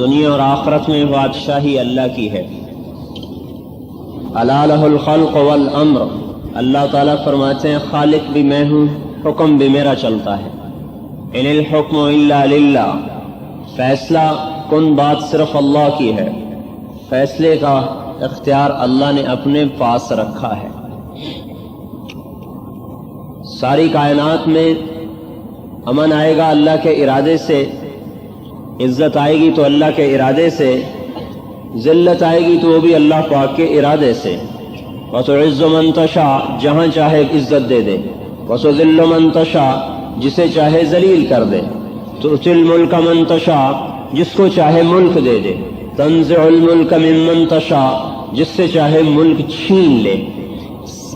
دنیا اور آخرت میں بادشاہی اللہ کی ہے۔ الا لہ الخلق والامر، اللہ تعالیٰ فرماتے ہیں خالق بھی میں ہوں، حکم بھی میرا چلتا ہے۔ ان الحکم الا للہ، فیصلہ کن بات صرف اللہ کی ہے، فیصلے کا اختیار اللہ نے اپنے پاس رکھا ہے۔ ساری کائنات میں امن آئے گا اللہ کے ارادے سے، عزت آئے گی تو اللہ کے ارادے سے، ذلت آئے گی تو وہ بھی اللہ پاک کے ارادے سے۔ وَتُعِزُّ مَن تَشَاءُ، جہاں چاہے عزت دے دے، وَتُذِلُّ مَن تَشَاءُ، جسے چاہے ذلیل کر دے، تُؤْتِي الْمُلْكَ مَن تَشَاءُ، جس کو چاہے ملک دے دے، تَنزِعُ الْمُلْكَ مِمَّن تَشَاءُ، جس سے چاہے ملک چھین لے۔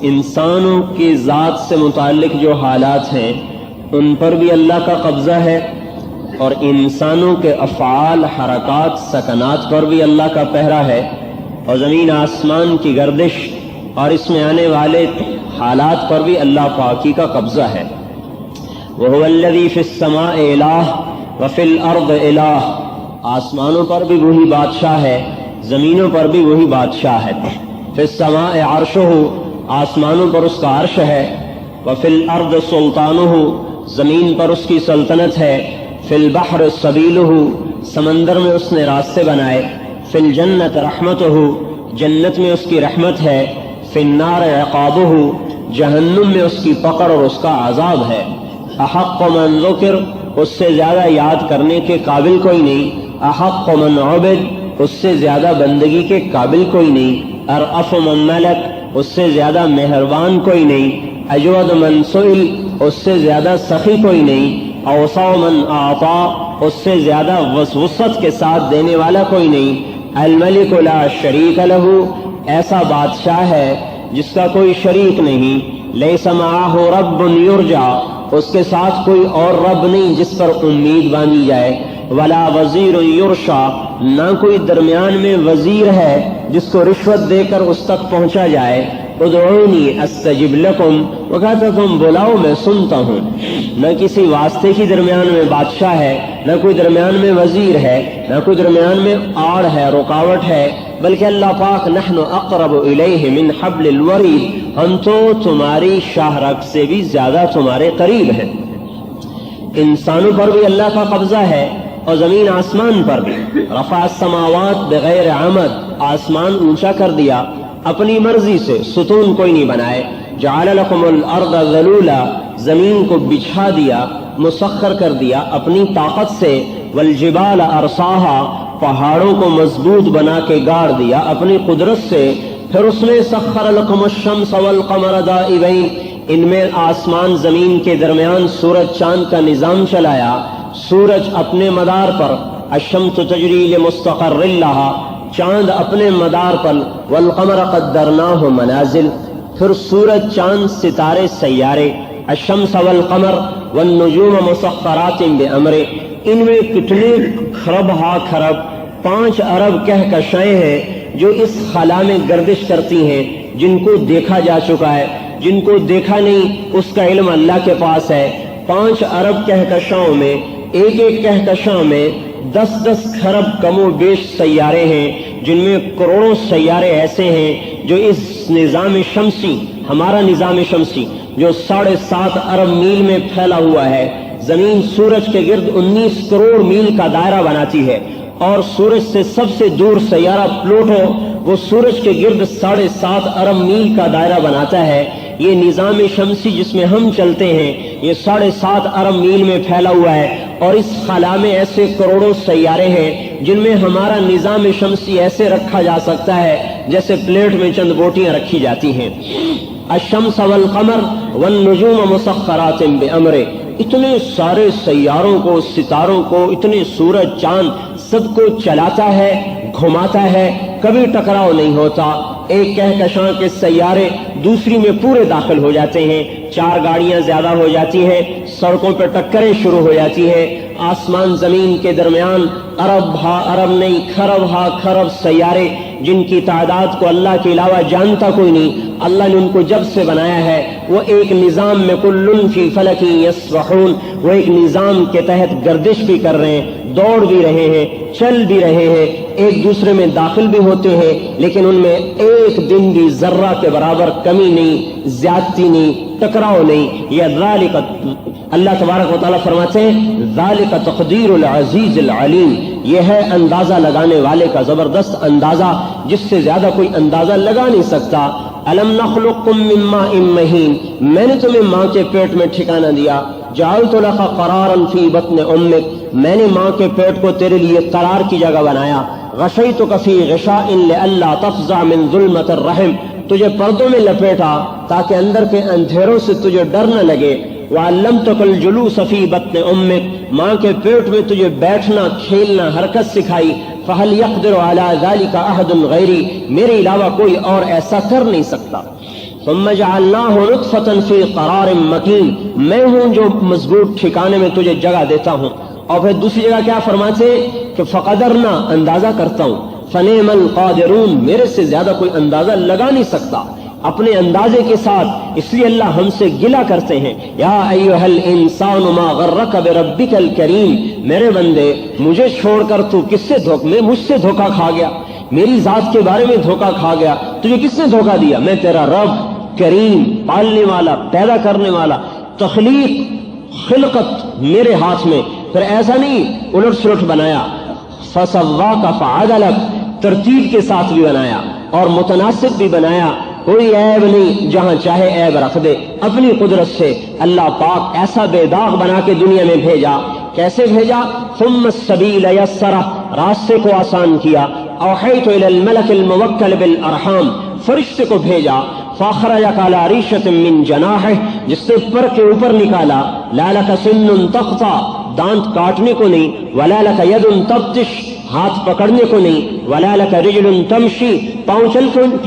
انسانوں کی ذات سے متعلق جو حالات ہیں ان پر بھی اللہ کا قبضہ ہے، اور انسانوں کے افعال، حرکات، سکنات پر بھی اللہ کا پہرا ہے، اور زمین آسمان کی گردش اور اس میں آنے والے حالات پر بھی اللہ پاکی کا قبضہ ہے۔ وَهُوَ الَّذِي فِي السَّمَاءِ إِلَٰهٌ وَفِي الْأَرْضِ إِلَٰهٌ، آسمانوں پر بھی وہی بادشاہ ہے، زمینوں پر بھی وہی بادشاہ ہے۔ فِي السَّمَاءِ عَرْشُهُ، آسمانوں پر اس کا عرش ہے، وَفِي الْأَرْضِ سُلْطَانُهُ، زمین پر اس کی سلطنت ہے، فِي الْبَحْرِ سَبِيلُهُ، سمندر میں اس نے راستے بنائے، فِي الْجَنَّةِ رَحْمَتُهُ، جنت میں اس کی رحمت ہے، فِي النَّارِ عِقَابُهُ، جہنم میں اس کی پکڑ اور اس کا عذاب ہے۔ احق من ذکر، اس سے زیادہ یاد کرنے کے قابل کوئی نہیں، احق من عبد، اس سے زیادہ بندگی کے قابل کوئی نہیں، ارأف من ملک، اس سے زیادہ مہربان کوئی نہیں، اجود من سئل، اس سے زیادہ سخی کوئی نہیں، اوسع من اعطا، اس سے زیادہ وسعت کے ساتھ دینے والا کوئی نہیں، الملک لا شریک لہ، ایسا بادشاہ ہے جس کا کوئی شریک نہیں، لیس معہ رب یرجع، اس کے ساتھ کوئی اور رب نہیں جس پر امید باندھی جائے، ولا وزیر یرشا، نہ کوئی درمیان میں وزیر ہے جس کو رشوت دے کر اس تک پہنچا جائے۔ ادعونی استجب لکم، وہ کہتا تم بلاؤ میں سنتا ہوں۔ نہ کسی واسطے کی درمیان میں بادشاہ ہے، نہ کوئی درمیان میں وزیر ہے، نہ کوئی درمیان میں آڑ ہے، رکاوٹ ہے، بلکہ اللہ پاک نحن اقرب الیہ من حبل الورید، ہم تو تمہاری شاہ رگ سے بھی زیادہ تمہارے قریب ہیں۔ انسانوں پر بھی اللہ کا قبضہ ہے اور زمین آسمان پر بھی۔ رفع السماوات بغیر عمد، آسمان اونچا کر دیا اپنی مرضی سے، ستون کوئی نہیں بنائے۔ جعل لکم الارض ذلولا، زمین کو بچھا دیا، مسخر کر دیا اپنی طاقت سے۔ والجبال ارساہا، پہاڑوں کو مضبوط بنا کے گاڑ دیا اپنی قدرت سے۔ پھر اس میں سخر لکم الشمس والقمر دائبین، ان میں آسمان زمین کے درمیان سورج چاند کا نظام چلایا۔ سورج اپنے مدار پر، الشمس تجری لمستقر لہا، چاند اپنے مدار پر، والقمر قدرناہ منازل، پھر سورج چاند ستارے سیارے، الشمس والقمر والنجوم مسخرات بامرہ، ان میں کتنے خرب ہا خرب 5 ارب کہکشائیں ہیں جو اس خلا میں گردش کرتی ہیں، جن کو دیکھا جا چکا ہے، جن کو دیکھا نہیں اس کا علم اللہ کے پاس ہے۔ 5 ارب کہکشاؤں میں، ایک ایک کہکشاں میں 10 خرب کم و بیش سیارے ہیں، جن میں کروڑوں سیارے ایسے ہیں جو اس نظام شمسی، ہمارا نظام شمسی جو 7.5 ارب میل میں پھیلا ہوا ہے، زمین سورج کے گرد 19 کروڑ میل کا دائرہ بناتی ہے، اور سورج سے سب سے دور سیارہ پلوٹو وہ سورج کے گرد 7.5 ارب میل کا دائرہ بناتا ہے۔ یہ نظام شمسی جس میں ہم چلتے ہیں یہ 7.5 ارب میل میں پھیلا ہوا ہے، اور اس خلا میں ایسے کروڑوں سیارے ہیں جن میں ہمارا نظام شمسی ایسے رکھا جا سکتا ہے جیسے پلیٹ میں چند بوٹیاں رکھی جاتی ہیں۔ الشمس والقمر والنجوم مسخرات بامرہ، اتنے سارے سیاروں کو، ستاروں کو، اتنے سورج چاند سب کو چلاتا ہے، گھماتا ہے، کبھی ٹکراؤ نہیں ہوتا۔ ایک کہکشاں کے سیارے دوسری میں پورے داخل ہو جاتے ہیں، 4 گاڑیاں زیادہ ہو جاتی ہیں، سڑکوں پہ ٹکریں شروع ہو جاتی ہیں۔ آسمان زمین کے درمیان ارب ہا ارب نہیں، کھرب ہا کھرب سیارے جن کی تعداد کو اللہ کے علاوہ جانتا کوئی نہیں، اللہ نے ان کو جب سے بنایا ہے وہ ایک نظام میں کل فی فلک یسبحون، وہ ایک نظام کے تحت گردش بھی کر رہے ہیں، دوڑ بھی رہے ہیں، چل بھی رہے ہیں، ایک دوسرے میں داخل بھی ہوتے ہیں، لیکن ان میں ایک دن بھی ذرہ کے برابر کمی نہیں، زیادتی نہیں، ٹکراؤ نہیں۔ یہ ذالک، اللہ تبارک و تعالیٰ فرماتے ہیں ذالک تقدیر العزیز العلیم، یہ ہے اندازہ لگانے والے کا زبردست اندازہ جس سے زیادہ کوئی اندازہ لگا نہیں سکتا۔ الم نخلقکم من ماء مہین، میں نے تمہیں ماں کے پیٹ میں ٹھکانہ دیا۔ جعلت لک قرارا فی بطن امک، میں نے ماں کے پیٹ کو تیرے لیے قرار کی جگہ بنایا۔ غشیتک فی غشاء لئلا تفزع من ظلمۃ الرحم، تجھے پردوں میں لپیٹا تاکہ اندر کے اندھیروں سے تجھے ڈر نہ لگے۔ وعلمتک الجلوس فی بطن امک، ماں کے پیٹ میں تجھے بیٹھنا، کھیلنا، حرکت سکھائی۔ فہل یقدر علی ذلک احد غیری، میرے علاوہ کوئی اور ایسا کر نہیں سکتا۔ ثم جعلناہ نطفۃ فی قرار مکین، میں ہوں جو مضبوط ٹھکانے میں تجھے جگہ دیتا ہوں۔ اور پھر دوسری جگہ کیا فرماتے کہ فقدرنا، اندازہ کرتا ہوں، فنعم القادرون، میرے سے زیادہ کوئی اندازہ لگا نہیں سکتا اپنے اندازے کے ساتھ، اس لیے اللہ ہم سے گلہ کرتے ہیں۔ یا ایھا الانسان ما غرک بربک الکریم، میرے بندے مجھے چھوڑ کر تو مجھ سے دھوکہ کھا گیا، میری ذات کے بارے میں دھوکہ کھا گیا، تجھے کس نے دھوکہ دیا؟ میں تیرا رب کریم، پالنے والا، پیدا کرنے والا، تخلیق، خلقت میرے ہاتھ میں۔ پھر ایسا نہیں الٹ سلٹ بنایا، فسواک فعدلک، ترتیب کے ساتھ بھی بنایا اور متناسب بھی بنایا، کوئی عیب نہیں، جہاں چاہے عیب رکھ دے۔ اپنی قدرت سے اللہ پاک ایسا بے داغ بنا کے دنیا میں بھیجا۔ کیسے بھیجا؟ ثم السبیل یسرہ، راستے کو آسان کیا۔ اوحیت الی الملک الموکل بالارحام، فرشتے کو بھیجا۔ فاخرجک علی ریشۃ من جناحہ، جس سے پر کے اوپر نکالا۔ لا لک سن تقطع، دانت کاٹنے کو نہیں۔ ولا لک ید تبطش، ہاتھ پکڑنے کو نہیں۔ ولا لک رجل تمشی، پاؤں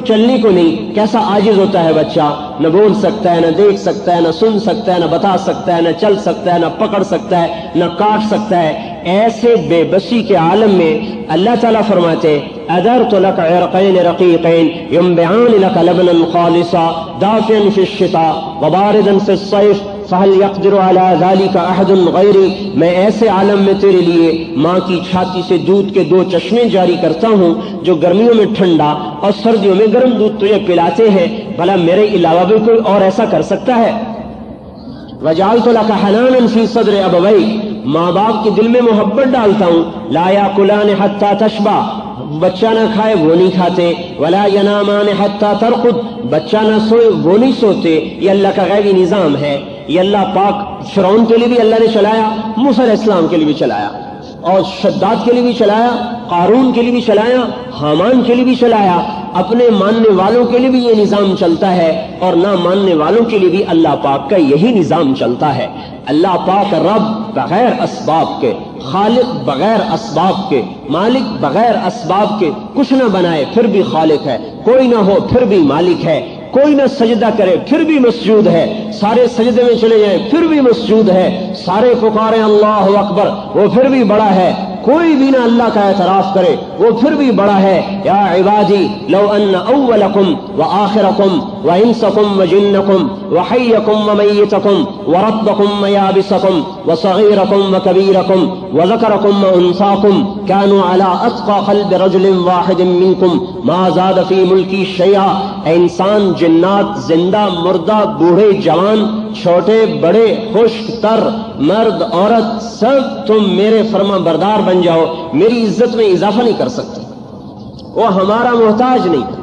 چلنے کو نہیں۔ کیسا عاجز ہوتا ہے بچہ، نہ بول سکتا ہے، نہ دیکھ سکتا ہے، نہ سن سکتا ہے، نہ بتا سکتا ہے، نہ چل سکتا ہے، نہ پکڑ سکتا ہے، نہ کاٹ سکتا ہے۔ ایسے بے بسی کے عالم میں اللہ تعالیٰ فرماتے ادرت لک عرقین رقیقین ینبعان لک لبنا خالصا دافعا فی الشتاء وباردا فی الصیف فہل یقدر علی ذلک احد غیری، میں ایسے عالم میں تیرے لیے ماں کی چھاتی سے دودھ کے 2 چشمے جاری کرتا ہوں جو گرمیوں میں ٹھنڈا اور سردیوں میں گرم دودھ تجھے پلاتے ہیں، بھلا میرے علاوہ بھی کوئی اور ایسا کر سکتا ہے؟ وجعلت لک حنانا فی صدر ابویک، ماں باپ کے دل میں محبت ڈالتا ہوں۔ لا یاکلان حتی تشبع، بچہ نہ کھائے وہ نہیں کھاتے۔ ولا ینامان حتی ترقد، بچہ نہ سوئے وہ نہیں سوتے۔ یہ اللہ کا غیبی نظام ہے۔ یہ اللہ پاک فرعون کے لیے بھی اللہ نے چلایا، موسیٰ علیہ السلام کے لیے بھی چلایا، اور شداد کے لیے بھی چلایا، قارون کے لیے بھی چلایا، حامان کے لیے بھی چلایا۔ اپنے ماننے والوں کے لیے بھی یہ نظام چلتا ہے اور نہ ماننے والوں کے لیے بھی اللہ پاک کا یہی نظام چلتا ہے۔ اللہ پاک رب بغیر اسباب کے، خالق بغیر اسباب کے، مالک بغیر اسباب کے کچھ نہ بنائے پھر بھی خالق ہے، کوئی نہ ہو پھر بھی مالک ہے، کوئی نہ سجدہ کرے پھر بھی مسجود ہے، سارے سجدے میں چلے جائیں پھر بھی مسجود ہے، سارے پکاریں اللہ اکبر وہ پھر بھی بڑا ہے، کوئی بھی نہ اللہ کا اعتراف کرے وہ پھر بھی بڑا ہے۔ یا عبادی لو ان اولکم وآخرکم وانسکم وجنکم وحیکم ومیتکم ورطبکم ویابسکم وصغیرکم وکبیرکم وذکرکم وانثاکم كانوا على اتقى قلب رجل واحد منکم ما زاد فی ملکی شیئا، اے انسان، جنات، زندہ، مردہ، بوڑھے، جوان، چھوٹے، بڑے، خشک تر، مرد، عورت، سب تم میرے فرما بردار بن جاؤ، میری عزت میں اضافہ نہیں کر سکتے، وہ ہمارا محتاج نہیں۔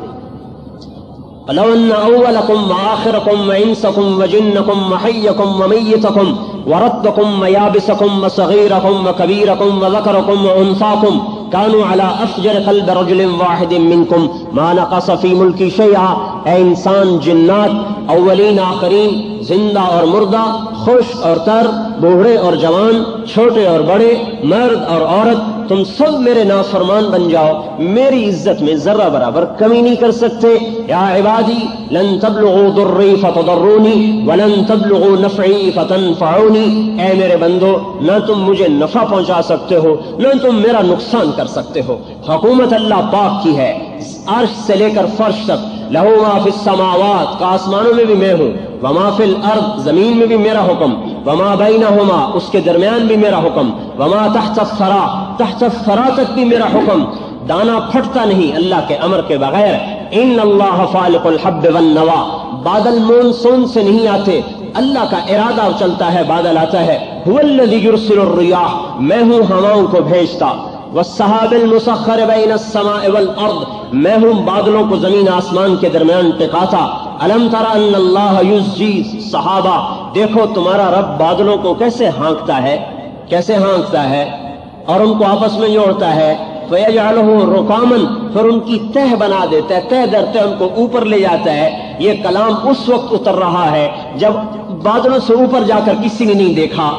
لو ان اولکم وآخرکم وانسکم وجنکم وحیکم ومیتکم ورطبکم ویابسکم وصغیرکم وکبیرکم وذکرکم وانثاکم كانوا على افجر قلب رجل واحد منکم ما نقص فی ملکی شیئا، اے انسان، جنات، اولین آخرین، زندہ اور مردہ، خوش اور تر، بوڑھے اور جوان، چھوٹے اور بڑے، مرد اور عورت، تم سب میرے نافرمان بن جاؤ، میری عزت میں ذرہ برابر کمی نہیں کر سکتے۔ یا عبادی لن تبلغوا ضری فتضرونی ولن تبلغوا نفعی فتنفعونی، اے میرے بندو نہ تم مجھے نفع پہنچا سکتے ہو نہ تم میرا نقصان کر سکتے ہو۔ حکومت اللہ پاک کی ہے، عرش سے لے کر فرش تک، لہو ما فی السماوات، کا آسمانوں میں بھی میں ہوں، وما فی الارض، زمین میں بھی میرا حکم، وما بینہما، اس کے درمیان بھی میرا حکم، وما تحت الثری، تحت الثری تک بھی میرا حکم، دانا پھٹتا نہیں اللہ کے امر کے بغیر۔ ان اللہ فالق الحب والنوى، بادل مونسون سے نہیں آتے، اللہ کا ارادہ چلتا ہے بادل آتا ہے۔ هو الذی یرسل الرياح، میں ہوں ہواؤں کو بھیجتا، والسحاب المسخر بین السماء والارض، میں ہوں بادلوں کو زمین آسمان کے درمیان ٹکاتا۔ الم تر ان اللہ یزجی صحابہ، دیکھو تمہارا رب بادلوں کو کیسے ہانکتا ہے، کیسے ہانکتا ہے اور ان کو آپس میں جوڑتا ہے۔ فیجعلہ رکاما، پھر ان کی تہ بنا دیتا ہے، تہ در تہ ان کو اوپر لے جاتا ہے۔ یہ کلام اس وقت اتر رہا ہے جب بادلوں سے اوپر جا کر کسی نے نہیں دیکھا،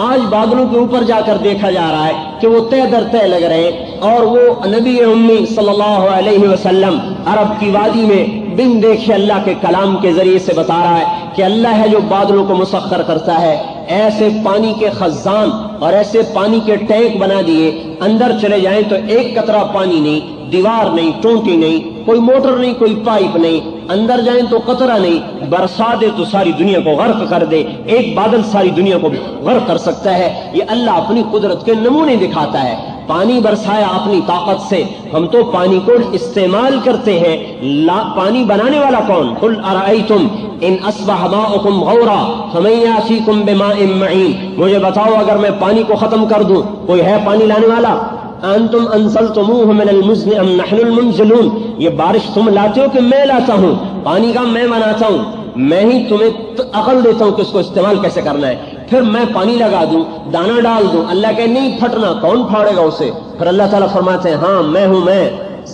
آج بادلوں کے اوپر جا کر دیکھا جا رہا ہے کہ وہ تہ در تہ لگ رہے ہیں، اور وہ نبی امی صلی اللہ علیہ وسلم عرب کی وادی میں بن دیکھے اللہ کے کلام کے ذریعے سے بتا رہا ہے کہ اللہ ہے جو بادلوں کو مسخر کرتا ہے۔ ایسے پانی کے خزان اور ایسے پانی کے ٹینک بنا دیے، اندر چلے جائیں تو ایک قطرہ پانی نہیں، دیوار نہیں، ٹونٹی نہیں، کوئی موٹر نہیں، کوئی پائپ نہیں، اندر جائیں تو قطرہ نہیں، برسا دے تو ساری دنیا کو غرق کر دے، ایک بادل ساری دنیا کو غرق کر سکتا ہے۔ یہ اللہ اپنی قدرت کے نمونے دکھاتا ہے۔ پانی برسایا اپنی طاقت سے، ہم تو پانی کو استعمال کرتے ہیں، پانی بنانے والا کون؟ قل ارأیتم ان اصبح ماؤکم غورا فمن یأتیکم بماء معین، مجھے بتاؤ اگر میں پانی کو ختم کر دوں کوئی ہے پانی لانے والا؟ انتم انزلتموه من المزن ام نحن المنزلون، یہ بارش تم لاتے ہو کہ میں لاتا ہوں؟ پانی کا میں بناتا ہوں، میں ہی تمہیں عقل دیتا ہوں کہ اس کو استعمال کیسے کرنا ہے۔ پھر میں پانی لگا دوں، دانا ڈال دوں، اللہ کہ نہیں پھٹنا، کون پھاڑے گا اسے؟ پھر اللہ تعالیٰ فرماتے ہیں ہاں میں ہوں، میں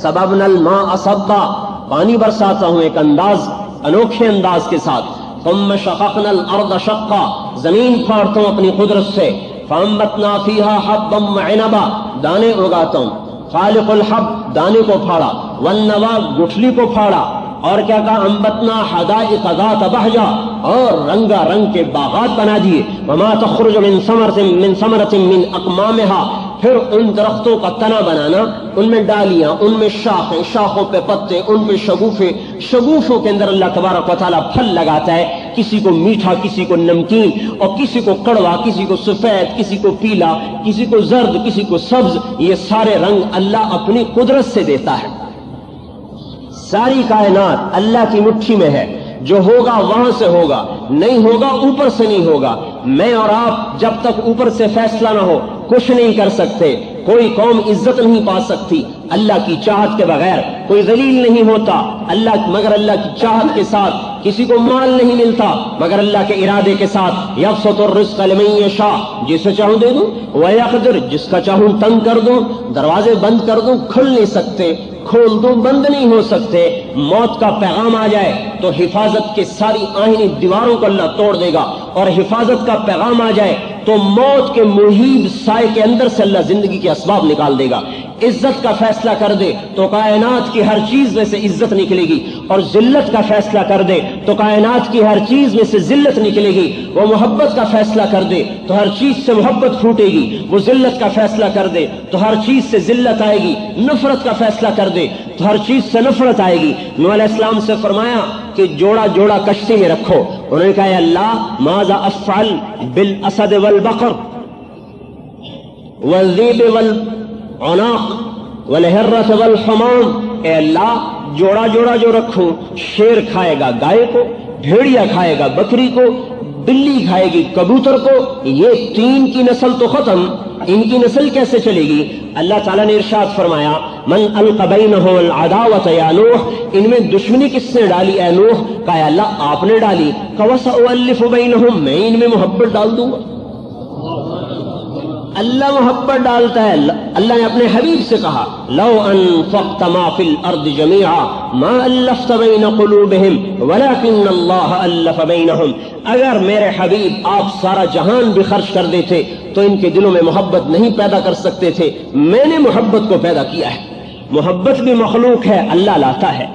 سببنا الماء صبا، پانی برساتا ہوں ایک انداز، انوکھے انداز کے ساتھ۔ ثم شققنا الارض شقا، زمین پھاڑتا ہوں اپنی قدرت سے۔ فانبتنا فیہا حبا وعنبا، دانے اگاتا ہوں۔ خالق الحب، دانے کو پھاڑا، والنوا، گٹھلی کو پھاڑا، اور کیا کہا؟ انبتنا حدائق ذات بہجہ، اور رنگا رنگ کے باغات بنا دیے۔ وما تخرج من ثمرۃ من اکمامها، پھر ان درختوں کا تنا بنانا، ان میں ڈالیاں، ان میں شاخیں، شاخوں پہ پتے، ان پہ شگوفے، شگوفوں کے اندر اللہ تبارک و تعالیٰ پھل لگاتا ہے، کسی کو میٹھا، کسی کو نمکین، اور کسی کو کڑوا، کسی کو سفید، کسی کو پیلا، کسی کو زرد، کسی کو سبز۔ یہ سارے رنگ اللہ اپنی قدرت سے دیتا ہے۔ ساری کائنات اللہ کی مٹھی میں ہے، جو ہوگا وہاں سے ہوگا، نہیں ہوگا اوپر سے نہیں ہوگا۔ میں اور آپ جب تک اوپر سے فیصلہ نہ ہو کچھ نہیں کر سکتے۔ کوئی قوم عزت نہیں پا سکتی اللہ کی چاہت کے بغیر، کوئی ذلیل نہیں ہوتا مگر اللہ کی چاہت کے ساتھ، کسی کو مال نہیں ملتا مگر اللہ کے ارادے کے ساتھ۔ یبسط الرزق لمن یشاء، جسے چاہوں دے دوں، ویقدر، جس کا چاہوں تنگ کر دوں، دروازے بند کر دوں کھل نہیں سکتے، کھول دوں بند نہیں ہو سکتے۔ موت کا پیغام آ جائے تو حفاظت کے ساری آہنی دیواروں کو اللہ توڑ دے گا، اور حفاظت کا پیغام آ جائے تو موت کے محیط سائے کے اندر سے اللہ زندگی کے اسباب نکال دے گا۔ عزت کا فیصلہ کر دے تو کائنات کی ہر چیز میں سے عزت نکلے گی، اور ذلت کا فیصلہ کر دے تو کائنات کی ہر چیز میں سے ذلت نکلے گی۔ وہ محبت کا فیصلہ کر دے تو ہر چیز سے محبت پھوٹے گی، وہ ذلت کا فیصلہ کر دے تو ہر چیز سے ذلت آئے گی، نفرت کا فیصلہ کر دے تو ہر چیز سے نفرت آئے گی۔ نوح علیہ السلام سے فرمایا کہ جوڑا جوڑا کشتی میں رکھو، انہوں نے کہا اے اللہ ماذا افعل بالاسد والبقر والذئب والعناق والہرۃ والحمام، اے اللہ جوڑا جوڑا جو رکھوں، شیر کھائے گا گائے کو، بھیڑیا کھائے گا بکری کو، بلی کھائے گی کبوتر کو، یہ تین کی نسل تو ختم، ان کی نسل کیسے چلے گی؟ اللہ تعالیٰ نے ارشاد فرمایا من القی بینہم العداوۃ یا نوح، ان میں دشمنی کس نے ڈالی اے نوح؟ کہا اللہ آپ نے ڈالی۔ وسأؤلف بینہم، میں ان میں محبت ڈال دوں گا۔ اللہ محبت ڈالتا ہے. اللہ نے اپنے حبیب سے کہا لو انفقت ما فی الارض جميعا ما الفت بین قلوبہم ولکن اللہ الف بینہم. اگر میرے حبیب آپ سارا جہان بھی خرچ کر دیتے تو ان کے دلوں میں محبت نہیں پیدا کر سکتے تھے. میں نے محبت کو پیدا کیا ہے. محبت بھی مخلوق ہے, اللہ لاتا ہے.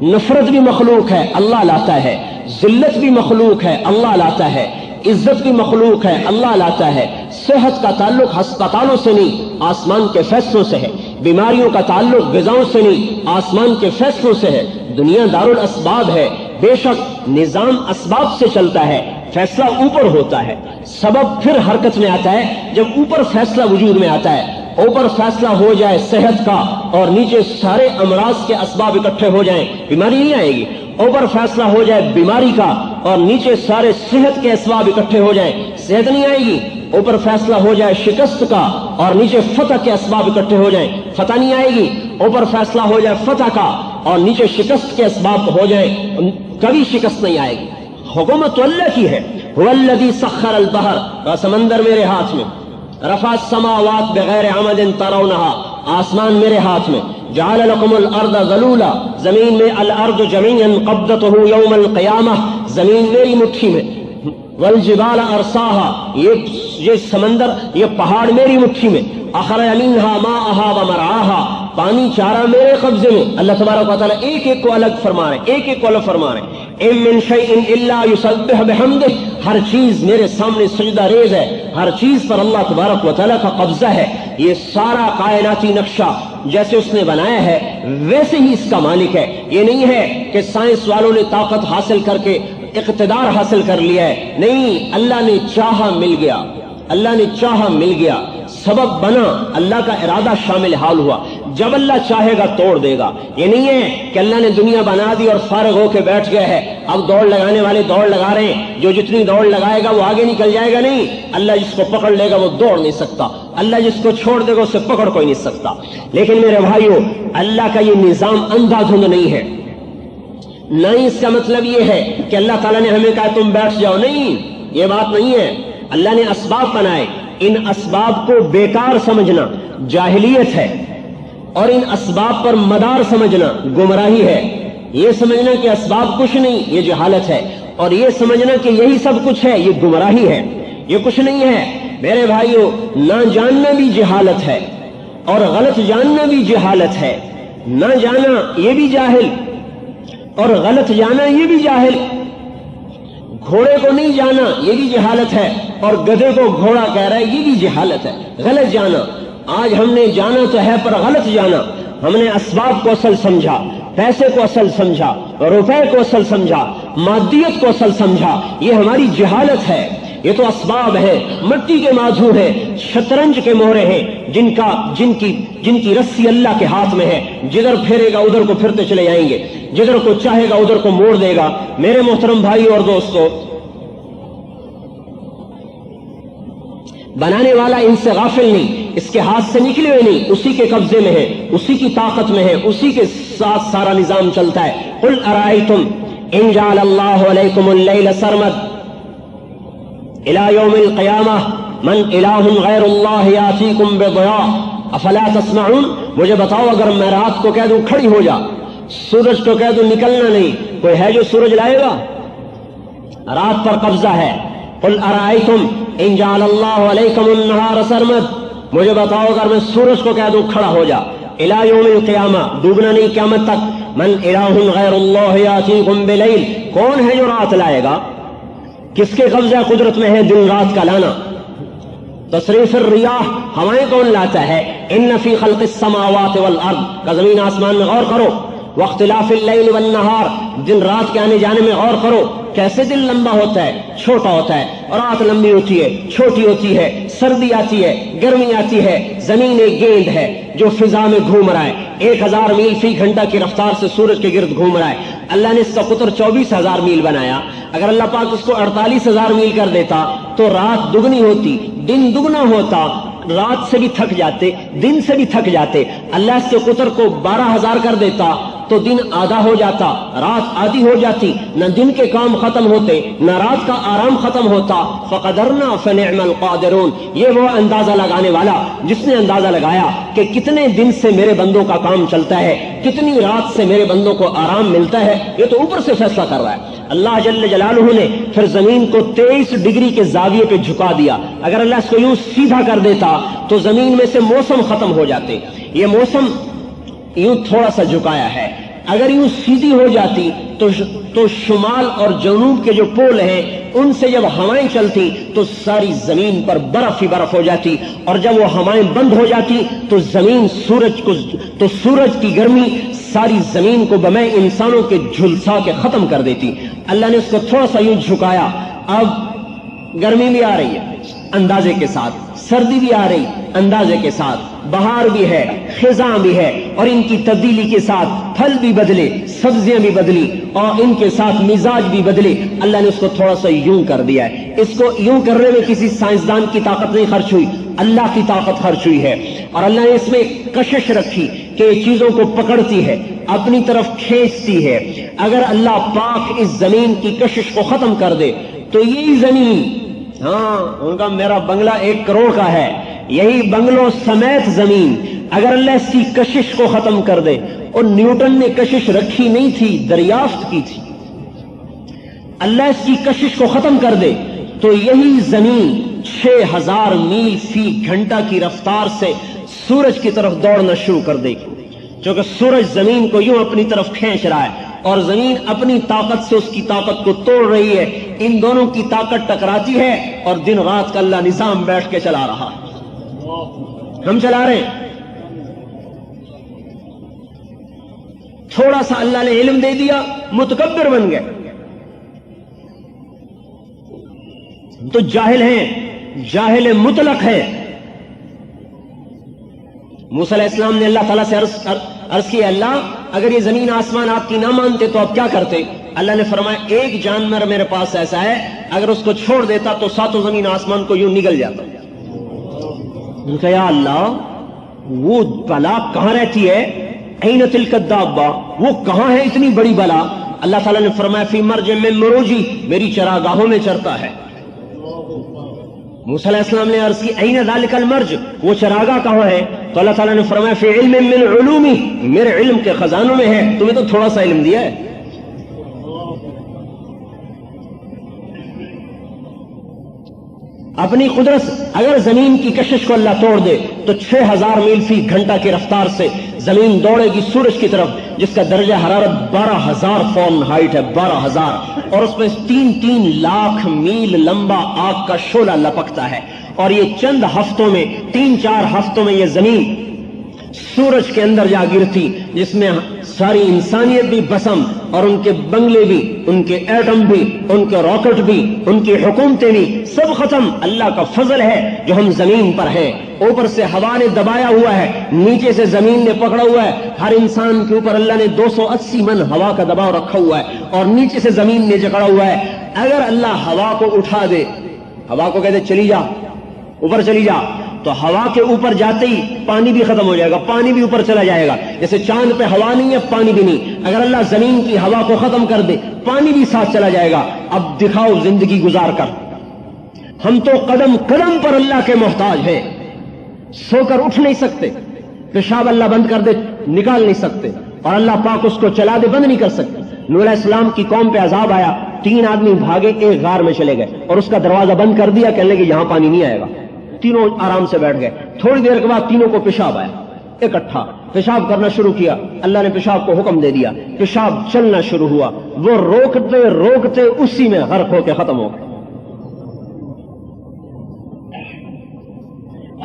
نفرت بھی مخلوق ہے, اللہ لاتا ہے. ذلت بھی مخلوق ہے, اللہ لاتا ہے. عزت بھی مخلوق ہے, اللہ لاتا ہے. صحت کا تعلق ہسپتالوں سے نہیں, آسمان کے فیصلوں سے ہے. بیماریوں کا تعلق غذاؤں سے نہیں, آسمان کے فیصلوں سے ہے. دنیا دارالاسباب ہے, بے شک نظام اسباب سے چلتا ہے, فیصلہ اوپر ہوتا ہے. سبب پھر حرکت میں آتا ہے جب اوپر فیصلہ وجود میں آتا ہے. اوپر فیصلہ ہو جائے صحت کا اور نیچے سارے امراض کے اسباب اکٹھے ہو جائیں, بیماری نہیں آئے گی. اوپر فیصلہ ہو جائے بیماری کا اور نیچے سارے صحت کے اسباب اکٹھے ہو جائیں, صحت نہیں آئے گی. اوپر فیصلہ ہو جائے شکست کا اور نیچے فتح کے اسباب اکٹھے ہو جائیں, فتح نہیں آئے گی. اوپر فیصلہ ہو جائے فتح کا اور نیچے شکست کے اسباب ہو جائیں, کبھی شکست نہیں آئے گی. حکومت تو اللہ کی ہے. هو الذی سخر البحر, کا سمندر میرے ہاتھ میں. رفع السماوات بغیر عمد ترونها, آسمان میرے ہاتھ میں. جعل لكم الارض ذلولا, زمین میں الارض جميعا قبضته يوم القیامہ, زمین میری مٹھی میں. والجبال ارساها, یہ سمندر یہ پہاڑ میری مٹھی میں. اخرج منها ماءها ومرعاها, پانی چارہ میرے قبضے میں. اللہ تبارک و تعالیٰ ایک ایک کو الگ فرما رہے, ایک ایک کو الگ فرما رہے. ان من شیء الا یسبح بحمدہ, ہر چیز میرے سامنے سجدہ ریز ہے, ہر چیز پر اللہ تبارک و تعالیٰ کا قبضہ ہے. یہ سارا کائناتی نقشہ جیسے اس نے بنایا ہے ویسے ہی اس کا مالک ہے. یہ نہیں ہے کہ سائنس والوں نے طاقت حاصل کر کے اقتدار حاصل کر لیا ہے, نہیں. اللہ نے چاہا مل گیا, اللہ نے چاہا مل گیا, سبب بنا, اللہ کا ارادہ شامل حال ہوا. جب اللہ چاہے گا توڑ دے گا. یہ نہیں ہے کہ اللہ نے دنیا بنا دی اور فارغ ہو کے بیٹھ گیا ہے, اب دوڑ لگانے والے دوڑ لگا رہے ہیں, جو جتنی دوڑ لگائے گا وہ آگے نکل جائے گا. نہیں, اللہ جس کو پکڑ لے گا وہ دوڑ نہیں سکتا, اللہ جس کو چھوڑ دے گا اسے پکڑ کوئی نہیں سکتا. لیکن میرے بھائیو, اللہ کا یہ نظام اندھا دھند نہیں ہے. نہ ہی اس کا مطلب یہ ہے کہ اللہ تعالیٰ نے ہمیں کہا تم بیٹھ جاؤ, نہیں, یہ بات نہیں ہے. اللہ نے اسباب بنائے, ان اسباب کو بیکار سمجھنا جاہلیت ہے, اور ان اسباب پر مدار سمجھنا گمراہی ہے. یہ سمجھنا کہ اسباب کچھ نہیں, یہ جہالت ہے, اور یہ سمجھنا کہ یہی سب کچھ ہے, یہ گمراہی ہے. یہ کچھ نہیں ہے میرے بھائیو. نہ جاننا بھی جہالت ہے اور غلط جاننا بھی جہالت ہے. نہ جانا یہ بھی جاہل اور غلط جانا یہ بھی جاہل. گھوڑے کو نہیں جانا یہ بھی جہالت ہے, اور گدھے کو گھوڑا کہہ رہا ہے یہ بھی جہالت ہے. غلط جانا, آج ہم نے جانا تو ہے پر غلط جانا. ہم نے اسباب کو اصل سمجھا, پیسے کو اصل سمجھا, روپے کو اصل سمجھا, مادیت کو اصل سمجھا. یہ ہماری جہالت ہے. یہ تو اسباب ہے, مٹی کے مادھو ہے, شطرنج کے مہرے ہیں, جن کی رسی اللہ کے ہاتھ میں ہے. جدھر پھیرے گا ادھر کو پھرتے چلے جائیں گے, جدھر کو چاہے گا ادھر کو موڑ دے گا. میرے محترم بھائی اور دوستو, بنانے والا ان سے غافل نہیں, اس کے ہاتھ سے نکلے ہوئے نہیں, اسی کے قبضے میں ہے, اسی کی طاقت میں ہے, اسی کے ساتھ سارا نظام چلتا ہے. قل ارائیتم ان جعل اللہ علیکم اللیل سرمد الى یوم القیامہ من الہ غیر اللہ یاتیکم بضیاء افلا تسمعون. مجھے بتاؤ, اگر میں رات کو کہہ دوں کھڑی ہو جا, سورج کو کہہ دوں نکلنا نہیں, کوئی ہے جو سورج لائے گا؟ رات پر قبضہ ہے. قل ارائیتم ان جعل اللہ علیکم النہار سرمد, مجھے بتاؤ اگر میں سورج کو کہہ دوں کھڑا ہو جا, الى یوم القیامہ, ڈوبنا نہیں قیامت تک, من الہ غیر اللہ یاتیکم بلیل, کون ہے جو رات لائے گا؟ کس کے قبضہ قدرت میں ہے دن رات کا لانا؟ تصریف الریاح, ہوائیں کون لاتا ہے؟ ان فی خلق السماوات والارض, کا زمین آسمان میں غور کرو. واختلاف اللیل والنہار, دن رات کے آنے جانے میں غور کرو. کیسے دن لمبا ہوتا ہے, چھوٹا ہوتا ہے, اور رات لمبی ہوتی ہے, چھوٹی ہوتی ہے, سردی آتی ہے, گرمی آتی ہے. زمین ایک گیند ہے جو فضا میں گھوم رہا ہے, 1000 میل فی گھنٹہ کی رفتار سے سورج کے گرد گھوم رہا ہے. اللہ نے اس کا قطر 24,000 میل بنایا. اگر اللہ پاک اس کو 48,000 میل کر دیتا تو رات دگنی ہوتی, دن دگنا ہوتا. رات سے بھی تھک جاتے, دن سے بھی تھک جاتے. اللہ اس کے قطر کو 12,000 کر دیتا تو دن آدھا ہو جاتا، رات آدھی ہو جاتی، نہ دن کے کام ختم ہوتے نہ رات کا آرام ختم ہوتا۔ فقدرنا فنعم القادرون، یہ وہ اندازہ لگانے والا جس نے اندازہ لگایا کہ کتنے دن سے میرے بندوں کا کام چلتا ہے، کتنی رات سے میرے بندوں کو آرام ملتا ہے، یہ تو اوپر سے فیصلہ کر رہا ہے۔ اللہ جل جلالہ نے پھر زمین کو 23 ڈگری کے زاویے پہ جھکا دیا۔ اگر اللہ اس کو یوں سیدھا کر دیتا تو زمین میں سے موسم ختم ہو جاتے۔ یہ موسم یوں تھوڑا سا جھکایا ہے، اگر یوں سیدھی ہو جاتی تو شمال اور جنوب کے جو پول ہیں ان سے جب ہوائیں چلتی تو ساری زمین پر برف ہی برف ہو جاتی، اور جب وہ ہوائیں بند ہو جاتی تو سورج کی گرمی ساری زمین کو بمے انسانوں کے جھلسا کے ختم کر دیتی۔ اللہ نے اس کو تھوڑا سا یوں جھکایا، اب گرمی بھی آ رہی ہے اندازے کے ساتھ، سردی بھی آ رہی اندازے کے ساتھ، بہار بھی ہے، خزاں بھی ہے، اور ان کی تبدیلی کے ساتھ پھل بھی بدلے، سبزیاں بھی بدلی، اور ان کے ساتھ مزاج بھی بدلے۔ اللہ نے اس کو تھوڑا سا یوں کر دیا ہے۔ اس کو یوں کرنے میں کسی سائنسدان کی طاقت نہیں خرچ ہوئی، اللہ کی طاقت خرچ ہوئی ہے، اور اللہ نے اس میں کشش رکھی کہ یہ چیزوں کو پکڑتی ہے، اپنی طرف کھینچتی ہے۔ اگر اللہ پاک اس زمین کی کشش کو ختم کر دے تو یہی زمین، ہاں ان کا میرا بنگلہ 1 کروڑ کا ہے، یہی بنگلوں سمیت زمین اگر اللہ اس کی کشش کو ختم کر دے، اور نیوٹن نے کشش رکھی نہیں تھی، دریافت کی تھی، اللہ اس کی کشش کو ختم کر دے تو یہی زمین 6000 میل فی گھنٹہ کی رفتار سے سورج کی طرف دوڑنا شروع کر دے گی، کیونکہ سورج زمین کو یوں اپنی طرف کھینچ رہا ہے اور زمین اپنی طاقت سے اس کی طاقت کو توڑ رہی ہے۔ ان دونوں کی طاقت ٹکراتی ہے اور دن رات کا اللہ نظام بیٹھ کے چلا رہا ہے، ہم چلا رہے ہیں۔ تھوڑا سا اللہ نے علم دے دیا، متکبر بن گئے، تو جاہل ہیں، جاہل مطلق ہے۔ موسیٰ علیہ السلام نے اللہ تعالیٰ سے عرض کیا، اللہ اگر یہ زمین آسمان آپ کی نہ مانتے تو آپ کیا کرتے؟ اللہ نے فرمایا ایک جانور میرے پاس ایسا ہے اگر اس کو چھوڑ دیتا تو 7 زمین آسمان کو یوں نگل جاتا۔ انہوں نے کہا یا اللہ وہ بلا کہاں رہتی ہے؟ این تلک الدابہ، وہ کہاں ہے اتنی بڑی بلا؟ اللہ تعالیٰ نے فرمایا فی مرج من مروجی، میری چراگاہوں میں چرتا ہے۔ موسیٰ علیہ السلام نے عرض کی این ذالک المرج، وہ چراگاہ کہاں ہے؟ تو اللہ تعالیٰ نے فرمایا فی علم من علومی، میرے علم کے خزانوں میں ہے، تمہیں تو تھوڑا سا علم دیا ہے۔ اپنی قدرت، اگر زمین کی کشش کو اللہ توڑ دے تو 6000 میل فی گھنٹہ کی رفتار سے زمین دوڑے گی سورج کی طرف، جس کا درجہ حرارت 12000 فارن ہائٹ ہے، 12000، اور اس میں 3 لاکھ میل لمبا آگ کا شعلہ لپکتا ہے، اور یہ چند ہفتوں میں 3-4 ہفتوں میں یہ زمین سورج کے اندر جا گرتی، جس میں ساری انسانیت بھی بسم، اور ان کے بنگلے بھی، ان کے ایٹم بھی، ان کے راکٹ بھی، ان کی حکومتیں بھی، سب ختم۔ اللہ کا فضل ہے جو ہم زمین پر ہیں، اوپر سے ہوا نے دبایا ہوا ہے، نیچے سے زمین نے پکڑا ہوا ہے، ہر انسان کے اوپر اللہ نے 280 من ہوا کا دباؤ رکھا ہوا ہے، اور نیچے سے زمین نے جکڑا ہوا ہے۔ اگر اللہ ہوا کو اٹھا دے، ہوا کو کہتے چلی جا، اوپر چلی جا، تو ہوا کے اوپر جاتے ہی پانی بھی ختم ہو جائے گا، پانی بھی اوپر چلا جائے گا۔ جیسے چاند پہ ہوا نہیں ہے، پانی بھی نہیں، اگر اللہ زمین کی ہوا کو ختم کر دے پانی بھی ساتھ چلا جائے گا۔ اب دکھاؤ زندگی گزار کر، ہم تو قدم قدم پر اللہ کے محتاج ہیں، سو کر اٹھ نہیں سکتے، پیشاب اللہ بند کر دے نکال نہیں سکتے، اور اللہ پاک اس کو چلا دے بند نہیں کر سکتے۔ نوح علیہ السلام کی قوم پہ عذاب آیا، 3 آدمی بھاگے ایک غار میں چلے گئے اور اس کا دروازہ بند کر دیا، کہنے لگے یہاں پانی نہیں آئے گا۔ تینوں آرام سے بیٹھ گئے، تھوڑی دیر کے بعد تینوں کو پیشاب آیا، اکٹھا پیشاب کرنا شروع کیا، اللہ نے پیشاب کو حکم دے دیا، پیشاب چلنا شروع ہوا، وہ روکتے روکتے اسی میں غرق ہو کے ختم ہو گئے۔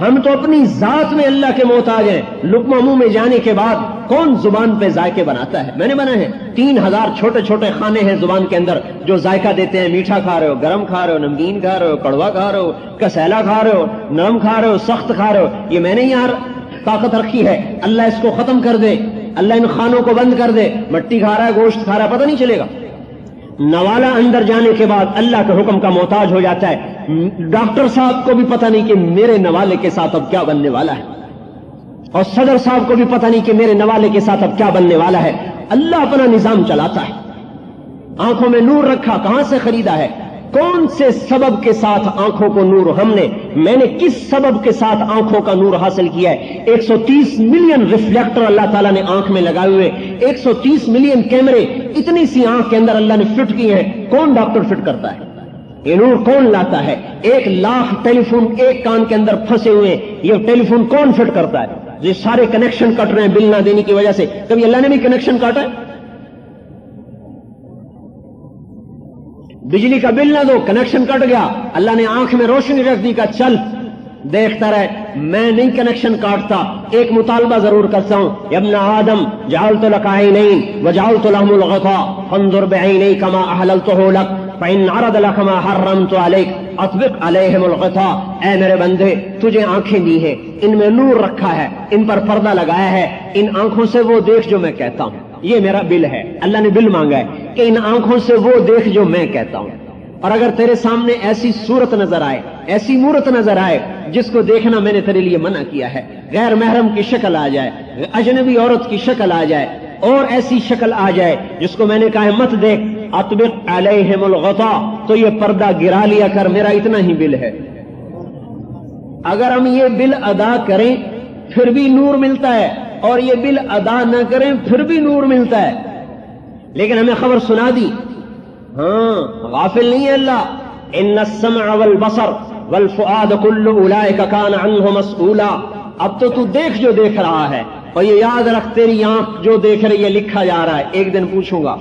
ہم تو اپنی ذات میں اللہ کے محتاج ہیں، لقمہ منہ میں جانے کے بعد کون زبان پہ ذائقے بناتا ہے؟ میں نے بنا ہے 3000 چھوٹے چھوٹے کھانے ہیں زبان کے اندر جو ذائقہ دیتے ہیں، میٹھا کھا رہے ہو، گرم کھا رہے ہو، نمکین کھا رہے ہو، کڑوا کھا رہے ہو، کسیلا کھا رہے ہو، نرم کھا رہے ہو، سخت کھا رہے ہو، یہ میں نے یہاں طاقت رکھی ہے، اللہ اس کو ختم کر دے، اللہ ان خانوں کو بند کر دے، مٹی کھا رہا ہے، گوشت کھا رہا ہے، پتہ نہیں چلے گا۔ نوالا اندر جانے کے بعد اللہ کے حکم کا محتاج ہو جاتا ہے، ڈاکٹر صاحب کو بھی پتہ نہیں کہ میرے نوالے کے ساتھ اب کیا بننے والا ہے، اور صدر صاحب کو بھی پتہ نہیں کہ میرے نوالے کے ساتھ اب کیا بننے والا ہے، اللہ اپنا نظام چلاتا ہے. آنکھوں میں نور رکھا کہاں سے خریدا ہے؟ کون سے سبب کے ساتھ آنکھوں کو نور میں نے کس سبب کے ساتھ آنکھوں کا نور حاصل کیا ہے؟ 130 ملین ریفلیکٹر اللہ تعالیٰ نے آنکھ میں لگائے ہوئے، 130 ملین کیمرے اتنی سی آنکھ کے اندر اللہ نے فٹ کیے ہیں. کون ڈاکٹر فٹ کرتا ہے؟ یہ نور کون لاتا ہے؟ 1 لاکھ ٹیلی فون ایک کان کے اندر پھنسے ہوئے، یہ ٹیلی فون کون فٹ کرتا ہے؟ یہ سارے کنیکشن کٹ رہے ہیں بل نہ دینے کی وجہ سے. کبھی اللہ نے بھی کنیکشن کاٹا ہے؟ بجلی کا بل نہ دو، کنیکشن کٹ گیا، اللہ نے آنکھ میں روشنی رکھ دی کہ چل دیکھتا رہے. میں نہیں کنیکشن کاٹتا، ایک مطالبہ ضرور کرتا ہوں. یا ابن آدم جعلت لك عینین وجعلت لهم الغطاء فانظر بعینیک کما احللته لك فإن عرض لك ما حرمت عليك اطبق عليهم الغطاء. اے میرے بندے تجھے آنکھیں دی ہیں، ان میں نور رکھا ہے، ان پر پردہ لگایا ہے، ان آنکھوں سے وہ دیکھ جو میں کہتا ہوں. یہ میرا بل ہے، اللہ نے بل مانگا ہے کہ ان آنکھوں سے وہ دیکھ جو میں کہتا ہوں. اور اگر تیرے سامنے ایسی صورت نظر آئے، ایسی مورت نظر آئے جس کو دیکھنا میں نے تیرے لیے منع کیا ہے، غیر محرم کی شکل آ جائے، اجنبی عورت کی شکل آ جائے، اور ایسی شکل آ جائے جس کو میں نے کہا ہے مت دیکھ، اطبق علیہم الغطاء، تو یہ پردہ گرا لیا کر، میرا اتنا ہی بل ہے. اگر ہم یہ بل ادا کریں پھر بھی نور ملتا ہے، اور یہ بل ادا نہ کریں پھر بھی نور ملتا ہے. لیکن ہمیں خبر سنا دی. ہاں غافل نہیں ہے اللہ. ان السمع والبصر والفؤاد كل اولئک کان عنہ مسئولا. اب تو دیکھ جو دیکھ رہا ہے، اور یہ یاد رکھ تیری آنکھ جو دیکھ رہی ہے لکھا جا رہا ہے. ایک دن پوچھوں گا.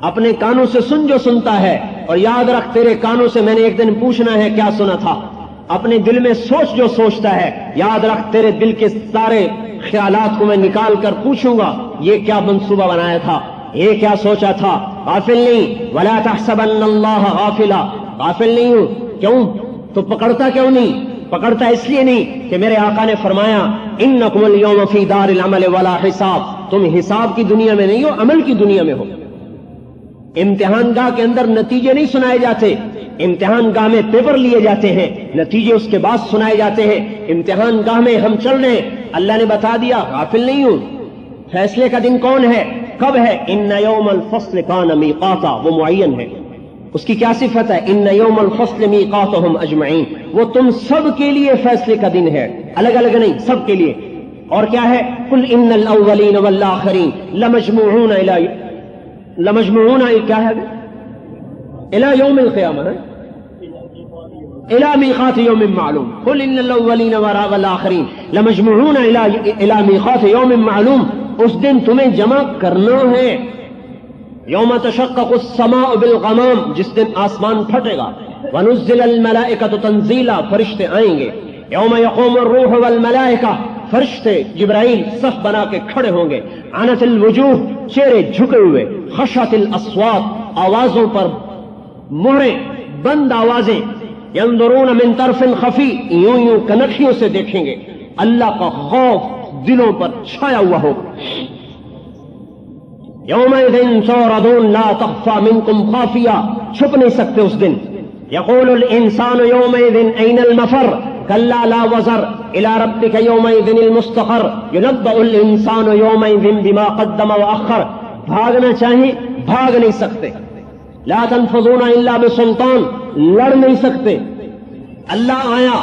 اپنے کانوں سے سن جو سنتا ہے، اور یاد رکھ تیرے کانوں سے میں نے ایک دن پوچھنا ہے کیا سنا تھا. اپنے دل میں سوچ جو سوچتا ہے، یاد رکھ تیرے دل کے سارے خیالات کو میں نکال کر پوچھوں گا یہ کیا منصوبہ بنایا تھا، یہ کیا سوچا تھا. غافل نہیں. ولا تحسبن اللہ غافلا. غافل نہیں ہوں. کیوں؟ تو پکڑتا کیوں نہیں؟ پکڑتا اس لیے نہیں کہ میرے آقا نے فرمایا انکم اليوم فی دار العمل ولا حساب. تم حساب کی دنیا میں نہیں ہو، عمل کی دنیا میں ہو. امتحان گاہ کے اندر نتیجے نہیں سنائے جاتے، امتحان گاہ میں پیپر لیے جاتے ہیں، نتیجے اس کے بعد سنائے جاتے ہیں. امتحان گاہ میں ہم چل رہے ہیں، اللہ نے بتا دیا غافل نہیں ہوں. فیصلے کا دن کون ہے، کب ہے؟ ان یوم الفصل کان میقاتا، وہ معین ہے. اس کی کیا صفت ہے؟ ان یوم الفصل میقاتهم اجمعین. وہ تم سب کے لیے فیصلے کا دن ہے، الگ الگ نہیں، سب کے لیے. اور کیا ہے؟ قل ان الاولین والآخرین لمجموعون کیا ہے الى یوم القیامہ، الى میقات یوم معلوم. قل ان الاولین والآخرین لمجموعون الى میقات یوم معلوم. اس دن تمہیں جمع کرنا ہے. یوم تشقق السماء بالغمام، جس دن آسمان پھٹے گا. ونزل الملائکۃ تنزیلا، فرشتے آئیں گے. یوم یقوم الروح والملائکہ، فرشتے جبرائیل صف بنا کے کھڑے ہوں گے. عنت الوجوہ، چہرے جھکے ہوئے. خشعت الاصوات، آوازوں پر مہریں، بند آوازیں. ينظرون من طرف خفی، یوں یوں کنکھیوں سے دیکھیں گے. اللہ کا خوف دلوں پر چھایا ہوا ہو. یومئذ تعرضون لا تخفى منکم خافیہ، چھپ نہیں سکتے اس دن. یقول الانسان یومئذ این المفر کلا لا وزر الى ربک یومئذ المستقر. ينبأ الانسان یومئذ بما قدم واخر. بھاگنا چاہیں بھاگ نہیں سکتے. لا تنفذون الا بسلطان، لڑ نہیں سکتے. اللہ آیا.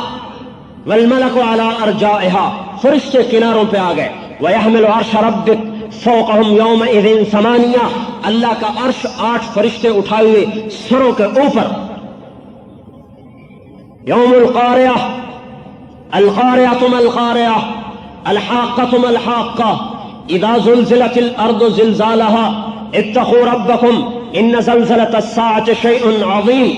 والملک علی ارجائها، فرشتے کناروں پہ آ گئے. ويحمل عرش ربک فوقهم یومئذ ثمانیہ، اللہ کا عرش 8 فرشتے اٹھائے ہوئے سروں کے اوپر. یوم القاریہ، القاریہ ما القاریہ، الحاقہ ما الحاقہ، اذا زلزلت الارض زلزالها اتقوا ربکم ان زلزلۃ الساعۃ شیء عظیم.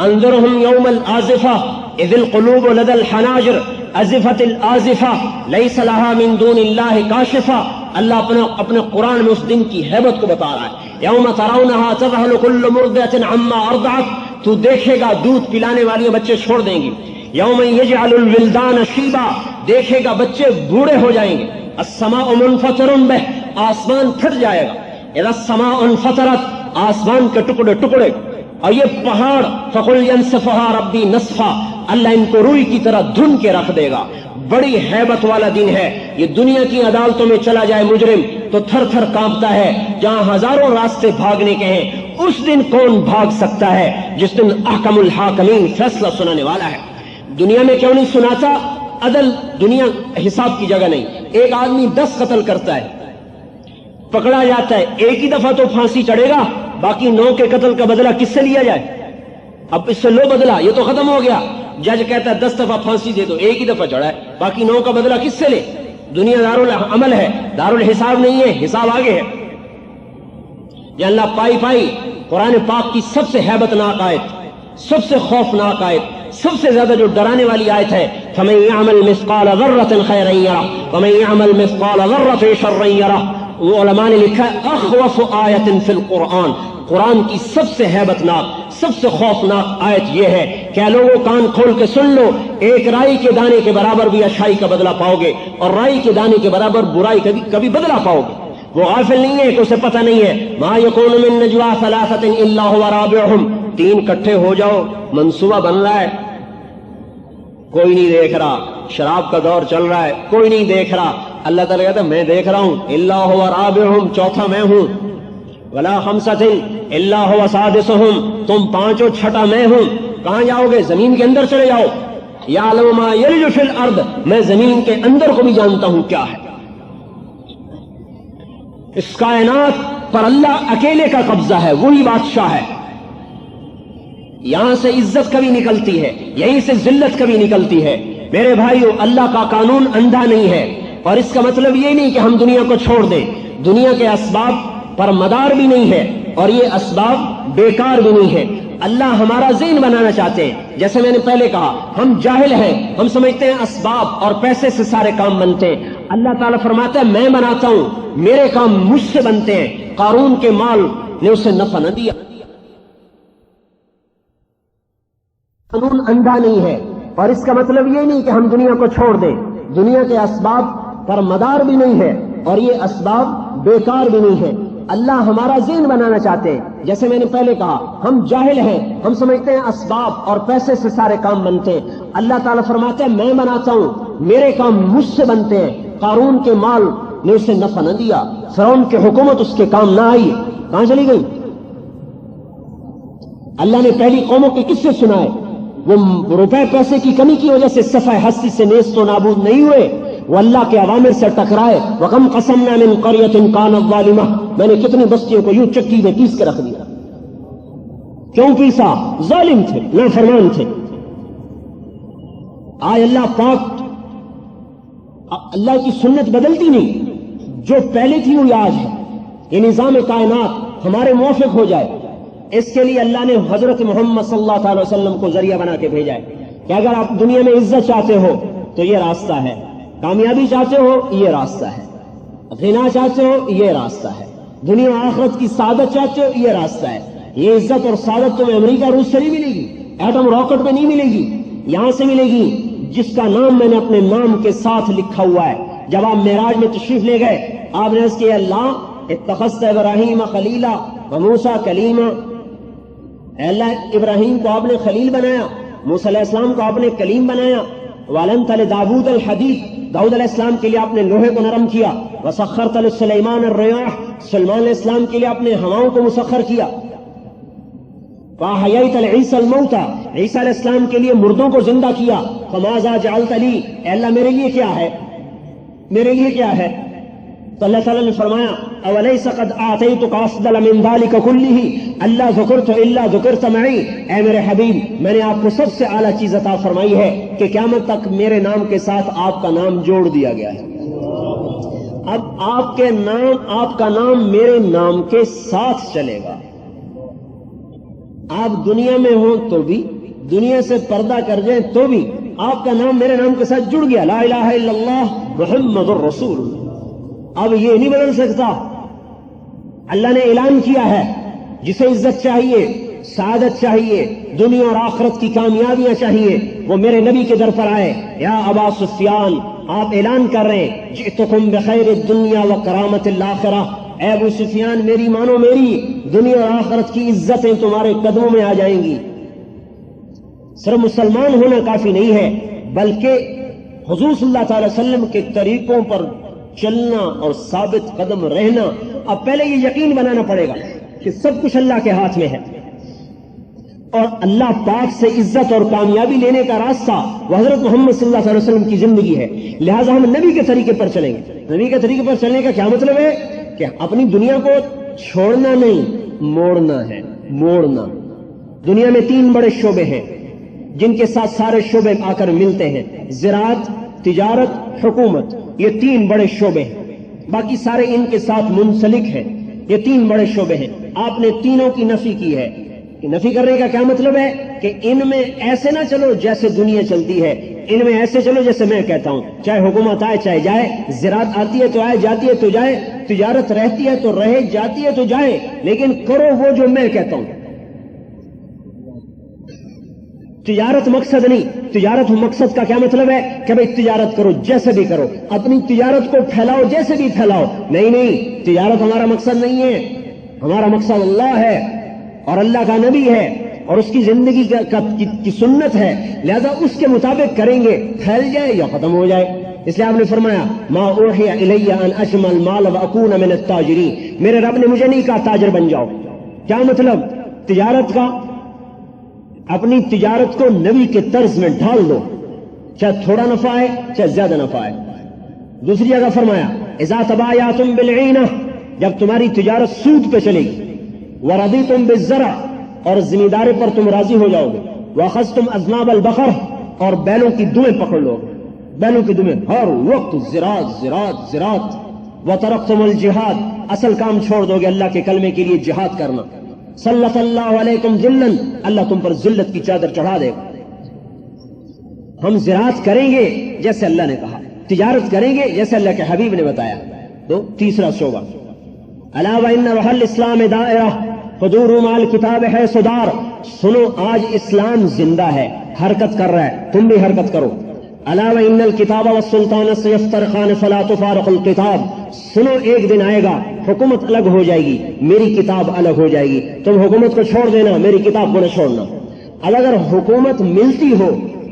انذرهم یوم الآزفہ اذ القلوب لدى الحناجر ازفت الآزفہ لیس لها من دون اللہ کاشفہ. اللہ اپنے قرآن میں اس دن کی ہیبت کو بتا رہا ہے. یوم ترونها تذهل كل مرضعة عما ارضعت، تو دیکھے گا دودھ پلانے والی بچے چھوڑ دیں گی. یوم یجعل الولدان شیبا، دیکھے گا بچے بوڑھے ہو جائیں گے. السماء منفطر بہ، آسمان پھٹ جائے گا. اذا السماء انفطرت، آسمان کے ٹکڑے ٹکڑے. اور یہ پہاڑ فقل ينسفها ربی نسفا، اللہ ان کو روئی کی طرح دھن کے رکھ دے گا. بڑی ہیبت والا دن ہے یہ. دنیا کی عدالتوں میں چلا جائے مجرم، تو تھر تھر کانپتا ہے. جہاں ہزاروں راستے بھاگنے کے ہیں اس دن کون بھاگ سکتا ہے جس دن احکم الحاکمین فیصلہ سنانے والا ہے. دنیا میں کیوں نہیں سناتا؟ عدل دنیا حساب کی جگہ نہیں. ایک آدمی 10 قتل کرتا ہے, پکڑا جاتا ہے, ایک ہی دفعہ تو پھانسی چڑھے گا, باقی 9 کے قتل کا بدلہ کس سے لیا جائے؟ اب اس سے لو بدلہ, یہ تو ختم ہو گیا. جج کہتا ہے 10 دفعہ پھانسی دے دو, ایک ہی دفعہ چڑھا ہے, باقی 9 کا بدلہ کس سے لے؟ دنیا دارالعمل ہے, دارالحساب نہیں ہے, حساب آگے ہے. یا اللہ پائی پائی قرآن پاک کی سب سے ہیبت ناک آیت, سب سے خوفناک آیت, سب سے زیادہ جو ڈرانے والی آیت ہے, فَمَن يَعْمَلْ مِثْقَالَ ذَرَّةٍ خَيْرًا يَرَهُ وَمَن يَعْمَلْ مِثْقَالَ ذَرَّةٍ شَرًّا يَرَهُ. وہ علماء نے لکھا ہے اخوف آیت فی القرآن, قرآن کی سب سے ہیبت ناک, سب سے خوفناک آیت یہ ہے کہ لوگوں کان کھول کے سن لو, ایک رائی کے دانے کے برابر بھی اچھائی کا بدلہ پاؤ گے, اور رائی کے دانے کے برابر برائی کا بھی کبھی بدلہ پاؤ گے. وہ غافل نہیں ہے کہ اسے پتہ نہیں ہے. ما یکون من نجوا ثلاثۃ الا هو رابعهم, 3 اکٹھے ہو جاؤ, منصوبہ بن رہا ہے, کوئی نہیں دیکھ رہا. شراب کا دور چل رہا ہے, کوئی نہیں دیکھ رہا. اللہ تعالیٰ کہتا ہے میں دیکھ رہا ہوں. الا هو رابعهم, چوتھا میں ہوں. ولا خمسۃ الا هو سادسهم, تم 5 چھٹا میں ہوں. کہاں جاؤ گے؟ زمین کے اندر چلے جاؤ. یعلم ما یلج فی الارض, میں زمین کے اندر کو بھی جانتا ہوں کیا ہے. اس کائنات پر اللہ اکیلے کا قبضہ ہے, وہی بادشاہ ہے. یہاں سے عزت کبھی نکلتی ہے, یہیں سے ذلت کبھی نکلتی ہے. میرے بھائیو, اللہ کا قانون اندھا نہیں ہے, اور اس کا مطلب یہ نہیں کہ ہم دنیا کو چھوڑ دیں. دنیا کے اسباب پر مدار بھی نہیں ہے, اور یہ اسباب بیکار بھی نہیں ہے. اللہ ہمارا ذہن بنانا چاہتے ہیں. جیسے میں نے پہلے کہا, ہم جاہل ہیں, ہم سمجھتے ہیں اسباب اور پیسے سے سارے کام بنتے ہیں. اللہ تعالیٰ فرماتا ہے میں بناتا ہوں, میرے کام مجھ سے بنتے ہیں. قارون کے مال نے اسے نفع نہ دیا. قانون اندھا نہیں ہے, اور اس کا مطلب یہ نہیں کہ ہم دنیا کو چھوڑ دیں. دنیا کے اسباب پر مدار بھی نہیں ہے, اور یہ اسباب بیکار بھی نہیں ہے. اللہ ہمارا ذہن بنانا چاہتے ہیں. جیسے میں نے پہلے کہا, ہم جاہل ہیں, ہم سمجھتے ہیں اسباب اور پیسے سے سارے کام بنتے ہیں. اللہ تعالیٰ فرماتے ہیں میں بناتا ہوں, میرے کام مجھ سے بنتے ہیں. قارون کے مال نے اسے نفع نہ دیا, فرعون کی حکومت اس کے کام نہ آئی. کہاں چلی گئی؟ اللہ نے پہلی قوموں کے قصے سنائے, وہ روپے پیسے کی کمی کی وجہ سے صفحہ ہستی سے نیست و نابود نہیں ہوئے, وہ اللہ کے عوامر سے ٹکرائے. وَكَمْ قَسَمْنَا مِنْ قَرْيَةٍ كَانَتْ ظَالِمَةً, میں نے کتنی بستیوں کو یوں چکی میں پیس کے رکھ دیا. کیوں پیسا؟ ظالم تھے, نافرمان تھے. آج اللہ پاک, اللہ کی سنت بدلتی نہیں, جو پہلے تھی وہی آج ہے. یہ نظام کائنات ہمارے موافق ہو جائے, اس کے لیے اللہ نے حضرت محمد صلی اللہ علیہ وسلم کو ذریعہ بنا کے بھیجا ہے کہ اگر آپ دنیا میں عزت چاہتے ہو تو یہ راستہ ہے, کامیابی چاہتے ہو یہ راستہ ہے, غنا چاہتے ہو یہ راستہ ہے, دنیا آخرت کی سعادت چاہتے ہو یہ راستہ ہے. یہ عزت اور سعادت تمہیں امریکہ روس سے نہیں ملے گی, ایٹم راکٹ میں نہیں ملے گی, یہاں سے ملے گی جس کا نام میں نے اپنے نام کے ساتھ لکھا ہوا ہے. جب آپ معراج میں تشریف لے گئے, آپ نے عرض کیا اللہ اتخذت ابراہیم خلیلا وموسیٰ کلیما, اے اللہ ابراہیم کو آپ نے خلیل بنایا, موسیٰ علیہ السلام کو آپ نے کلیم بنایا. وَعَلَمْتَ لِدَاوُودَ الْحَدِيدَ, داؤد علیہ السلام کے لیے آپ نے لوہے کو نرم کیا. وَسَخَّرْتَ لِسُلَيْمَانَ الرِّيَاحَ, سلیمان علیہ السلام کے لیے آپ نے ہواؤں کو مسخر کیا. وَأَحْيَيْتَ لِعِيسَى الْمَوْتَى, عیسیٰ علیہ السلام کے لیے مردوں کو زندہ کیا. فَمَاذَا جَعَلْتَ لِي, اے اللہ میرے لیے کیا ہے, میرے لیے کیا ہے؟ تو اللہ تعالیٰ نے فرمایا اَوَلَيْسَ قَدْ آتَيْتُكَ أَفْضَلَ مِنْ ذَلِكَ كُلِّهِ أَلَّا ذُكِرْتُ إِلَّا ذُكِرْتَ مَعِي, اے میرے حبیب میں نے آپ کو سب سے اعلیٰ چیز عطا فرمائی ہے کہ قیامت تک میرے نام کے ساتھ آپ کا نام جوڑ دیا گیا ہے. اب آپ کے نام, آپ کا نام میرے نام کے ساتھ چلے گا. آپ دنیا میں ہوں تو بھی, دنیا سے پردہ کر جائیں تو بھی آپ کا نام میرے نام کے ساتھ جڑ گیا. لا الہ الا اللہ محمد الرسول اللہ. اب یہ نہیں بدل سکتا. اللہ نے اعلان کیا ہے جسے عزت چاہیے, سعادت چاہیے, دنیا اور آخرت کی کامیابیاں چاہیے, وہ میرے نبی کے در پر آئے. یا ابا سفیان, آپ اعلان کر رہے ہیں جئتکم بخیر الدنیا وکرامت الآخرہ, اے ابو سفیان میری مانو, میری دنیا اور آخرت کی عزتیں تمہارے قدموں میں آ جائیں گی. صرف مسلمان ہونا کافی نہیں ہے, بلکہ حضور صلی اللہ تعالی وسلم کے طریقوں پر چلنا اور ثابت قدم رہنا. اب پہلے یہ یقین بنانا پڑے گا کہ سب کچھ اللہ کے ہاتھ میں ہے، اور اللہ پاک سے عزت اور کامیابی لینے کا راستہ وہ حضرت محمد صلی اللہ علیہ وسلم کی زندگی ہے. لہٰذا ہم نبی کے طریقے پر چلیں گے. نبی کے طریقے پر چلنے کا کیا مطلب ہے؟ کہ اپنی دنیا کو چھوڑنا نہیں، موڑنا ہے. موڑنا. دنیا میں 3 بڑے شعبے ہیں جن کے ساتھ سارے شعبے آ کر ملتے ہیں: زراعت، تجارت، حکومت. یہ 3 بڑے شعبے ہیں، باقی سارے ان کے ساتھ منسلک ہیں. یہ 3 بڑے شعبے ہیں. آپ نے تینوں کی نفی کی ہے. نفی کرنے کا کیا مطلب ہے؟ کہ ان میں ایسے نہ چلو جیسے دنیا چلتی ہے، ان میں ایسے چلو جیسے میں کہتا ہوں. چاہے حکومت آئے چاہے جائے، زراعت آتی ہے تو آئے، جاتی ہے تو جائے، تجارت رہتی ہے تو رہے، جاتی ہے تو جائے، لیکن کرو وہ جو میں کہتا ہوں. تجارت مقصد نہیں. تجارت مقصد کا کیا مطلب ہے؟ کہ بھئی تجارت کرو، جیسے بھی کرو، اپنی تجارت کو پھیلاؤ، جیسے بھی پھیلاؤ. نہیں نہیں، تجارت ہمارا مقصد نہیں ہے. ہمارا مقصد اللہ ہے اور اللہ کا نبی ہے اور اس کی زندگی کی سنت ہے. لہذا اس کے مطابق کریں گے، پھیل جائے یا ختم ہو جائے. اس لیے آپ نے فرمایا ما اوحی الی ان اجمع المال واکون من التاجرین. میرے رب نے مجھے نہیں کہا تاجر بن جاؤ. کیا مطلب؟ تجارت کا، اپنی تجارت کو نبی کے طرز میں ڈھال دو، چاہے تھوڑا نفع ہے چاہے زیادہ نفع ہے. دوسری جگہ فرمایا اذا تبایعتم بالعینہ، جب تمہاری تجارت سود پہ چلے گی. ورضیتم بالزرع، اور زمینداری پر تم راضی ہو جاؤ گے. واخذتم اذناب البقر، اور بیلوں کی دمیں پکڑ لو. بیلوں کی دمیں ہر وقت زراعت زراعت زراعت. وترکتم الجہاد، اصل کام چھوڑ دو گے اللہ کے کلمے کے لیے جہاد کرنا. سلط اللہ علیکم ذلًا، اللہ تم پر ذلت کی چادر چڑھا دے گا. ہم زراعت کریں گے جیسے اللہ نے کہا، تجارت کریں گے جیسے اللہ کے حبیب نے بتایا. تو تیسرا شعبہ الا وان روح الاسلام دائرہ حضور مال کتاب ہے صدار. سنو آج اسلام زندہ ہے، حرکت کر رہا ہے، تم بھی حرکت کرو. الا وان الکتاب والسلطان سیفترقان فلا تفارق الکتاب. سنو ایک دن آئے گا حکومت الگ ہو جائے گی، میری کتاب الگ ہو جائے گی. تم حکومت کو چھوڑ دینا، میری کتاب کو نہ چھوڑنا. اب اگر حکومت ملتی ہو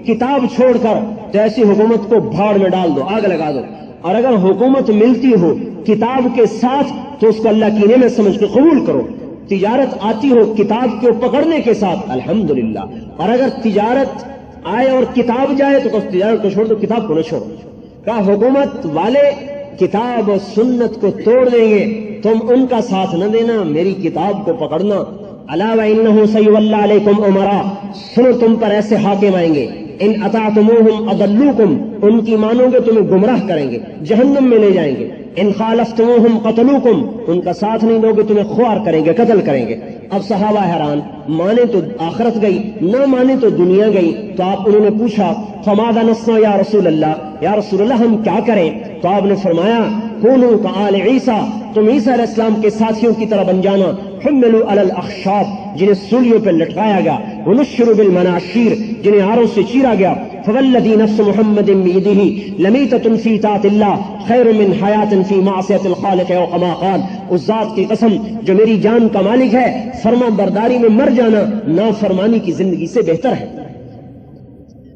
کتاب چھوڑ کر تو ایسی حکومت کو بھاڑ میں ڈال دو، آگ لگا دو. اور اگر حکومت ملتی ہو کتاب کے ساتھ تو اس کو اللہ کی نعمت سمجھ کے قبول کرو. تجارت آتی ہو کتاب کو پکڑنے کے ساتھ الحمدللہ. اور اگر تجارت آئے اور کتاب جائے تو تجارت کو چھوڑ دو، کتاب کو نہ چھوڑو. کہا حکومت والے کتاب و سنت کو توڑ دیں گے، تم ان کا ساتھ نہ دینا، میری کتاب کو پکڑنا. الا وانہ سیولی علیکم امراء. سنو تم پر ایسے حاکم آئیں گے، ان اطعتموہم اضلوکم، ان کی مانو گے تمہیں گمراہ کریں گے، جہنم میں لے جائیں گے. ان خالفتموہم قتلوکم، ان کا ساتھ نہیں دو گے تمہیں خوار کریں گے، قتل کریں گے. اب صحابہ حیران، مانے تو آخرت گئی، نہ مانے تو دنیا گئی. تو انہوں نے پوچھا فماذا نصنع یا رسول اللہ، یا رسول اللہ ہم کیا کریں؟ تو آپ نے فرمایا کونوا کآل عیسیٰ، تم عیسیٰ علیہ السلام کے ساتھیوں کی طرح بن جانا. حملوا علی الاخشاب، جنہیں سولیوں پہ لٹکایا گیا. ونشروا بالمناشیر، جنہیں آروں سے چیرا گیا. فوالذی نفس محمد بیدہ لمیتۃ فی طاعۃ اللہ خیر من حیاۃ فی معصیۃ الخالق او کما قال. اس ذات کی قسم جو میری جان کا مالک ہے، فرما برداری میں مر جانا نافرمانی کی زندگی سے بہتر ہے.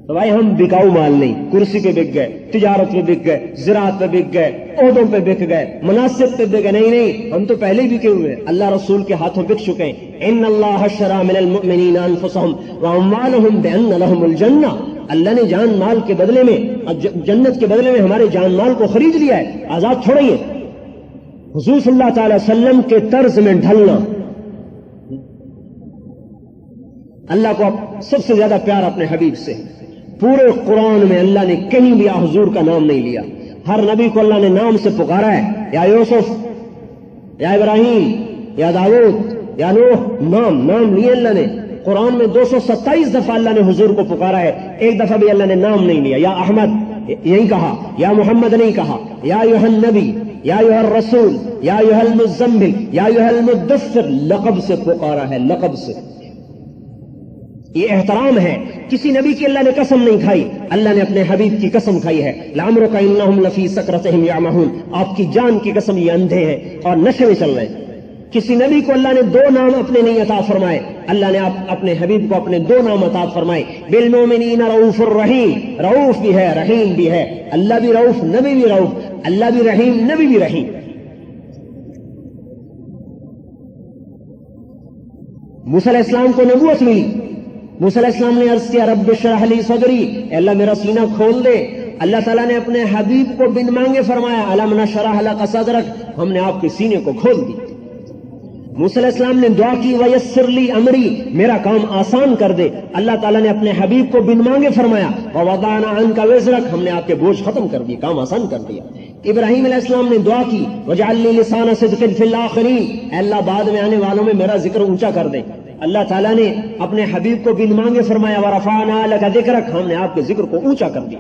تو بھائی ہم بکاؤ مال نہیں، کرسی پہ بک گئے، تجارت پہ بک گئے، زراعت پہ بک گئے، عہدوں پہ بک گئے، مناصب پہ بک گئے. نہیں نہیں، ہم تو پہلے ہی بکے ہوئے، اللہ رسول کے ہاتھوں بک چکے ہیں. ان اللہ اشتری من المؤمنین انفسهم واموالهم بان لهم الجنہ. اللہ نے جان مال کے بدلے میں، جنت کے بدلے میں ہمارے جان مال کو خرید لیا ہے، آزاد چھوڑیے. حضور صلی اللہ تعالی وسلم کے طرز میں ڈھلنا. اللہ کو سب سے زیادہ پیار اپنے حبیب سے. پورے قرآن میں اللہ نے کہیں بھی حضور کا نام نہیں لیا. ہر نبی کو اللہ نے نام سے پکارا ہے، یا یوسف، یا ابراہیم، یا داؤد، یا نوح. نام لیے اللہ نے. قرآن میں 227 دفعہ اللہ نے حضور کو پکارا ہے، ایک دفعہ بھی اللہ نے نام نہیں لیا. یا احمد یہی کہا، یا محمد نہیں کہا. یا ایھا النبی، یا ایھا الرسول، یا ایھا المزمل، یا ایھا المدثر، لقب سے پکارا ہے، لقب سے. یہ احترام ہے. کسی نبی کی اللہ نے قسم نہیں کھائی، اللہ نے اپنے حبیب کی قسم کھائی ہے. لعمرک انہم لفی سکرتہم یعمہون. آپ کی جان کی قسم یہ اندھے ہیں اور نشے میں چل رہے ہیں. کسی نبی کو اللہ نے 2 نام اپنے نہیں عطا فرمائے، اللہ نے اپنے حبیب کو اپنے 2 نام عطا فرمائے. بالمؤمنین رؤوف الرحیم، رؤوف بھی ہے رحیم بھی ہے. اللہ بھی رؤوف، نبی بھی رؤوف. اللہ بھی رحیم، نبی بھی رحیم. موسیٰ علیہ السلام کو نبوت ملی. موسیٰ علیہ السلام نے عرض کیا رب اشرح لی صدری، اے اللہ میرا سینہ کھول دے. اللہ تعالیٰ نے اپنے حبیب کو بن مانگے فرمایا الم نشرح لک صدرک، ہم نے آپ کے سینے کو کھول دی. موسیٰ علیہ السلام نے دعا کی ویسر لی امری، میرا کام آسان کر دے. اللہ تعالیٰ نے اپنے حبیب کو بن مانگے فرمایا ووضعنا عنک وزرک، ہم نے آپ کے بوجھ ختم کر دیے، کام آسان کر دیا. ابراہیم علیہ السلام نے دعا کی وجعل لی لسان صدق فی الاخرین، اے اللہ بعد میں آنے والوں میں میرا ذکر اونچا کر دے. اللہ تعالیٰ نے اپنے حبیب کو بن مانگے فرمایا ورفعنا لک ذکرک، ہم نے آپ کے ذکر کو اونچا کر دیا.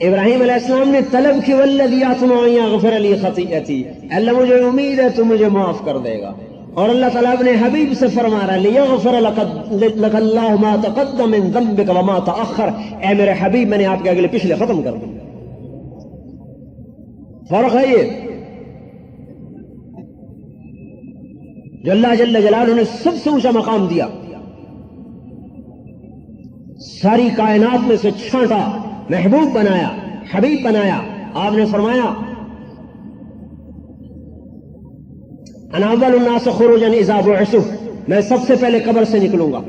ابراہیم علیہ السلام نے طلب کی والذی اطمع ان یغفر لی خطیئتی، اللہ مجھے امید ہے تو مجھے معاف کر دے گا. اور اللہ تعالیٰ اپنے حبیب سے فرما رہا ہے لیغفر لک اللہ ما تقدم من ذنبک وما تأخر، اے میرے حبیب میں نے آپ کے اگلے پچھلے ختم کر دیا. فرق ہے یہ جو اللہ جل جلالہ نے سب سے اونچا مقام دیا، ساری کائنات میں سے چھانٹا، محبوب بنایا، حبیب بنایا. آپ نے فرمایا انا اول الناس خروجا اذا بعثوا، میں سب سے پہلے قبر سے نکلوں گا.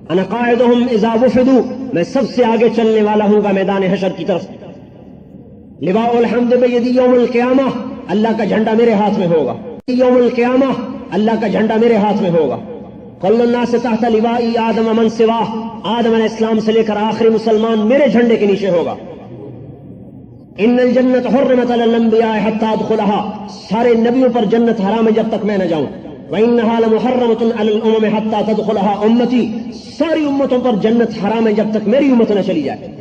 انا قاعدهم اذا وفدوا، میں سب سے آگے چلنے والا ہوں گا میدان حشر کی طرف. لواء الحمد بیدی یوم القیامہ، اللہ کا جھنڈا میرے ہاتھ میں ہوگا. یوم القیامہ اللہ کا جھنڈا میرے ہاتھ میں ہوگا. کل الناس تحت لوائی آدم من سواہ، آدم علیہ السلام سے لے کر آخری مسلمان میرے جھنڈے کے نیچے ہوگا. ان الجنت حرمت علی الانبیاء حتی ادخلها، سارے نبیوں پر جنت حرام ہے جب تک میں نہ جاؤں. وانها لمحرمۃ علی الامم حتی تدخلها امتی، ساری امتوں پر جنت حرام ہے جب تک میری امت نہ چلی جائے.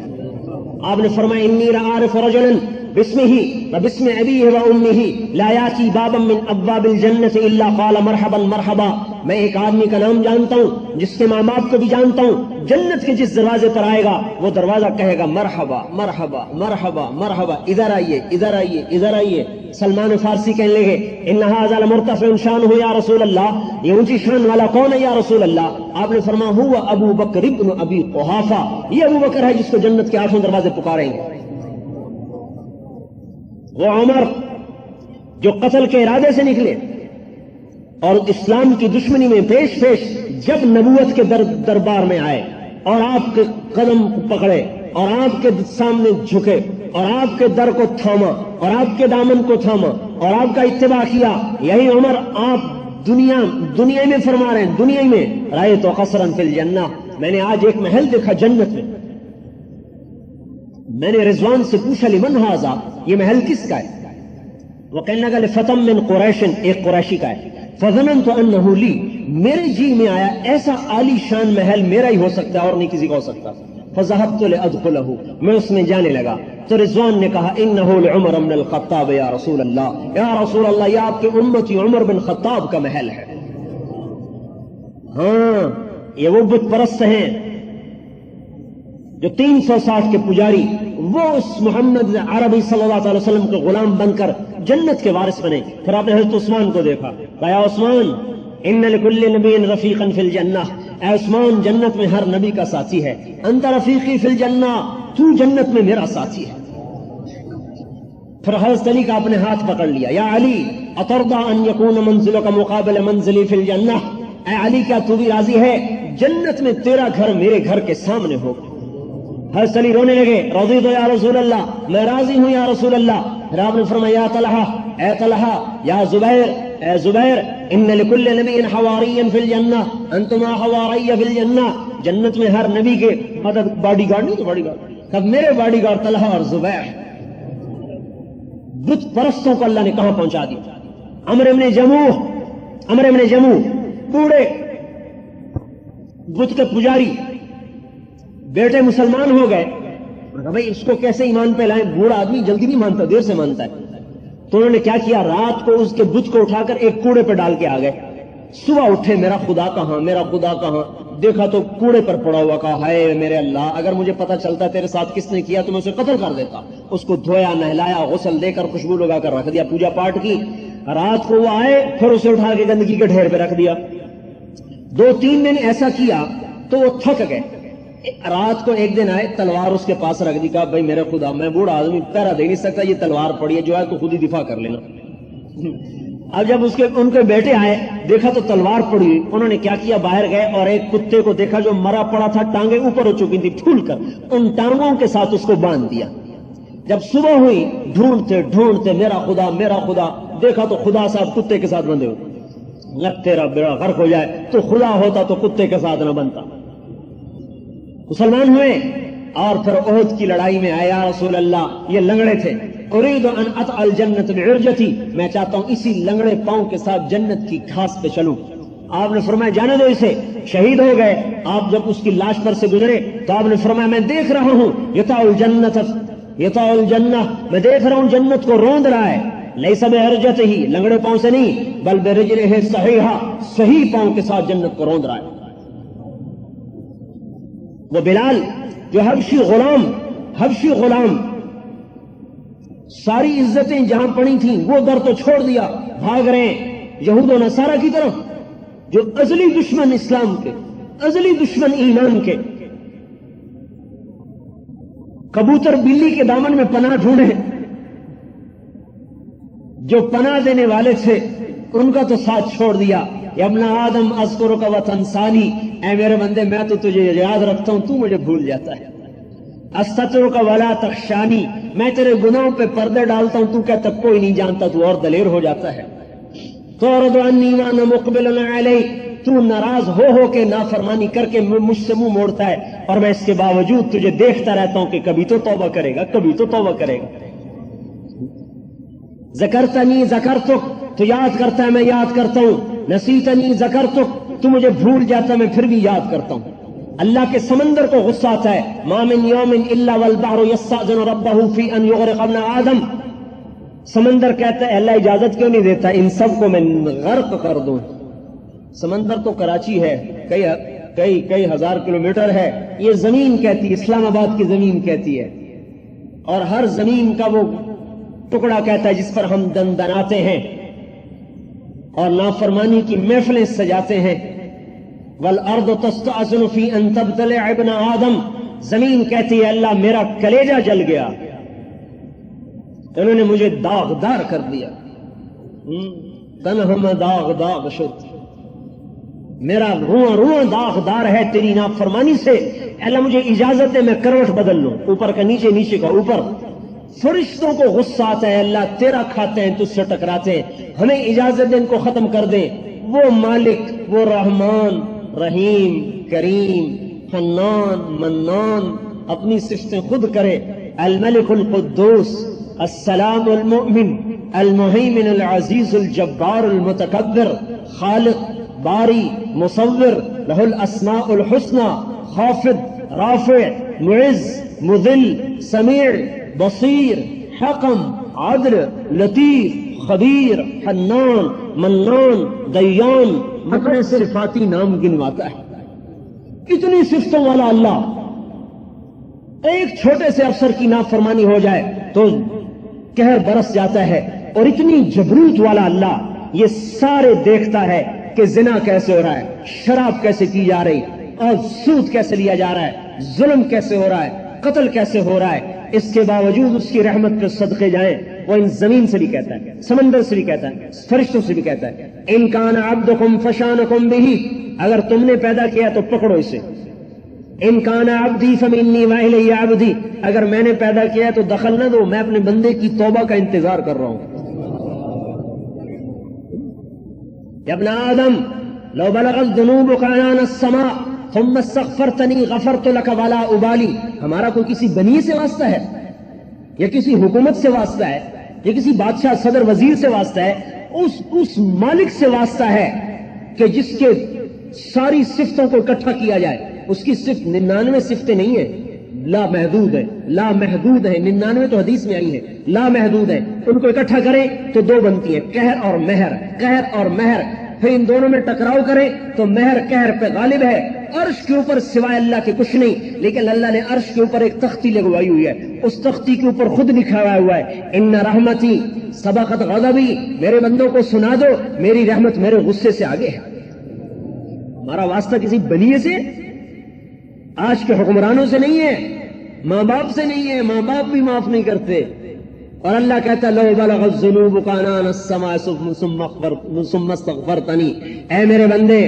آپ نے فرمایا انی لعارف رجلا باسمه وباسم ابيه وامه لا ياتي بابا من ابواب الجنة الا قال مرحبا مرحبا، میں ایک آدمی کا نام جانتا ہوں جس کے ماں باپ کو بھی جانتا ہوں، جنت کے جس دروازے پر آئے گا وہ دروازہ کہے گا مرحبا مرحبا مرحبا مرحبا، ادھر آئیے ادھر آئیے ادھر آئیے. سلمان فارسی کہنے لگے ان هذا لمرتفع شانه یا رسول اللہ، یہ اونچی شان والا کون ہے یا رسول اللہ؟ آپ نے فرمایا هو ابو بکر ابن ابی قحافہ، یہ ابو بکر ہے جس کو جنت کے 8 دروازے پکاریں گے. وہ عمر جو قتل کے ارادے سے نکلے اور اسلام کی دشمنی میں پیش پیش جب نبوت کے دربار میں آئے اور آپ کے قدم پکڑے اور آپ کے سامنے جھکے اور آپ کے در کو تھاما اور آپ کے دامن کو تھاما اور آپ کا اتباع کیا، یہی عمر آپ دنیا میں فرما رہے ہیں، دنیا میں رأیت قصرا فی الجنہ، میں نے آج ایک محل دیکھا جنت میں. میں نے رضوان سے پوچھا لمن ھذا، یہ محل کس کا ہے؟ وہ کہنے لگا لفتم من قریش، ایک قریشی کا ہے. فظننت انہ لی، میرے جی میں آیا ایسا عالی شان محل میرا ہی ہو سکتا ہے اور نہیں کسی کا ہو سکتا. فذهبت لادخلہ، میں اس میں جانے لگا تو رضوان نے کہا انہ لعمر بن الخطاب یا رسول اللہ، یا رسول اللہ یہ آپ کے امتی عمر بن خطاب کا محل ہے. ہاں یہ وہ بت پرست ہیں جو 360 کے پجاری، وہ اس محمد عربی صلی اللہ علیہ وسلم کے غلام بن کر جنت کے وارث بنے. پھر آپ نے حضرت عثمان کو دیکھا، کہا عثمان ان لکل نبی رفیقا فی الجنہ، اے عثمان جنت میں ہر نبی کا ساتھی ہے. انت رفیقی فی الجنہ، تو جنت میں میرا ساتھی ہے. پھر حضرت علی کا اپنے ہاتھ پکڑ لیا، یا علی اترضى ان یکون منزلک مقابل منزلی فی الجنہ، اے علی کیا تو بھی راضی ہے جنت میں تیرا گھر میرے گھر کے سامنے ہو؟ حضرت علی رونے لگے، رضیت یا رسول اللہ، میں راضی ہوں یا رسول اللہ. پھر آپ نے فرمایا یا طلحہ، اے طلحہ، یا زبیر، اے زبیر، ان لکل نبی حواری فی الجنہ انتما حواری فی الجنہ، جنت میں ہر نبی کے مدد باڈی گارڈ نہیں تو باڈی گارڈ، کب میرے باڈی گارڈ طلحہ اور زبیر. بت پرستوں کو اللہ نے کہاں پہنچا دیا. عمرو بن جموح بوڑھے بت کے پجاری، بیٹے مسلمان ہو گئے، بھائی اس کو کیسے ایمان پہ لائیں، بوڑھا آدمی جلدی نہیں مانتا، دیر سے مانتا ہے. تو انہوں نے کیا کیا، رات کو اس کے بت کو اٹھا کر ایک کوڑے پہ ڈال کے آ گئے. صبح اٹھے، میرا خدا کہاں، میرا خدا کہاں، دیکھا تو کوڑے پر پڑا ہوا. کہا ہائے میرے اللہ، اگر مجھے پتا چلتا تیرے ساتھ کس نے کیا تو میں اسے قتل کر دیتا. اس کو دھویا، نہلایا، غسل دے کر خوشبو لگا کر رکھ دیا، پوجا پاٹ کی. رات کو وہ آئے، پھر اسے اٹھا کے گندگی کے ڈھیر پہ رکھ دیا. 2-3 دن ایسا کیا تو وہ تھک گئے. رات کو ایک دن آئے, تلوار اس کے پاس رکھ دی, کہا بھائی میرے خدا میں بوڑھا آدمی پہرا دے نہیں سکتا, یہ تلوار پڑی ہے, جو ہے تو خود ہی دفاع کر لینا. اب جب ان کے بیٹے آئے, دیکھا تو تلوار پڑی ہوئی, انہوں نے کیا کیا, باہر گئے اور ایک کتے کو دیکھا جو مرا پڑا تھا, ٹانگیں اوپر ہو چکی تھی پھول کر, ان ٹانگوں کے ساتھ اس کو باندھ دیا. جب صبح ہوئی ڈھونڈتے ڈھونڈتے میرا خدا, دیکھا تو خدا صاحب کتے کے ساتھ بندھے ہوتے. تیرا بیڑا غرق ہو جائے, تو خدا ہوتا تو کتے کے ساتھ نہ بنتا. مسلمان ہوئے اور پھر احد کی لڑائی میں آیا, رسول اللہ یہ لنگڑے تھے, اريد ان اطأ الجنت بعرجتی, میں چاہتا ہوں اسی لنگڑے پاؤں کے ساتھ جنت کی گھاس پہ چلوں. آپ نے فرمایا جانے دو اسے, شہید ہو گئے. آپ جب اس کی لاش پر سے گزرے تو آپ نے فرمایا میں دیکھ رہا ہوں یطأ الجنہ, میں دیکھ رہا ہوں جنت کو روند رہا ہے. لیس بعرجتہ, لنگڑے پاؤں سے نہیں, بل برجلہ صحیحہ, صحیح پاؤں کے ساتھ جنت کو روند رہا ہے. وہ بلال جو حبشی غلام ساری عزتیں جہاں پڑی تھیں وہ در تو چھوڑ دیا, بھاگ رہے ہیں یہود و نصارہ کی طرف, جو ازلی دشمن اسلام کے, ازلی دشمن ایمان کے. کبوتر بلی کے دامن میں پناہ ڈھونڈے, جو پناہ دینے والے تھے ان کا تو ساتھ چھوڑ دیا. یا ابن آدم اذکرک وتنسانی, اے میرے بندے میں تو تجھے یاد رکھتا ہوں, تو مجھے بھول جاتا ہے. استترک ولا تخشانی, میں تیرے گناہوں پہ پردے ڈالتا ہوں, تو کہتا کوئی نہیں جانتا, تو اور دلیر ہو جاتا ہے. تعرض عنی وانا مقبل علیک, تو ناراض ہو کے نافرمانی کر کے مجھ سے منہ موڑتا ہے, اور میں اس کے باوجود تجھے دیکھتا رہتا ہوں کہ کبھی تو توبہ کرے گا. ذکرتنی ذکرتک, تو یاد کرتا ہے میں یاد کرتا ہوں. نسیتنی ذکرتک, تو مجھے بھول جاتا ہے میں پھر بھی یاد کرتا ہوں. اللہ کے سمندر کو غصہ آتا ہے, ما من یوم الا والبحر یستأذن ربہ فی ان یغرق ابن آدم. سمندر کہتا ہے اللہ اجازت کیوں نہیں دیتا ان سب کو میں غرق کر دوں. سمندر تو کراچی ہے, کئی ہزار کلومیٹر ہے. یہ زمین کہتی ہے, اسلام آباد کی زمین کہتی ہے, اور ہر زمین کا وہ ٹکڑا کہتا ہے جس پر ہم دندناتے ہیں اور نافرمانی کی محفلیں سجاتے ہیں. والارض تستأذن فی ان تبتلع ابن آدم, زمین کہتی ہے اللہ میرا کلیجہ جل گیا, انہوں نے مجھے داغدار کر دیا. تنہم داغ شد, میرا رواں داغدار ہے تیری نافرمانی سے. اللہ مجھے اجازت ہے میں کروٹ بدل لوں, اوپر کا نیچے, نیچے کا اوپر. فرشتوں کو غصہ آتا ہے, اللہ تیرا کھاتے ہیں تجھ سے ٹکراتے ہیں, ہمیں اجازت دیں ان کو ختم کر دیں. وہ مالک, وہ رحمان, رحیم, کریم, حنان, منان, اپنی صفتیں خود کرے. الملک القدوس, السلام المؤمن, المہیمن العزیز الجبار المتکبر, خالق, باری, مصور, لہ الاسماء الحسنى, خافض, رافع, معز, مذل, سمیع, بصیر, حکم, عدل, لطیف, خبیر, حنان, منان, دیان, اپنے صفاتی نام گنواتا ہے. اتنی صفتوں والا اللہ ایک چھوٹے سے افسر کی نافرمانی ہو جائے تو قہر برس جاتا ہے. اور اتنی جبروت والا اللہ یہ سارے دیکھتا ہے کہ زنا کیسے ہو رہا ہے, شراب کیسے کی جا رہی, اور سود کیسے لیا جا رہا ہے, ظلم کیسے ہو رہا ہے, قتل کیسے ہو رہا ہے. اس کے باوجود اس کی رحمت پہ صدقے جائیں. وہ ان زمین سے بھی کہتا ہے, سمندر سے بھی کہتا ہے, فرشتوں سے بھی کہتا ہے, ان کان عبدکم فشانکم بہ, اگر تم نے پیدا کیا تو پکڑو اسے. ان کان عبدی فمنی والی عبدی, اگر میں نے پیدا کیا تو دخل نہ دو, میں اپنے بندے کی توبہ کا انتظار کر رہا ہوں. یا ابن آدم لو بلغت ذنوبک عنان السماء ثم استغفرتنی غفرت لک ولا ابالی. ہمارا کوئی کسی بنی سے واسطہ ہے, یا کسی حکومت سے واسطہ ہے, یا کسی بادشاہ صدر وزیر سے واسطہ ہے, اس مالک سے واسطہ ہے کہ جس کے ساری صفتوں کو اکٹھا کیا جائے. اس کی صفت 99 صفتیں نہیں ہیں, لا محدود ہے, لا محدود ہے. 99 تو حدیث میں آئی ہے, لا محدود ہے. ان کو اکٹھا کریں تو دو بنتی ہیں, قہر اور مہر, قہر اور مہر. پھر ان دونوں میں ٹکراؤ کریں تو مہر قہر پہ غالب ہے. عرش کے اوپر سوائے اللہ کے کچھ نہیں, لیکن اللہ نے عرش کے اوپر ایک تختی لگوائی ہوئی ہے. اس تختی کے اوپر خود لکھا ہوا ہے, ان رحمتی سبقت غضبی, میرے بندوں کو سنا دو میری رحمت میرے غصے سے آگے ہے. ہمارا واسطہ کسی بلیے سے, آج کے حکمرانوں سے نہیں ہے، ماں باپ سے نہیں ہے، ماں باپ بھی معاف نہیں کرتے. اور اللہ کہتا لو بلغ الذنوب عنان السماء ثم استغفرتنی، اے میرے بندے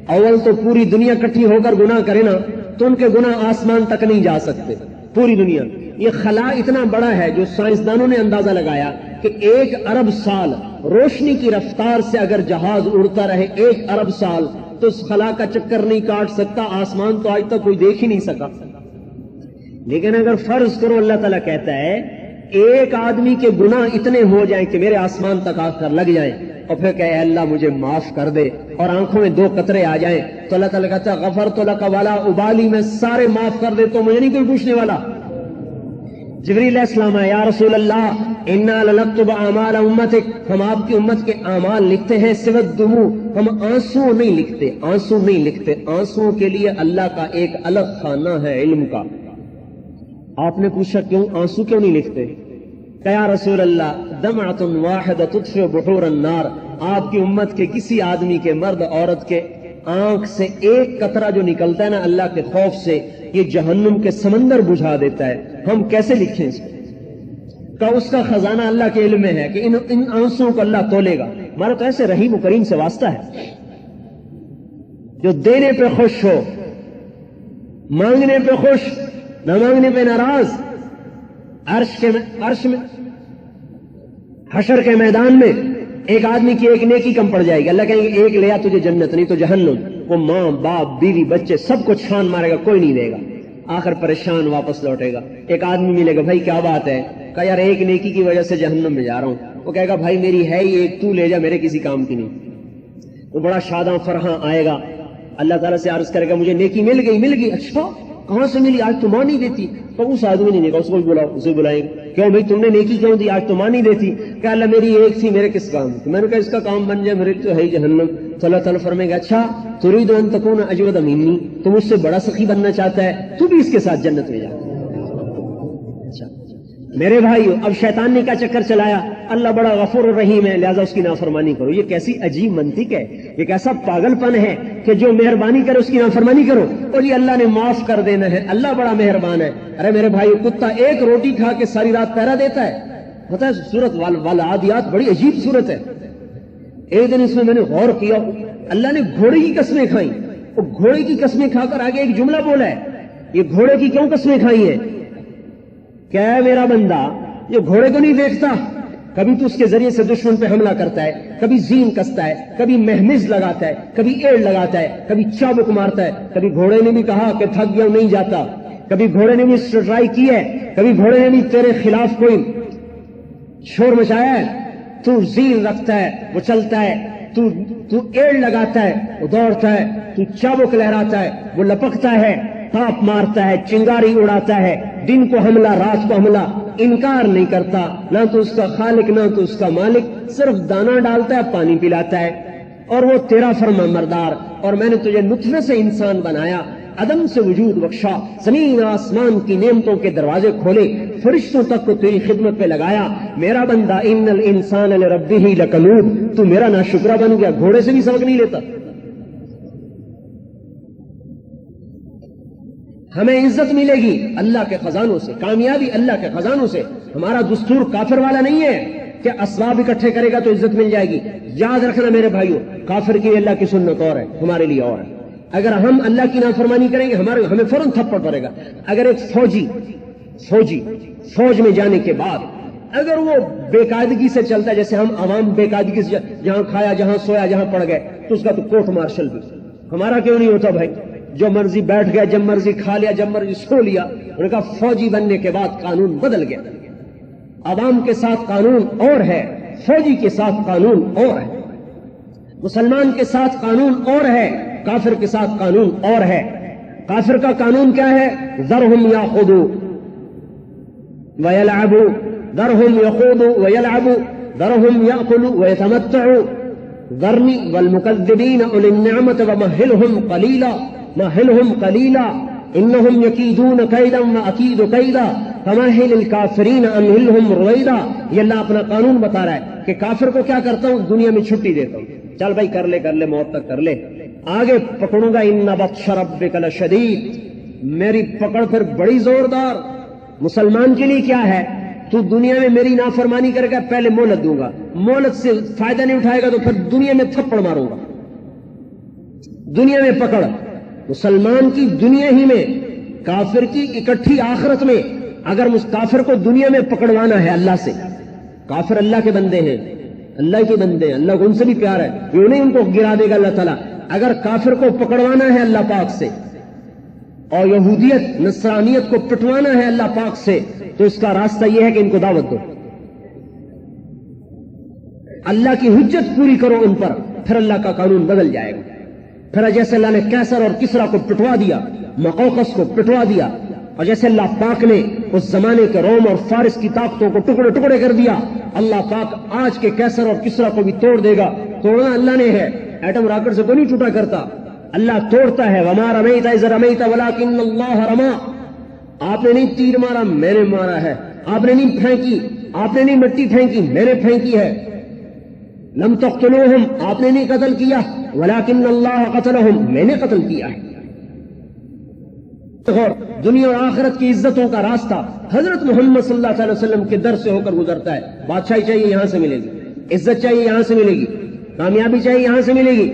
اول تو پوری دنیا کٹھی ہو کر گناہ کرے نا تو ان کے گناہ آسمان تک نہیں جا سکتے. پوری دنیا، یہ خلا اتنا بڑا ہے جو سائنسدانوں نے اندازہ لگایا کہ 1 ارب سال روشنی کی رفتار سے اگر جہاز اڑتا رہے 1 ارب سال تو اس خلا کا چکر نہیں کاٹ سکتا. آسمان تو آج تک کوئی دیکھ ہی نہیں سکا. لیکن اگر فرض کرو اللہ تعالیٰ کہتا ہے ایک آدمی کے گناہ اتنے ہو جائیں کہ میرے آسمان تک آ کر لگ جائیں اور پھر کہے اللہ مجھے معاف کر دے اور آنکھوں میں 2 قطرے آ جائیں تو اللہ تعالیٰ کہتا ہے غفرت لک ولا ابالی، میں سارے معاف کر دیتا ہوں، مجھے نہیں کوئی پوچھنے والا. جبریل علیہ السلام ہے یا رسول اللہ انا لنکتب اعمال امتک، ہم آپ کی امت کے اعمال لکھتے ہیں، سوى الدموع، ہم آنسو نہیں لکھتے، آنسو نہیں لکھتے. آنسو کے لیے اللہ کا ایک الگ خانہ ہے علم کا. آپ نے پوچھا کیوں آنسو کیوں نہیں لکھتے؟ کہ یا رسول اللہ دمعۃ واحدۃ تطفئ بحور النار، آپ کی امت کے کسی آدمی کے، مرد عورت کے آنکھ سے ایک قطرہ جو نکلتا ہے نا اللہ کے خوف سے، یہ جہنم کے سمندر بجھا دیتا ہے. ہم کیسے لکھیں اس کو؟ کہ اس کا خزانہ اللہ کے علم میں ہے کہ ان آنسوؤں کو اللہ تولے گا. ہمارا تو ایسے رحیم و کریم سے واسطہ ہے جو دینے پہ خوش ہو، مانگنے پہ خوش، نہ مانگنے پہ ناراض. عرش میں حشر کے میدان میں ایک آدمی کی ایک نیکی کم پڑ جائے گی، اللہ کہیں گے ایک لیا تجھے جنت، نہیں تو جہنم. وہ ماں باپ بیوی بچے سب کو چھان مارے گا، کوئی نہیں دے گا. آخر پریشان واپس لوٹے گا. ایک آدمی ملے گا، بھائی کیا بات ہے؟ کہا یار ایک نیکی کی وجہ سے جہنم میں جا رہا ہوں. وہ کہے گا بھائی میری ہے ہی ایک، تو لے جا، میرے کسی کام کی نہیں. وہ بڑا شاداں فرحاں آئے گا، اللہ تعالیٰ سے عرض کرے گا مجھے نیکی مل گئی. اچھا کہاں سے ملی؟ آج تو ماں نہیں دیتی. تو اس آدمی نے کہا اس کو بلاؤ، اسے بلائیں گے. کیوں بھائی تم نے نیکی کیوں دی؟ آج تو ماں نہیں دیتی. کہ اللہ میری ایک تھی، میرے کس کام کی؟ میں نے کہا اس کا کام بن جائے، میرے تو ہے ہی جہنم. تو اللہ تعالیٰ فرمائے گا اچھا تريد ان تكون اجود مني، تم اس سے بڑا سخی بننا چاہتا ہے، تو بھی اس کے ساتھ جنت میں جا. اچھا میرے بھائیو، اب شیطان نے کیا چکر چلایا؟ اللہ بڑا غفور الرحیم ہے لہذا اس کی نافرمانی کرو. یہ کیسی عجیب منطق ہے، یہ کیسا پاگل پن ہے کہ جو مہربانی کرے اس کی نافرمانی کرو اور یہ اللہ نے معاف کر دینا ہے، اللہ بڑا مہربان ہے. ارے میرے بھائیو، کتا ایک روٹی کھا کے ساری رات پہرا دیتا ہے. پتہ ہے سورت والعادیات بڑی عجیب سورت ہے. ایک دن اس میں نے غور کیا، اللہ نے گھوڑے کی قسمیں کھائیں. وہ گھوڑے کی قسمیں کھا کر آگے ایک جملہ بولا ہے، یہ گھوڑے کی کیوں قسمیں کھائی ہیں؟ کیا ہے میرا بندہ یہ گھوڑے کو نہیں دیکھتا؟ کبھی تو اس کے ذریعے سے دشمن پہ حملہ کرتا ہے، کبھی زین کستا ہے، کبھی مہمز لگاتا ہے، کبھی ایڑ لگاتا ہے، کبھی چابک مارتا ہے. کبھی گھوڑے نے بھی کہا کہ تھک گیا نہیں جاتا، کبھی گھوڑے نے بھی ٹرائی کی ہے، کبھی گھوڑے نے بھی تیرے خلاف کوئی شور مچایا ہے. تو زین رکھتا ہے وہ چلتا ہے، تو ایڑ لگاتا ہے وہ دوڑتا ہے، تو چابک لہراتا ہے وہ لپکتا ہے، تاپ مارتا ہے، چنگاری اڑاتا ہے، دن کو حملہ رات کو حملہ، انکار نہیں کرتا، نہ تو اس کا خالق نہ تو اس کا مالک، صرف دانہ ڈالتا ہے پانی پلاتا ہے. اور وہ تیرا فرما مردار، اور میں نے تجھے نطفے سے انسان بنایا، عدم سے وجود بخشا، زمین آسمان کی نعمتوں کے دروازے کھولے، فرشتوں تک کو تیری خدمت پہ لگایا. میرا بندہ ان الانسان لربہ لکنود، تو میرا ناشکرا بن گیا، گھوڑے سے بھی سبق نہیں لیتا. ہمیں عزت ملے گی اللہ کے خزانوں سے، کامیابی اللہ کے خزانوں سے. ہمارا دستور کافر والا نہیں ہے کہ اسباب اکٹھے کرے گا تو عزت مل جائے گی. یاد رکھنا میرے بھائیو، کافر کی اللہ کی سنت اور ہے، ہمارے لیے اور ہے. اگر ہم اللہ کی نافرمانی کریں گے ہمیں فوراً تھپڑ پڑے گا. اگر ایک فوج میں جانے کے بعد اگر وہ بے قاعدگی سے چلتا ہے، جیسے ہم عوام بے قاعدگی سے جہاں کھایا جہاں سویا جہاں پڑ گئے، تو اس کا تو کورٹ مارشل بھی. ہمارا کیوں نہیں ہوتا بھائی؟ جو مرضی بیٹھ گیا، جب مرضی کھا لیا، جب مرضی سو لیا. انہوں نے کہا فوجی بننے کے بعد قانون بدل گیا. عوام کے ساتھ قانون اور ہے، فوجی کے ساتھ قانون اور ہے، مسلمان کے ساتھ قانون اور ہے، کافر کے ساتھ قانون اور ہے. کافر کا قانون کیا ہے؟ ذرہم یاخذوا ویلعبوا، ذرہم یخوضوا ویلعبوا، ذرہم یاکلوا ویتمتعوا، ذرنی والمکذبین اولی النعمۃ ومہلہم قلیلا مہلہم قلیلا انہم یکیدون کیدا واکید کیدا فمہل الکافرین امہلہم رویدا. یہ اللہ اپنا قانون بتا رہا ہے کہ کافر کو کیا کرتا ہوں؟ دنیا میں چھٹی دیتا ہوں، چل بھائی کر لے موت تک کر لے، آگے پکڑوں گا. ان بطش ربک لشدید، میری پکڑ پھر بڑی زوردار. مسلمان کے لیے کیا ہے؟ تو دنیا میں میری نافرمانی کرے گا، پہلے مہلت دوں گا، مہلت سے فائدہ نہیں اٹھائے گا تو پھر دنیا میں تھپڑ ماروں گا. دنیا میں پکڑ، مسلمان کی دنیا ہی میں، کافر کی اکٹھی آخرت میں. اگر کافر کو دنیا میں پکڑوانا ہے اللہ سے، کافر اللہ کے بندے ہیں، اللہ کے بندے ہیں، اللہ کو ان سے بھی پیار ہے، کیوں نہیں ان کو گرا دے گا اللہ تعالیٰ. اگر کافر کو پکڑوانا ہے اللہ پاک سے اور یہودیت نصرانیت کو پٹوانا ہے اللہ پاک سے، تو اس کا راستہ یہ ہے کہ ان کو دعوت دو، اللہ کی حجت پوری کرو ان پر، پھر اللہ کا قانون بدل جائے گا. پھر جیسے اللہ نے کیسر اور کسرا کو پٹوا دیا، مقوقس کو پٹوا دیا، اور جیسے اللہ پاک نے اس زمانے کے روم اور فارس کی طاقتوں کو ٹکڑے ٹکڑے کر دیا، اللہ پاک آج کے کیسر اور کسرا کو بھی توڑ دے گا. توڑنا اللہ نے ہے، ایٹم راکٹ سے کوئی نہیں ٹوٹا کرتا، اللہ توڑتا ہے. وما رمیت اذ رمیت ولکن اللہ رما. آپ نے نہیں تیر مارا، میں نے مارا ہے. آپ نے نہیں پھینکی، آپ نے نہیں مٹی پھینکی، میں نے پھینکی ہے. لم تقتلوہم، آپ نے نہیں قتل کیا، ولکن اللہ قتلہم، میں نے قتل کیا ہے. دنیا اور آخرت کی عزتوں کا راستہ حضرت محمد صلی اللہ علیہ وسلم کے در سے ہو کر گزرتا ہے. بادشاہی چاہیے یہاں سے ملے گی، عزت چاہیے یہاں سے ملے گی، کامیابی چاہیے یہاں سے ملے گی.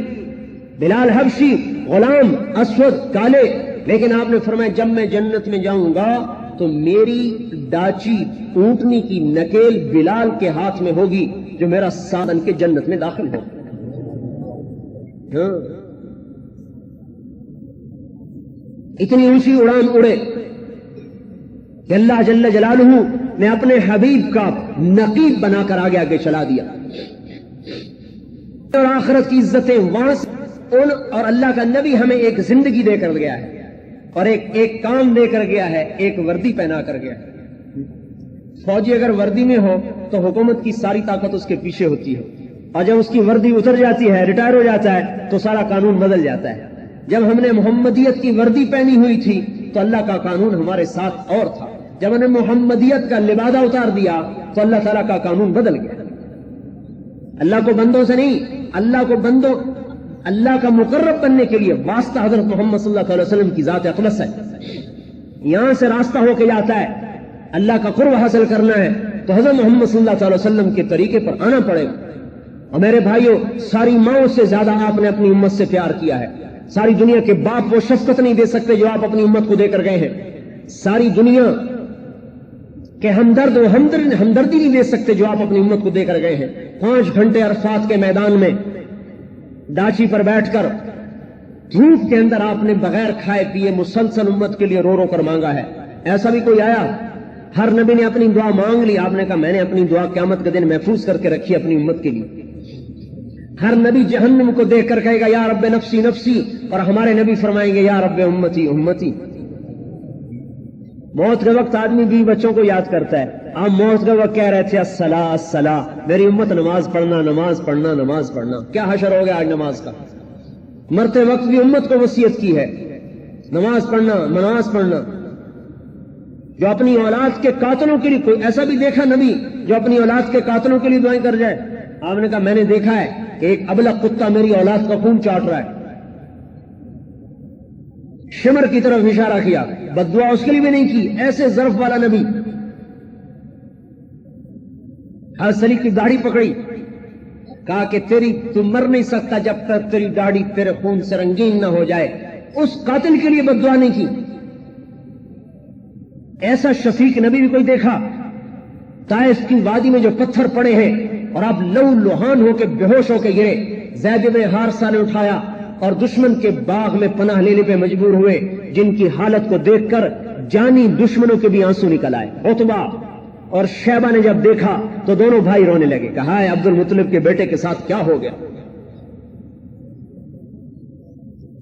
بلال حبشی، غلام، اسود، کالے، لیکن آپ نے فرمایا جب میں جنت میں جاؤں گا تو میری ڈاچی اونٹنی کی نکیل بلال کے ہاتھ میں ہوگی جو میرا ساتھ ان کے جنت میں داخل ہو. اتنی اونچی اڑان اڑے کہ اللہ جل جلالہ نے اپنے حبیب کا نقیب بنا کر آگے آگے چلا دیا. اور آخرت کی عزتیں وہاں سے اور اللہ کا نبی ہمیں ایک زندگی دے کر گیا ہے اور ایک کام دے کر گیا ہے، ایک وردی پہنا کر گیا ہے. فوجی اگر وردی میں ہو تو حکومت کی ساری طاقت اس کے پیچھے ہوتی ہے، اور جب اس کی وردی اتر جاتی ہے، ریٹائر ہو جاتا ہے، تو سارا قانون بدل جاتا ہے. جب ہم نے محمدیت کی وردی پہنی ہوئی تھی تو اللہ کا قانون ہمارے ساتھ اور تھا. جب ہم نے محمدیت کا لبادہ اتار دیا تو اللہ تعالیٰ کا قانون بدل گیا. اللہ کو بندوں سے نہیں، اللہ کا مقرب بننے کے لیے واسطہ حضرت محمد صلی اللہ علیہ وسلم کی ذات اقدس ہے. یہاں سے راستہ ہو کے جاتا ہے. اللہ کا قرب حاصل کرنا ہے تو حضرت محمد صلی اللہ علیہ وسلم کے طریقے پر آنا پڑے گا. اور میرے بھائیوں، ساری ماؤں سے زیادہ آپ نے اپنی امت سے پیار کیا ہے. ساری دنیا کے باپ وہ شفقت نہیں دے سکتے جو آپ اپنی امت کو دے کر گئے ہیں. ساری دنیا کے ہمدرد و ہمدردی نہیں دے سکتے جو آپ اپنی امت کو دے کر گئے ہیں. 5 گھنٹے عرفات کے میدان میں ڈاچی پر بیٹھ کر دھوپ کے اندر آپ نے بغیر کھائے پیے مسلسل امت کے لیے رو رو کر مانگا ہے. ایسا بھی کوئی آیا؟ ہر نبی نے اپنی دعا مانگ لی. آپ نے کہا میں نے اپنی دعا قیامت کے دن محفوظ کر کے رکھی اپنی امت کے لیے. ہر نبی جہنم کو دیکھ کر کہے گا یا رب نفسی نفسی، اور ہمارے نبی فرمائیں گے یا رب امتی امتی. موت کے وقت آدمی بھی بچوں کو یاد کرتا ہے. آپ موت کے وقت کہہ رہے تھے الصلاۃ الصلاۃ، میری امت نماز پڑھنا نماز پڑھنا نماز پڑھنا. کیا حشر ہو گیا آج نماز کا؟ مرتے وقت بھی امت کو وصیت کی ہے نماز پڑھنا نماز پڑھنا. جو اپنی اولاد کے قاتلوں کے لیے، کوئی ایسا بھی دیکھا نبی جو اپنی اولاد کے قاتلوں کے لیے دعائیں کر جائے؟ آپ نے کہا میں نے دیکھا ہے کہ ایک ابلغ کتا میری اولاد کا خون چاٹ رہا ہے. شمر کی طرف اشارہ کیا، بد دعا اس کے لیے بھی نہیں کی. ایسے ظرف والا نبی. حضرت علی کی داڑھی پکڑی، کہا کہ تو مر نہیں سکتا جب تک تیری داڑھی تیرے خون سے رنگین نہ ہو جائے. اس قاتل کے لیے بد دعا نہیں کی. ایسا شفیق نبی بھی کوئی دیکھا؟ طائف کی وادی میں جو پتھر پڑے ہیں اور آپ لہو لہان ہو کے بے ہوش ہو کے گرے، زید بن حارثہ نے اٹھایا اور دشمن کے باغ میں پناہ لینے پہ مجبور ہوئے، جن کی حالت کو دیکھ کر جانی دشمنوں کے بھی آنسو نکل آئے. عتبہ اور شیبہ نے جب دیکھا تو دونوں بھائی رونے لگے. کہا ہے عبد المطلب کے بیٹے کے ساتھ کیا ہو گیا؟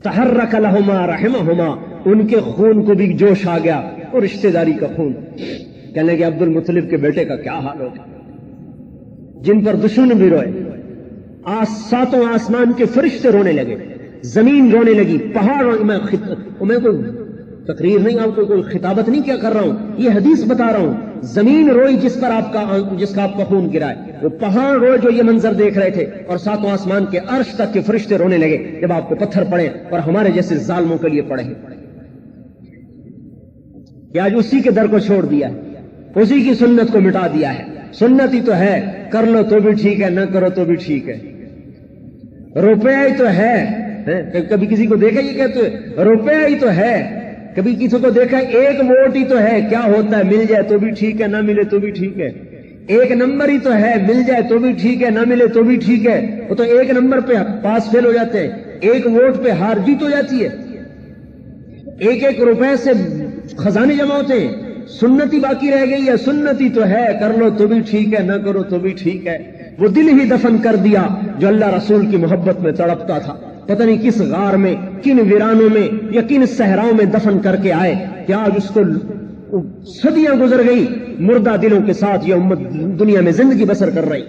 تحرک لہما رحمہما، ان کے خون کو بھی جوش آ گیا اور رشتہ داری کا خون. کہنے لگے عبد المطلب کے بیٹے کا کیا حال ہوگا؟ جن پر دشمن بھی روئے. ساتوں آسمان کے فرشتے رونے لگے، زمین رونے لگی، پہاڑ. میں کوئی تقریر نہیں، آپ کو کوئی خطابت نہیں کیا کر رہا ہوں، یہ حدیث بتا رہا ہوں. زمین روئی جس کا آپ کا خون گرا ہے، وہ پہاڑ روئے جو یہ منظر دیکھ رہے تھے، اور ساتوں آسمان کے عرش تک کے فرشتے رونے لگے جب آپ کو پتھر پڑے اور ہمارے جیسے ظالموں کے لیے پڑے ہیں. کہ آج اسی کے در کو چھوڑ دیا ہے, اسی کی سنت کو مٹا دیا ہے. سنت ہی تو ہے, کر لو تو بھی ٹھیک ہے, نہ کرو تو بھی ٹھیک ہے. روپیہ ہی تو ہے, کبھی کسی کو دیکھا یہ کہتے ہیں روپیہ ہی تو ہے, کبھی کسی کو دیکھا ایک ووٹ ہی تو ہے, کیا ہوتا ہے, مل جائے تو بھی ٹھیک ہے, نہ ملے تو بھی ٹھیک ہے. ایک نمبر ہی تو ہے, مل جائے تو بھی ٹھیک ہے, نہ ملے تو بھی ٹھیک ہے. وہ تو ایک نمبر پہ پاس فیل ہو جاتے ہیں, ایک ووٹ پہ ہار جیت ہو جاتی ہے. ایک ایک روپے سے خزانے جمع ہوتے ہیں. سنتی باقی رہ گئی ہے, سنتی تو ہے, کر لو تو بھی ٹھیک ہے, نہ کرو تو بھی ٹھیک ہے. وہ دل ہی دفن کر دیا جو اللہ رسول کی محبت میں تڑپتا تھا. پتہ نہیں کس غار میں, کن ویرانوں میں یا کن صحراؤں میں دفن کر کے آئے کہ آج اس کو صدیاں گزر گئی, مردہ دلوں کے ساتھ یہ امت دنیا میں زندگی بسر کر رہی.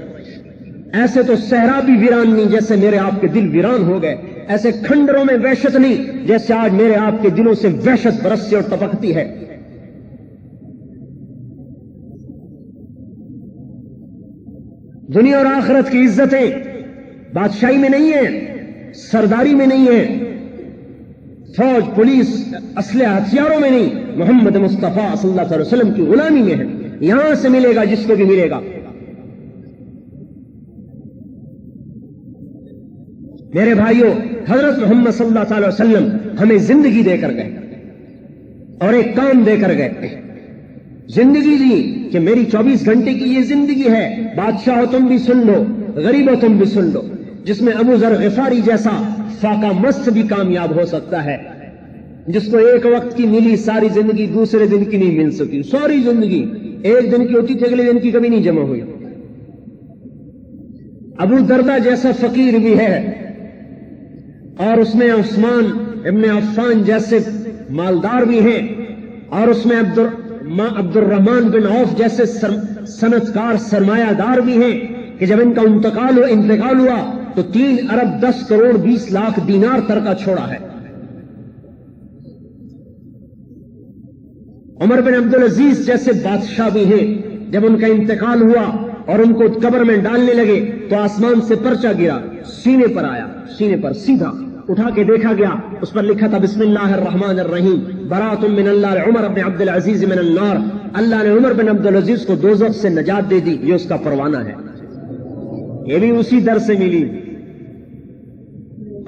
ایسے تو صحرا بھی ویران نہیں جیسے میرے آپ کے دل ویران ہو گئے, ایسے کھنڈروں میں وحشت نہیں جیسے آج میرے آپ کے دلوں سے وحشت برستی اور ٹپکتی ہے. دنیا اور آخرت کی عزتیں بادشاہی میں نہیں ہیں, سرداری میں نہیں ہیں, فوج پولیس اسلحہ ہتھیاروں میں نہیں, محمد مصطفیٰ صلی اللہ علیہ وسلم کی غلامی میں ہے. یہاں سے ملے گا جس کو بھی ملے گا. میرے بھائیوں, حضرت محمد صلی اللہ علیہ وسلم ہمیں زندگی دے کر گئے اور ایک کام دے کر گئے. زندگی دی کہ میری 24 گھنٹے کی یہ زندگی ہے, بادشاہ ہو تم بھی سن لو, غریب ہو تم بھی سن لو, جس میں ابو ذر غفاری جیسا فاقہ مست بھی کامیاب ہو سکتا ہے, جس کو ایک وقت کی ملی ساری زندگی دوسرے دن کی نہیں مل سکی. ساری زندگی ایک دن کی ہوتی تھی, اگلے دن کی کبھی نہیں جمع ہوئی. ابو دردہ جیسا فقیر بھی ہے, اور اس میں عثمان ابن عفان جیسے مالدار بھی ہیں, اور اس میں عبد الرحمن بن عوف جیسے صنعتکار سرمایہ دار بھی ہیں کہ جب ان کا انتقال ہوا تو 3 ارب 10 کروڑ 20 لاکھ دینار ترکہ چھوڑا ہے. عمر بن عبدالعزیز جیسے بادشاہ بھی ہیں, جب ان کا انتقال ہوا اور ان کو قبر میں ڈالنے لگے تو آسمان سے پرچہ گرا, سینے پر آیا, سینے پر سیدھا اٹھا کے دیکھا گیا, اس پر لکھا تھا بسم اللہ الرحمن الرحیم, برات من اللہ عمر بن عبد العزیز من النار. اللہ نے عمر بن عبدالعزیز کو دوزخ سے نجات دے دی, یہ اس کا پروانہ ہے. یہ بھی اسی در سے ملی.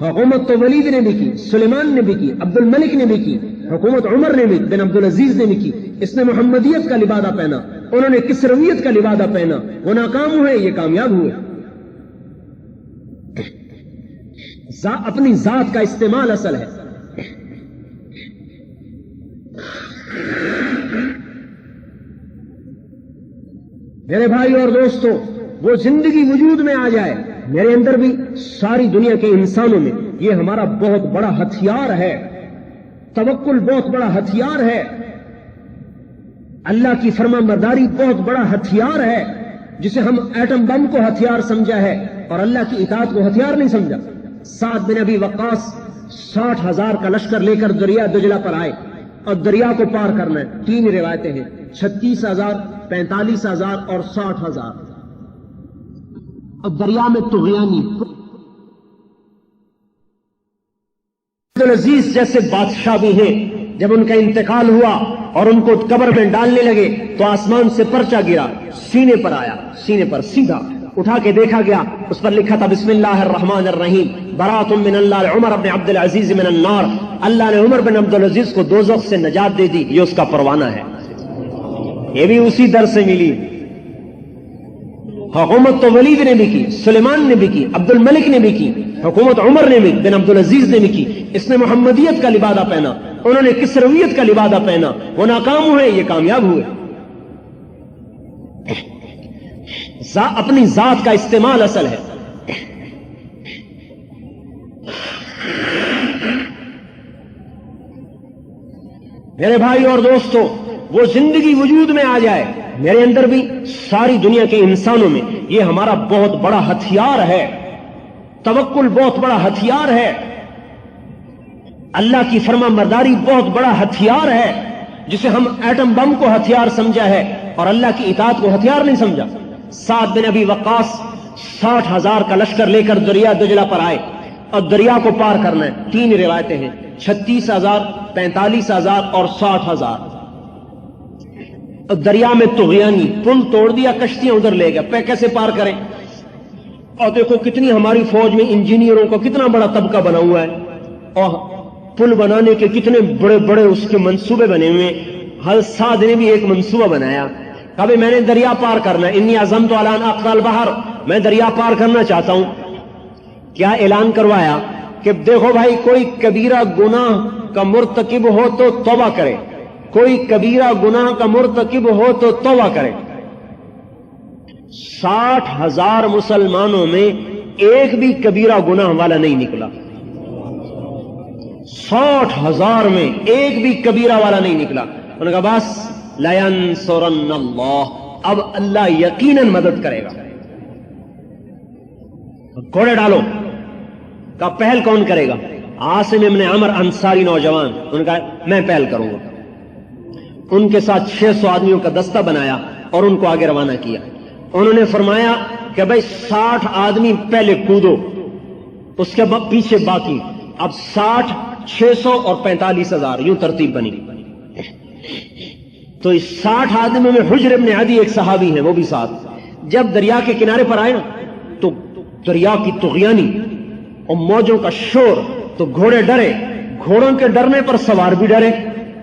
حکومت تو ولید نے بھی کی, سلیمان نے بھی کی, عبد الملک نے بھی کی, حکومت عمر نے بھی بن عبدالعزیز نے بھی کی. اس نے محمدیت کا لبادہ پہنا, انہوں نے کسرویت کا لبادہ پہنا, وہ ناکام ہوئے, یہ کامیاب ہوئے. اپنی ذات کا استعمال اصل ہے. میرے بھائی اور دوستو, وہ زندگی وجود میں آ جائے, میرے اندر بھی, ساری دنیا کے انسانوں میں, یہ ہمارا بہت بڑا ہتھیار ہے. توکل بہت بڑا ہتھیار ہے. اللہ کی فرما برداری بہت بڑا ہتھیار ہے, جسے ہم ایٹم بم کو ہتھیار سمجھا ہے اور اللہ کی اطاعت کو ہتھیار نہیں سمجھا. سعد بن ابی وقاص 60,000 کا لشکر لے کر دریا دجلہ پر آئے اور دریا کو پار کرنا ہے. 3 روایتیں ہیں, 36,000 45,000 اور 60,000. اب دریا میں طغیانی عبدالعزیز جیسے بادشاہ بھی ہیں, جب ان کا انتقال ہوا اور ان کو قبر میں ڈالنے لگے تو آسمان سے پرچہ گرا, سینے پر آیا, سینے پر سیدھا اٹھا کے دیکھا گیا, اس پر لکھا تھا بسم اللہ الرحمن الرحیم, برات من اللہ عمر بن عبد العزیز من النار. اللہ نے عمر بن عبدالعزیز کو دوزخ سے نجات دے دی, یہ اس کا پروانہ ہے. یہ بھی اسی در سے ملی. حکومت تو ولید نے بھی کی, سلیمان نے بھی کی, عبد الملک نے بھی کی, حکومت عمر نے بھی بن عبدالعزیز نے بھی کی. اس نے محمدیت کا لبادہ پہنا, انہوں نے کسرویت کا لبادہ پہنا, وہ ناکام ہوئے, یہ کامیاب ہوئے. اپنی ذات کا استعمال اصل ہے. میرے بھائی اور دوستو, وہ زندگی وجود میں آ جائے, میرے اندر بھی, ساری دنیا کے انسانوں میں, یہ ہمارا بہت بڑا ہتھیار ہے. توکل بہت بڑا ہتھیار ہے. اللہ کی فرما برداری بہت بڑا ہتھیار ہے, جسے ہم ایٹم بم کو ہتھیار سمجھا ہے اور اللہ کی اطاعت کو ہتھیار نہیں سمجھا. سعد بن ابی وقاص 60,000 کا لشکر لے کر دریا دجلہ پر آئے اور دریا کو پار کرنا ہے. 3 روایتیں ہیں, 36,000 45,000 اور 60,000. دریا میں طغیانی پل توڑ دیا، کشتیاں ادھر لے گیا، پہ کیسے پار کریں؟ اور دیکھو کتنی ہماری فوج میں انجینئروں کا کتنا بڑا طبقہ بنا ہوا ہے، اور پل بنانے کے کتنے بڑے بڑے اس کے منصوبے بنے ہوئے. حضرت سعد نے بھی ایک منصوبہ بنایا، کبھی میں نے دریا پار کرنا، انی عزمت علی ان اقطع البحر، میں دریا پار کرنا چاہتا ہوں. کیا اعلان کروایا کہ دیکھو بھائی، کوئی کبیرہ گناہ کا مرتکب ہو تو توبہ کرے، کوئی کبیرہ گناہ کا مرتکب ہو تو توبہ کرے. 60,000 مسلمانوں میں ایک بھی کبیرہ گناہ والا نہیں نکلا. 60,000 میں ایک بھی کبیرہ والا نہیں نکلا. انہوں نے کہا بس لَيَنْصُرَنَّ اللَّهُ، اب اللہ یقیناً مدد کرے گا. گھوڑے ڈالو. کہا پہل کون کرے گا؟ عاصم ابن عمر انصاری نوجوان. انہوں نے کہا میں پہل کروں گا. ان کے ساتھ 600 آدمیوں کا دستہ بنایا اور ان کو آگے روانہ کیا. انہوں نے فرمایا کہ بھائی 60 آدمی پہلے کودو، اس کے بعد پیچھے باقی. اب 60، 600 اور 45,000 یوں ترتیب بنی. تو اس 60 آدمیوں میں حجر ابن عدی ایک صحابی ہیں، وہ بھی ساتھ. جب دریا کے کنارے پر آئے نا تو دریا کی طغیانی اور موجوں کا شور، تو گھوڑے ڈرے، گھوڑوں کے ڈرنے پر سوار بھی ڈرے.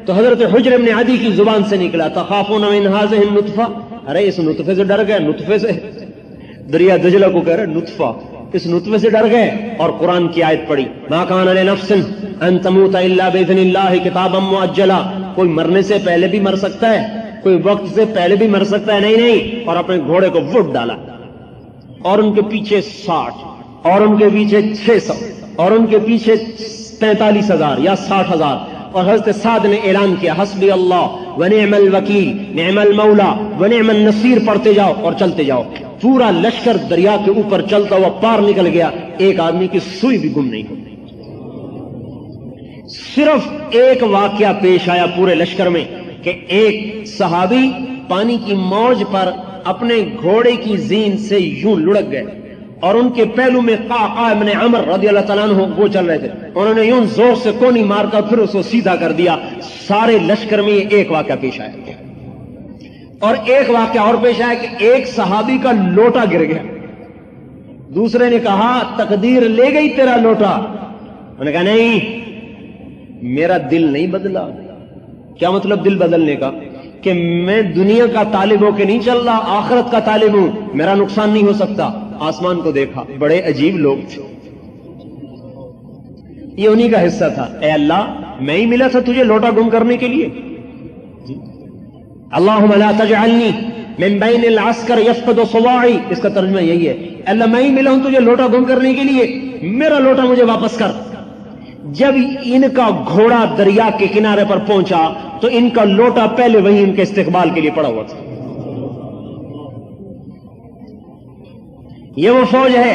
تو حضرت حجر ابن عدی کی زبان سے نکلا تخافون من هذه النطفہ، ارے اس نطفے سے ڈر گئے. نطفے سے دریا دجلہ کو کہہ رہے نطفہ، اس نطفے سے ڈر گئے. اور قرآن کی آیت پڑھی ما کان لنفس ان تموت الا باذن اللہ کتابا مؤجلا، کوئی مرنے سے پہلے بھی مر سکتا ہے، کوئی وقت سے پہلے بھی مر سکتا ہے. نہیں. اور اپنے گھوڑے کو وٹ ڈالا، اور ان کے پیچھے 60، اور ان کے پیچھے 600، اور ان کے پیچھے 45,000 یا 60,000. اور حضرت سعد نے اعلان کیا حسبی اللہ ونعم الوکیل نعم المولا ونعم النصیر، پڑھتے جاؤ اور چلتے جاؤ. پورا لشکر دریا کے اوپر چلتا ہوا پار نکل گیا، ایک آدمی کی سوئی بھی گم نہیں ہوئی. صرف ایک واقعہ پیش آیا پورے لشکر میں کہ ایک صحابی پانی کی موج پر اپنے گھوڑے کی زین سے یوں لڑک گئے، اور ان کے پہلو میں قعقاع ابن عمر رضی اللہ تعالیٰ عنہ وہ چل رہے تھے. انہوں نے یوں زور سے کونی مار کر پھر اس کو سیدھا کر دیا. سارے لشکر میں یہ ایک واقعہ پیش آیا. اور ایک واقعہ اور پیش آیا کہ ایک صحابی کا لوٹا گر گیا. دوسرے نے کہا تقدیر لے گئی تیرا لوٹا. انہوں نے کہا نہیں، میرا دل نہیں بدلا. کیا مطلب دل بدلنے کا؟ کہ میں دنیا کا طالب ہو کے نہیں چل رہا، آخرت کا طالب ہوں، میرا نقصان نہیں ہو سکتا. آسمان کو دیکھا، بڑے عجیب لوگ تھے. یہ انہی کا حصہ تھا. اے اللہ، میں ہی ملا تھا تجھے لوٹا گم کرنے کے لیے. اللہم لا تجعلنی من بین العسکر یفقد صواعی، اس کا ترجمہ یہی ہے، اللہ میں ہی ملا ہوں تجھے لوٹا گم کرنے کے لیے، میرا لوٹا مجھے واپس کر. جب ان کا گھوڑا دریا کے کنارے پر پہنچا تو ان کا لوٹا پہلے وہیں ان کے استقبال کے لیے پڑا ہوا تھا. یہ وہ فوج ہے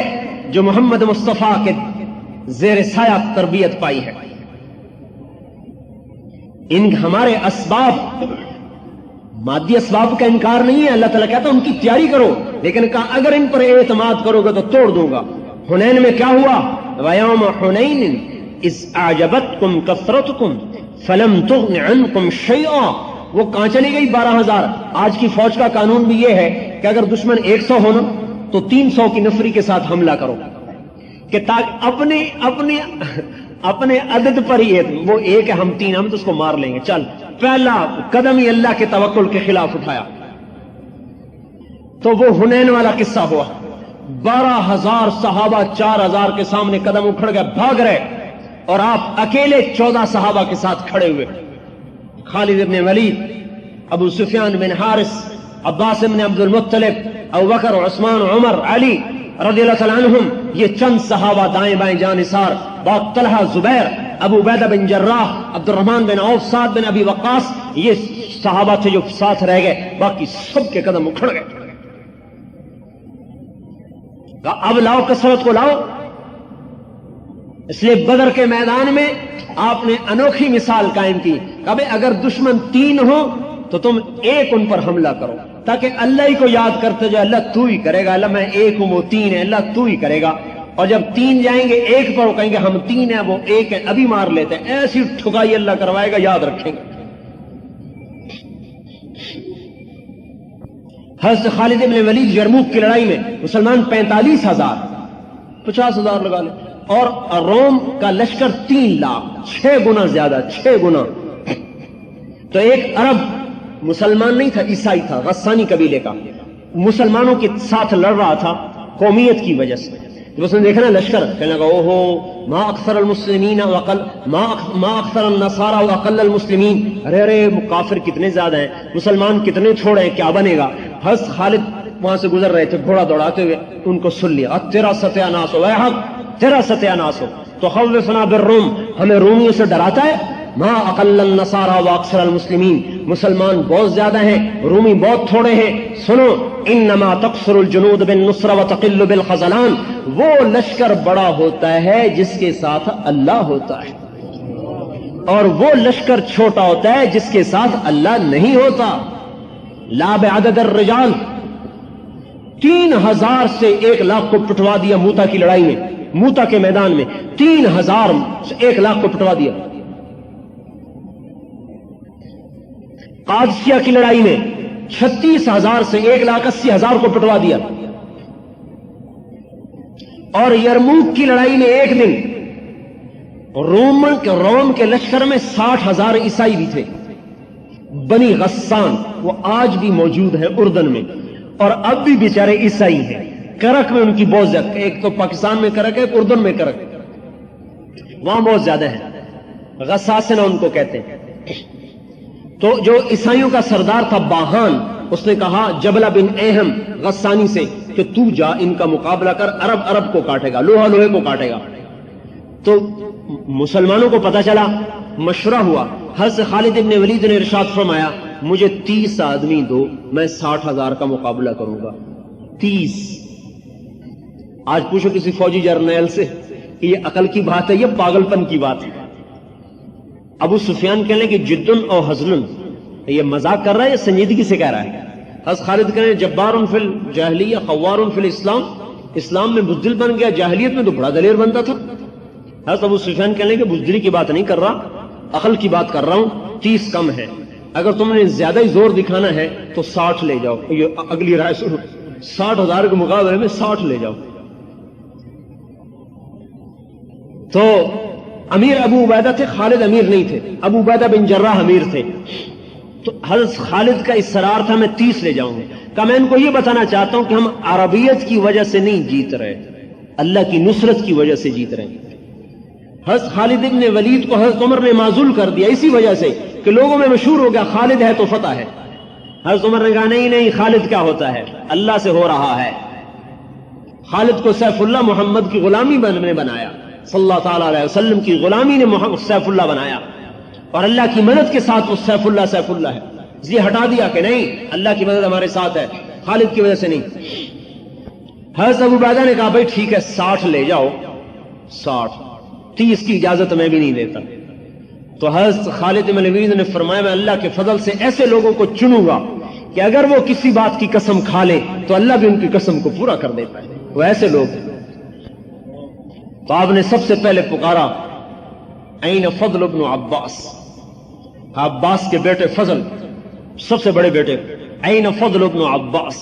جو محمد مصطفیٰ کے زیر سایہ تربیت پائی ہے. ان ہمارے اسباب، مادی اسباب کا انکار نہیں ہے. اللہ تعالیٰ کہتا ہے ان کی تیاری کرو، لیکن کہا اگر ان پر اعتماد کرو گے تو توڑ دوں گا. حنین میں کیا ہوا؟ وَيَوْمَ حُنَيْنٍ اِذْ أَعْجَبَتْكُمْ كَثْرَتُكُمْ فَلَمْ تُغْنِ عَنْكُمْ شَيْئًا. وہ کہاں چلی گئی؟ 12,000. آج کی فوج کا قانون بھی یہ ہے کہ اگر دشمن 100 ہونا تو 300 کی نفری کے ساتھ حملہ کرو، کہ اپنے عدد پر ہی ہے. وہ ایک ہے، ہم 3، ہم تو اس کو مار لیں گے. چل، پہلا قدم ہی اللہ کے توکل کے خلاف اٹھایا. تو وہ حنین والا قصہ ہوا. 12,000 صحابہ 4,000 کے سامنے قدم اکھڑ گئے، بھاگ رہے، اور آپ اکیلے 14 صحابہ کے ساتھ کھڑے ہوئے. خالد بن ولید، ابو سفیان بن حارث، عباس بن عبد المطلب، ابو بکر، عثمان، عمر، علی رضی اللہ تعالیٰ عنہم. یہ چند صحابہ دائیں بائیں جانثار، بعد طلحہ، زبیر، ابو عبیدہ بن جراح، عبد الرحمن بن عوف، سعد بن ابی وقاص، یہ صحابہ تھے جو ساتھ رہ گئے. باقی سب کے قدم اکھڑ گئے. اب لاؤ، کثرت کو لاؤ. اس لیے بدر کے میدان میں آپ نے انوکھی مثال قائم کی. کبھی اگر دشمن 3 ہو تو تم ایک ان پر حملہ کرو، تاکہ اللہ ہی کو یاد کرتے جائے، اللہ تو ہی کرے گا، اللہ میں ایک ہوں، وہ 3 ہے، اللہ تو ہی کرے گا. اور جب 3 جائیں گے ایک پر، وہ کہیں گے ہم 3 ہیں، وہ ایک ہے، ابھی مار لیتے ہیں. ایسی ٹھکائی اللہ کروائے گا، یاد رکھیں گے. حضرت خالد بن ولید یرموک کی لڑائی میں مسلمان 45,000 50,000 لگا لیں، اور روم کا لشکر 3 لاکھ، 6 گنا زیادہ، 6 گنا. تو ایک عرب مسلمان نہیں تھا، عیسائی تھا، غسانی قبیلے کا، مسلمانوں کے ساتھ لڑ رہا تھا قومیت کی وجہ سے. جب اس نے دیکھا نا لشکر، کہنے لگا اوہو ما اکثر المسلمین وقل ما اکثر النصارى واقل المسلمین، ارے ارے کافر کتنے زیادہ ہیں، مسلمان کتنے تھوڑے ہیں، کیا بنے گا. حضرت خالد وہاں سے گزر رہے تھے گھوڑا دوڑاتے ہوئے، ان کو سن لیا، تیرا ستیہ ناس ہو، اے حق تیرا ستیہ ناس ہو. تو خوفنا بالروم، ہمیں رومیوں سے ڈراتا ہے. ما اقل النصارى واکثر المسلمین، مسلمان بہت زیادہ ہیں، رومی بہت تھوڑے ہیں. سنو، انما تقصر الجنود بالنصر وتقل بالخذلان، وہ لشکر بڑا ہوتا ہے جس کے ساتھ اللہ ہوتا ہے، اور وہ لشکر چھوٹا ہوتا ہے جس کے ساتھ اللہ نہیں ہوتا. لا بعدد الرجال، 3,000 سے 1 لاکھ کو پٹوا دیا موتا کی لڑائی میں، موتا کے میدان میں 3,000 سے 1 لاکھ کو پٹوا دیا. قادسیہ کی لڑائی میں 36,000 سے 1,80,000 کو پٹوا دیا. اور یرموک کی لڑائی میں ایک دن روم کے لشکر میں 60,000 عیسائی بھی تھے. بنی غسان وہ آج بھی موجود ہے اردن میں، اور اب بھی بیچارے عیسائی ہیں. کرک میں ان کی بہت زیادہ، ایک تو پاکستان میں کرک ہے، ایک اردن میں کرک، وہاں بہت زیادہ ہے. غساسنہ ان کو کہتے ہیں. تو جو عیسائیوں کا سردار تھا باہان، اس نے کہا جبلہ بن اہم غسانی سے کہ تو جا ان کا مقابلہ کر، عرب کو کاٹے گا، لوہا لوہے کو کاٹے گا. تو مسلمانوں کو پتا چلا، مشورہ ہوا. حضرت خالد بن ولید نے ارشاد فرمایا مجھے 30 آدمی دو، میں 60,000 کا مقابلہ کروں گا. 30. آج پوچھو کسی فوجی جرنیل سے کہ یہ عقل کی بات ہے یہ پاگل پن کی بات ہے. ابو سفیان کہنے کہ جدن اور حزن، یہ مذاق کر رہا ہے یا سنجیدگی سے کہہ رہا ہے. حضرت خالد کہنے جبار فی الجاہلیہ خوار فی الاسلام، اسلام میں بزدل بن گیا، جاہلیت میں تو بڑا دلیر بنتا تھا. حضرت ابو سفیان کہنے کہ بزدلی کی بات نہیں کر رہا، عقل کی بات کر رہا ہوں. 30 کم ہے، اگر تم نے زیادہ ہی زور دکھانا ہے تو 60 لے جاؤ. یہ اگلی رائے سنو، 60,000 کے مقابلے میں 60 لے جاؤ. تو امیر ابو عبیدہ تھے، خالد امیر نہیں تھے، ابو عبیدہ بن جراح امیر تھے. تو حضرت خالد کا اصرار تھا میں 30 لے جاؤں گا. کہ میں ان کو یہ بتانا چاہتا ہوں کہ ہم عربیت کی وجہ سے نہیں جیت رہے، اللہ کی نصرت کی وجہ سے جیت رہے ہیں. حضرت خالد بن ولید کو حضرت عمر نے معزول کر دیا اسی وجہ سے کہ لوگوں میں مشہور ہو گیا خالد ہے تو فتح ہے. حضرت عمر نے کہا نہیں خالد کیا ہوتا ہے، اللہ سے ہو رہا ہے. خالد کو سیف اللہ محمد کی غلامی نے بنایا، صلی اللہ تعالی علیہ وسلم کی غلامی نے سیف اللہ بنایا، اور اللہ کی مدد کے ساتھ وہ سیف اللہ ہے. یہ ہٹا دیا کہ نہیں اللہ کی مدد ہمارے ساتھ ہے، خالد کی وجہ سے نہیں. حضرت ابو عبیدہ نے کہا بھائی ٹھیک ہے 60 لے جاؤ. 60، 30 کی اجازت میں بھی نہیں دیتا. تو حضرت خالد بن ولید نے فرمایا میں اللہ کے فضل سے ایسے لوگوں کو چنوں گا کہ اگر وہ کسی بات کی قسم کھا لے تو اللہ بھی ان کی قسم کو پورا کر دیتا ہے. وہ ایسے لوگ ہیں. تو آپ نے سب سے پہلے پکارا این فضل ابن عباس، عباس کے بیٹے فضل، سب سے بڑے بیٹے. این فضل ابن عباس،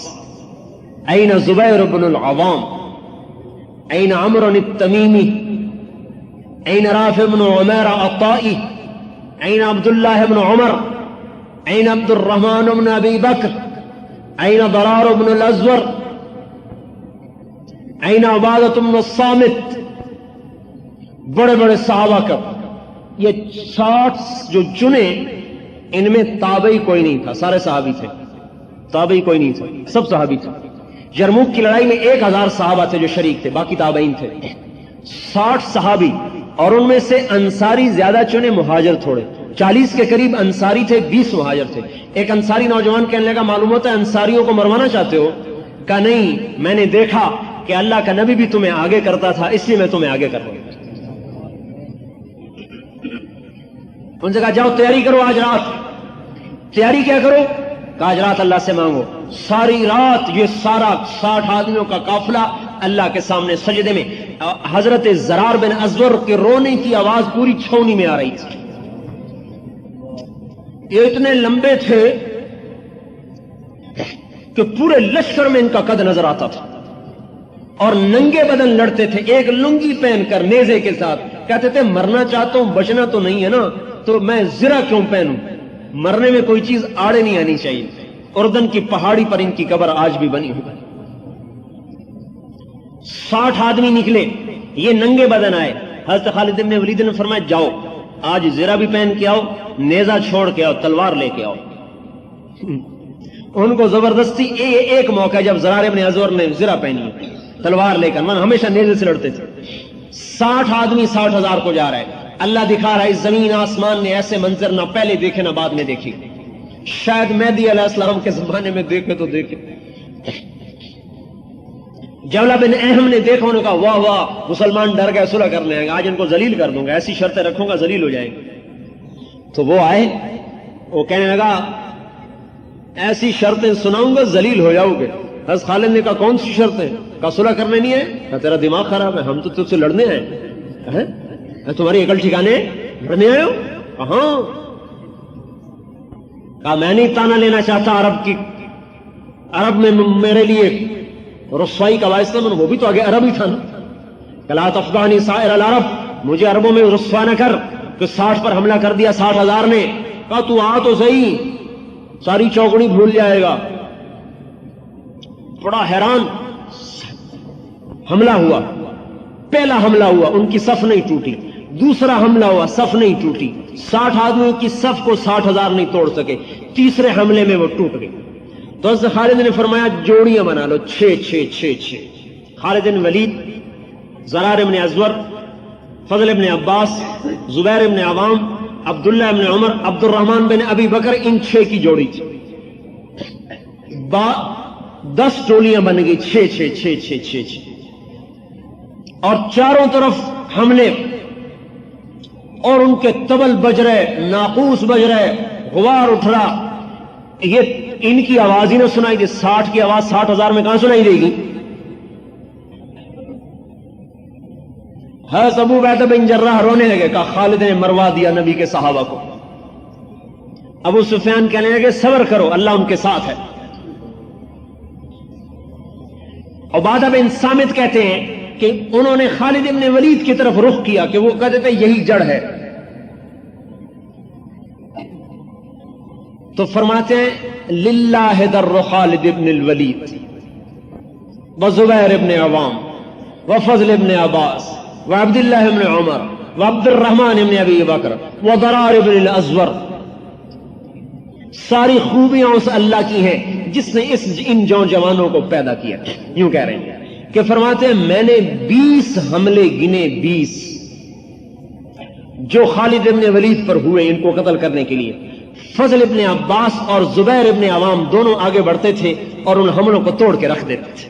این زبیر بن العوام، این عمرو التمیمی، این رافع بن عمیر الطائی، این عبداللہ بن عمر، این عبد الرحمن بن ابی بکر، این ضرار بن الازور، این عبادۃ بن الصامت. بڑے بڑے صحابہ کا یہ 60 جو چنے، ان میں تابعی کوئی نہیں تھا، سارے صحابی تھے. تابعی کوئی نہیں تھا، سب صحابی تھے. یرموک کی لڑائی میں 1000 صحابہ تھے جو شریک تھے، باقی تابعین تھے. 60 صحابی، اور ان میں سے انصاری زیادہ چنے، مہاجر تھوڑے. 40 کے قریب انصاری تھے، 20 مہاجر تھے. ایک انصاری نوجوان کہنے لگا معلوم ہوتا ہے انصاریوں کو مروانا چاہتے ہو؟ کہا نہیں، میں نے دیکھا کہ اللہ کا نبی بھی تمہیں آگے کرتا تھا اس لیے میں تمہیں آگے کر رہا ہوں. ان سے کہا جاؤ تیاری کرو، آج رات. تیاری کیا کرو؟ کہا آج رات اللہ سے مانگو. ساری رات یہ سارا 60 آدمیوں کا قافلہ اللہ کے سامنے سجدے میں. حضرت زرار بن ازور کے رونے کی آواز پوری چھاؤنی میں آ رہی تھی. یہ اتنے لمبے تھے کہ پورے لشکر میں ان کا قد نظر آتا تھا اور ننگے بدن لڑتے تھے، ایک لنگی پہن کر نیزے کے ساتھ. کہتے تھے مرنا چاہتا ہوں، بچنا تو نہیں ہے نا، تو میں زرہ کیوں پہنوں؟ مرنے میں کوئی چیز آڑے نہیں آنی چاہیے. اردن کی پہاڑی پر ان کی قبر آج بھی بنی ہوئی. 60 آدمی نکلے، یہ ننگے بدن آئے. حضرت خالد بن ولید نے فرمایا جاؤ آج زرہ بھی پہن کے آؤ، نیزہ چھوڑ کے آؤ، تلوار لے کے آؤ. ان کو زبردستی ایک موقع جب زرار بن ازور نے زرہ پہنی تلوار لے کر، من ہمیشہ نیزے سے لڑتے تھے. 60 آدمی 60,000 کو جا رہا ہے. اللہ دکھا رہا ہے اس زمین آسمان نے ایسے منظر نہ پہلے دیکھے نہ بعد میں دیکھی. شاید مہدی علیہ السلام کے زمانے میں دیکھے تو دیکھے. جولا بن اہم نے دیکھا، انہوں نے کہا واہ واہ مسلمان ڈر گئے، صلح کرنے آئیں گے، آج ان کو ذلیل کر دوں گا، ایسی شرطیں رکھوں گا ذلیل ہو جائیں گے. تو وہ آئے، وہ کہنے لگا ایسی شرطیں سناؤں گا ذلیل ہو جاؤ گے. حضرت خالد نے کہا کون سی شرطیں؟ کہا صلح کرنے نہیں ہے. کہا تیرا دماغ خراب ہے، ہم تو تجھ سے لڑنے آئے. تمہاری عقل ٹھکانے لڑنے آئے ہو؟ کہاں؟ کہا میں نہیں تانا لینا چاہتا عرب کی، عرب میں میرے لیے رسوائی کا باعث تھا، وہ بھی تو آگے عرب ہی تھا نا. لا تفضحنی سائر العرب، مجھے عربوں میں رسوا نہ کر کہ 60 پر حملہ کر دیا 60,000 نے. کہا تو آ تو صحیح، ساری چوکڑی بھول جائے گا. بڑا حیران. حملہ ہوا، پہلا حملہ ہوا، ان کی صف نہیں ٹوٹی. دوسرا حملہ ہوا، صف نہیں ٹوٹی. 60 آدمیوں کی صف کو 60,000 نہیں توڑ سکے. تیسرے حملے میں وہ ٹوٹ گئی. تو حضرت خالد نے فرمایا جوڑیاں بنا لو، 6. خالد بن ولید، زرار بن ازور، فضل بن عباس، زبیر بن عوام، عبداللہ بن عمر، عبد الرحمن بن ابی بکر، ان 6 کی جوڑی تھی. 10 ٹولیاں بن گئی، 6 اور چاروں طرف حملے، اور ان کے طبل بج رہے، ناقوس بج رہے، غبار اٹھ رہا. یہ ان کی آواز ہی نہ سنائی دے. 60 کی آواز 60,000 میں کہاں سنائی دے گی؟ حضرت ابو عبیدہ بن جراح رونے لگے. کہا خالد نے مروا دیا نبی کے صحابہ کو. ابو سفیان کہنے لگے صبر کرو، اللہ ان کے ساتھ ہے. عبادہ بن صامت کہتے ہیں کہ انہوں نے خالد بن ولید کی طرف رخ کیا کہ وہ کہتے تھے یہی جڑ ہے. تو فرماتے ہیں للہ در خالد بن الولید وزبیر بن عوام وفضل بن عباس وعبداللہ بن عمر وعبد الرحمن بن ابی بکر وضرار بن الازور. ساری خوبیاں اس اللہ کی ہیں جس نے ان جوانوں کو پیدا کیا. یوں کہہ رہے ہیں کہ فرماتے ہیں میں نے 20 حملے گنے، 20 جو خالد بن ولید پر ہوئے ان کو قتل کرنے کے لیے. فضل ابن عباس اور زبیر ابن عوام دونوں آگے بڑھتے تھے اور ان حملوں کو توڑ کے رکھ دیتے تھے.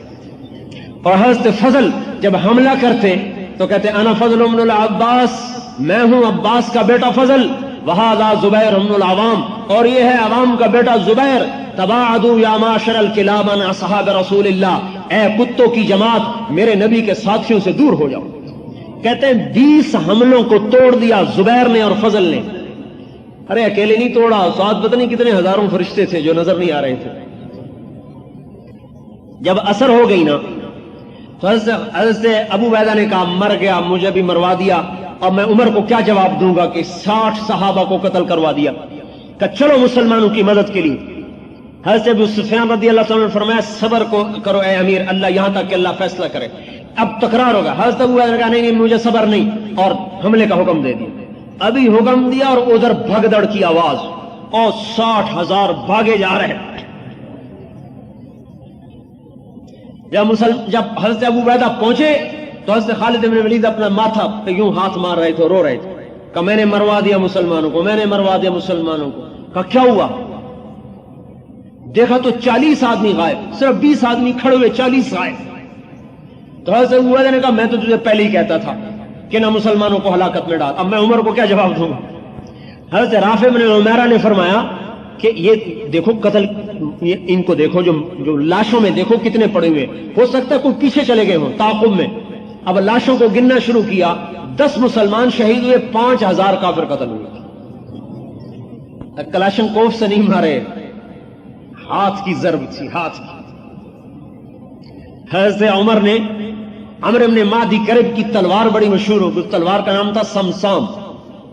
اور حضرت فضل جب حملہ کرتے تو کہتے انا فضل ابن العباس، میں ہوں عباس کا بیٹا فضل، وہذا زبیر ابن العوام، اور یہ ہے عوام کا بیٹا زبیر. تباعدوا یا معاشر الکلاب عن اصحاب رسول اللہ، اے کتوں کی جماعت میرے نبی کے ساتھیوں سے دور ہو جاؤ. کہتے ہیں 20 حملوں کو توڑ دیا زبیر نے اور فضل نے. ارے اکیلے نہیں توڑا، ساتھ پتہ نہیں کتنے ہزاروں فرشتے تھے جو نظر نہیں آ رہے تھے. جب اثر ہو گئی نا تو حضرت ابو عبیدہ نے کہا مر گیا، مجھے بھی مروا دیا، اب میں عمر کو کیا جواب دوں گا کہ 60 صحابہ کو قتل کروا دیا. کہ چلو مسلمانوں کی مدد کے لیے. حضرت ابو سفیان رضی اللہ تعالیٰ نے فرمایا صبر کو کرو اے امیر، اللہ یہاں تک کہ اللہ فیصلہ کرے. اب تکرار ہوگا. حضرت ابو عبیدہ نے کہا نہیں مجھے صبر نہیں، اور حملے کا حکم دے دیا. ابھی حکم دیا اور ادھر بھگدڑ کی آواز اور 60,000 بھاگے جا رہے. جب حضرت ابو عبیدہ پہنچے تو حضرت خالد بن ولید اپنا ماتھا پہ یوں ہاتھ مار رہے تھے، رو رہے تھے کہ میں نے مروا دیا مسلمانوں کو، میں نے مروا دیا مسلمانوں کو. کہ کیا ہوا؟ دیکھا تو 40 آدمی غائب، صرف 20 آدمی کھڑے ہوئے، 40 غائب. تو حضرت ابو عبیدہ نے کہا میں تو تجھے پہلے ہی کہتا تھا کہ نہ مسلمانوں کو ہلاکت میں ڈال. اب میں عمر کو کیا جواب دوں گا؟ حضرت رافع بن عمیرہ نے فرمایا کہ یہ دیکھو قتل، ان کو دیکھو جو لاشوں میں دیکھو کتنے پڑے ہوئے، ہو سکتا ہے کوئی پیچھے چلے گئے ہوں تعاقب میں. اب لاشوں کو گننا شروع کیا، 10 مسلمان شہید ہوئے، 5,000 کافر قتل ہوئے. کلاشن کوف سے نہیں مارے، ہاتھ کی ضرب تھی، ہاتھ کی. حضرت عمر نے عمرو بن مادی کرب کی تلوار بڑی مشہور ہو گئی، اس تلوار کا نام تھا سمسام۔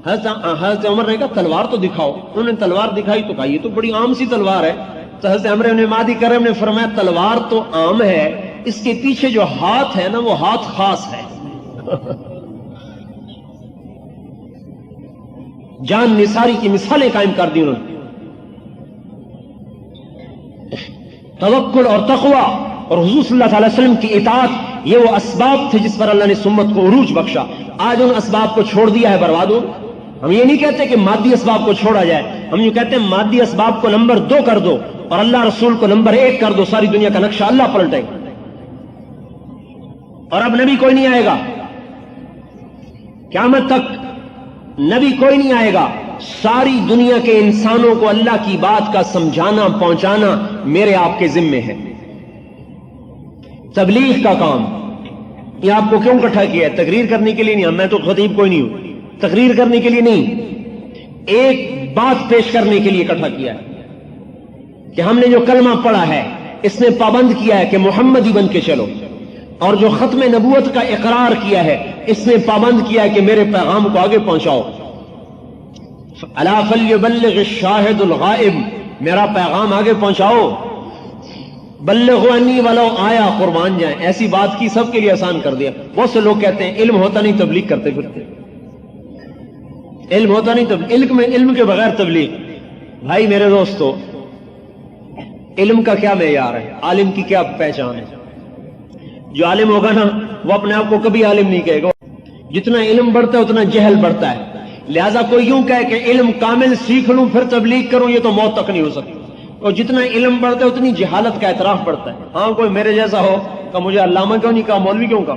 حضرت عمر نے کہا تلوار تو دکھاؤ، انہوں نے تلوار دکھائی تو کہا یہ تو بڑی عام سی تلوار ہے۔ تو حضرت عمرو بن مادی کرب نے فرمایا تلوار تو عام ہے، اس کے پیچھے جو ہاتھ ہے نا وہ ہاتھ خاص ہے۔ جان نثاری کی مثالیں قائم کر دی انہوں نے۔ توکل اور تقوی اور حضور صلی اللہ علیہ وسلم کی اطاعت، یہ وہ اسباب تھے جس پر اللہ نے سمت کو عروج بخشا۔ آج ان اسباب کو چھوڑ دیا ہے، برباد ہو۔ ہم یہ نہیں کہتے کہ مادی اسباب کو چھوڑا جائے، ہم یہ کہتے ہیں مادی اسباب کو نمبر 2 کر دو اور اللہ رسول کو نمبر 1 کر دو، ساری دنیا کا نقشہ اللہ پلٹے گا۔ اور اب نبی کوئی نہیں آئے گا، قیامت تک نبی کوئی نہیں آئے گا، ساری دنیا کے انسانوں کو اللہ کی بات کا سمجھانا پہنچانا میرے آپ کے ذمے ہے۔ تبلیغ کا کام یہ آپ کو کیوں اکٹھا کیا ہے؟ تقریر کرنے کے لیے نہیں، میں تو خطیب کوئی نہیں ہوں، تقریر کرنے کے لیے نہیں، ایک بات پیش کرنے کے لیے اکٹھا کیا ہے کہ ہم نے جو کلمہ پڑھا ہے اس نے پابند کیا ہے کہ محمدی بن کے چلو، اور جو ختم نبوت کا اقرار کیا ہے اس نے پابند کیا ہے کہ میرے پیغام کو آگے پہنچاؤ۔ الا فلیبلغ الشاہد الغائب، میرا پیغام آگے پہنچاؤ۔ بلغوا انی ولو آیا، قربان جائیں، ایسی بات کی سب کے لیے آسان کر دیا۔ بہت سے لوگ کہتے ہیں علم ہوتا نہیں تبلیغ کرتے پھرتے، علم ہوتا نہیں تبلیغ، علم کے بغیر تبلیغ۔ بھائی میرے دوستو، علم کا کیا معیار ہے؟ عالم کی کیا پہچان ہے؟ جو عالم ہوگا نا وہ اپنے آپ کو کبھی عالم نہیں کہے گا۔ جتنا علم بڑھتا ہے اتنا جہل بڑھتا ہے، لہذا کوئی یوں کہے کہ علم کامل سیکھ لوں پھر تبلیغ کروں، یہ تو موت تک نہیں ہو سکتی۔ اور جتنا علم بڑھتا ہے اتنی جہالت کا اعتراف بڑھتا ہے۔ ہاں کوئی میرے جیسا ہو کہ مجھے علامہ کیوں نہیں کہا، مولوی کیوں کہا؟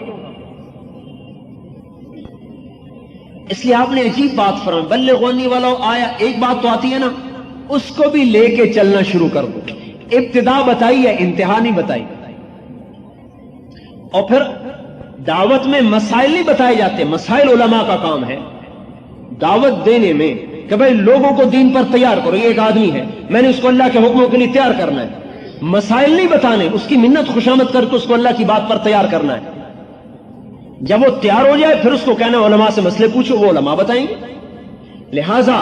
اس لیے آپ نے عجیب بات فرمائی، بلغونی ولو آیا، ایک بات تو آتی ہے نا اس کو بھی لے کے چلنا شروع کر دو۔ ابتدا بتائی ہے، انتہا نہیں بتائی۔ اور پھر دعوت میں مسائل نہیں بتائے جاتے، مسائل علماء کا کام ہے دعوت دینے میں کہ بھائی لوگوں کو دین پر تیار کرو۔ یہ ایک آدمی ہے، میں نے اس کو اللہ کے حکموں کے لیے تیار کرنا ہے، مسائل نہیں بتانے، اس کی منت خوشامد کر کے اس کو اللہ کی بات پر تیار کرنا ہے۔ جب وہ تیار ہو جائے پھر اس کو کہنا علماء سے مسئلے پوچھو، وہ علماء بتائیں گے۔ لہذا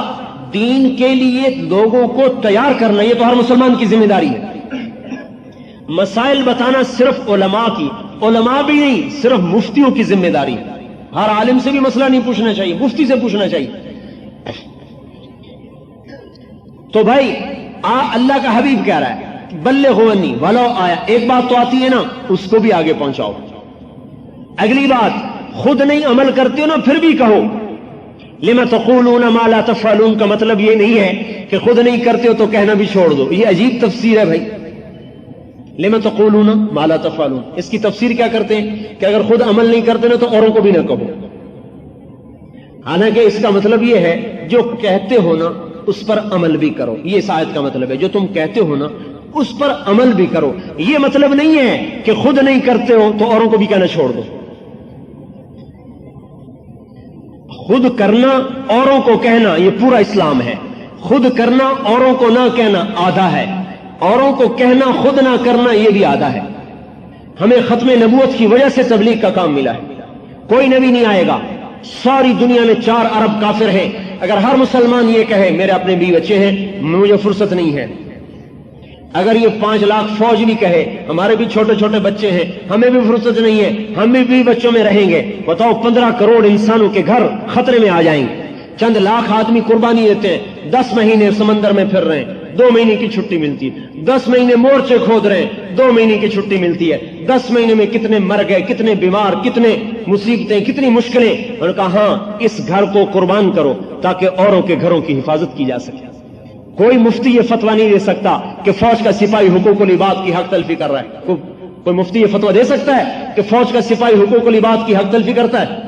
دین کے لیے لوگوں کو تیار کرنا یہ تو ہر مسلمان کی ذمہ داری ہے۔ مسائل بتانا صرف علماء کی، علماء بھی نہیں، صرف مفتیوں کی ذمہ داری ہے۔ ہر عالم سے بھی مسئلہ نہیں پوچھنا چاہیے، مفتی سے پوچھنا چاہیے۔ تو بھائی اللہ کا حبیب کہہ رہا ہے بلغونی ولو آیا، ایک بات تو آتی ہے نا اس کو بھی آگے پہنچاؤ۔ اگلی بات، خود نہیں عمل کرتے ہو نا پھر بھی کہو۔ لما تقولون ما لا تفعلون کا مطلب یہ نہیں ہے کہ خود نہیں کرتے ہو تو کہنا بھی چھوڑ دو، یہ عجیب تفسیر ہے بھائی۔ لما تقولون ما لا تفعلون، اس کی تفسیر کیا کرتے ہیں کہ اگر خود عمل نہیں کرتے نا تو اوروں کو بھی نہ کہو۔ حالانکہ اس کا مطلب یہ ہے جو کہتے ہو نا اس پر عمل بھی کرو، یہ اس آیت کا مطلب ہے، جو تم کہتے ہو نا اس پر عمل بھی کرو۔ یہ مطلب نہیں ہے کہ خود نہیں کرتے ہو تو اوروں کو بھی کہنا چھوڑ دو۔ خود کرنا اوروں کو کہنا یہ پورا اسلام ہے، خود کرنا اوروں کو نہ کہنا آدھا ہے، اوروں کو کہنا خود نہ کرنا یہ بھی آدھا ہے۔ ہمیں ختم نبوت کی وجہ سے تبلیغ کا کام ملا ہے۔ کوئی نبی نہیں آئے گا، ساری دنیا میں 4 ارب کافر ہیں، اگر ہر مسلمان یہ کہے میرے اپنے بیوی بچے ہیں مجھے فرصت نہیں ہے، اگر یہ 5 لاکھ فوج بھی کہے ہمارے بھی چھوٹے چھوٹے بچے ہیں ہمیں بھی فرصت نہیں ہے، ہم بھی بیوی بچوں میں رہیں گے، بتاؤ 15 کروڑ انسانوں کے گھر خطرے میں آ جائیں گے۔ چند لاکھ آدمی قربانی دیتے ہیں، 10 مہینے سمندر میں پھر رہے ہیں، 2 مہینے کی چھٹی ملتی ہے، 10 مہینے مورچے کھود رہے ہیں، 2 مہینے کی چھٹی ملتی ہے، 10 مہینے میں کتنے مر گئے، کتنے بیمار، کتنے مصیبتیں، کتنی مشکلیں۔ انہوں نے کہا ہاں اس گھر کو قربان کرو تاکہ اوروں کے گھروں کی حفاظت کی جا سکے۔ کوئی مفتی یہ فتویٰ نہیں دے سکتا کہ فوج کا سپاہی حقوق العباد کی حق تلفی کر رہا ہے۔ کوئی مفتی یہ فتویٰ دے سکتا ہے کہ فوج کا سپاہی حقوق العباد کی حق تلفی کرتا ہے،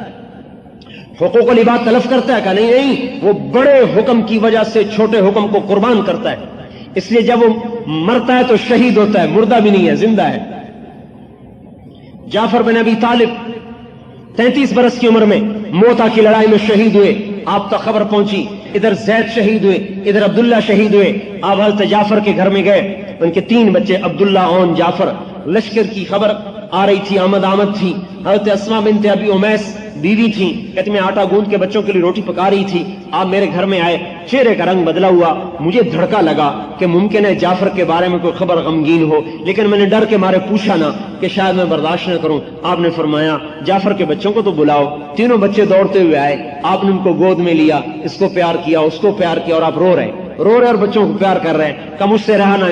حقوق العباد تلف کرتا ہے؟ کہ نہیں، وہ بڑے حکم کی وجہ سے چھوٹے حکم کو قربان کرتا ہے، اس لیے جب وہ مرتا ہے تو شہید ہوتا ہے، مردہ بھی نہیں ہے، زندہ ہے۔ جعفر بن ابی طالب 33 برس کی عمر میں موتا کی لڑائی میں شہید ہوئے، آپ تک خبر پہنچی، ادھر زید شہید ہوئے، ادھر عبداللہ شہید ہوئے۔ آپ حضرت جعفر کے گھر میں گئے، ان کے 3 بچے عبداللہ، اون، جعفر۔ لشکر کی خبر آ رہی تھی، آمد تھی. حضرت اسما بنت ابی امیس بیوی تھی، کہتی میں آٹا گوندھ کے بچوں کے لیے روٹی پکا رہی تھی، آپ میرے گھر میں آئے، چہرے کا رنگ بدلا ہوا. مجھے دھڑکا لگا کہ ممکن ہے جعفر کے بارے میں کوئی خبر غمگین ہو، لیکن میں نے ڈر کے مارے پوچھا نہ کہ شاید میں برداشت نہ کروں. آپ نے فرمایا جعفر کے بچوں کو تو بلاؤ. تینوں بچے دوڑتے ہوئے آئے، آپ نے ان کو گود میں لیا، اس کو پیار کیا، اس کو پیار کیا، اور آپ رو رہے اور بچوں کو پیار کر رہے ہیں. کہ مجھ سے رہا نہ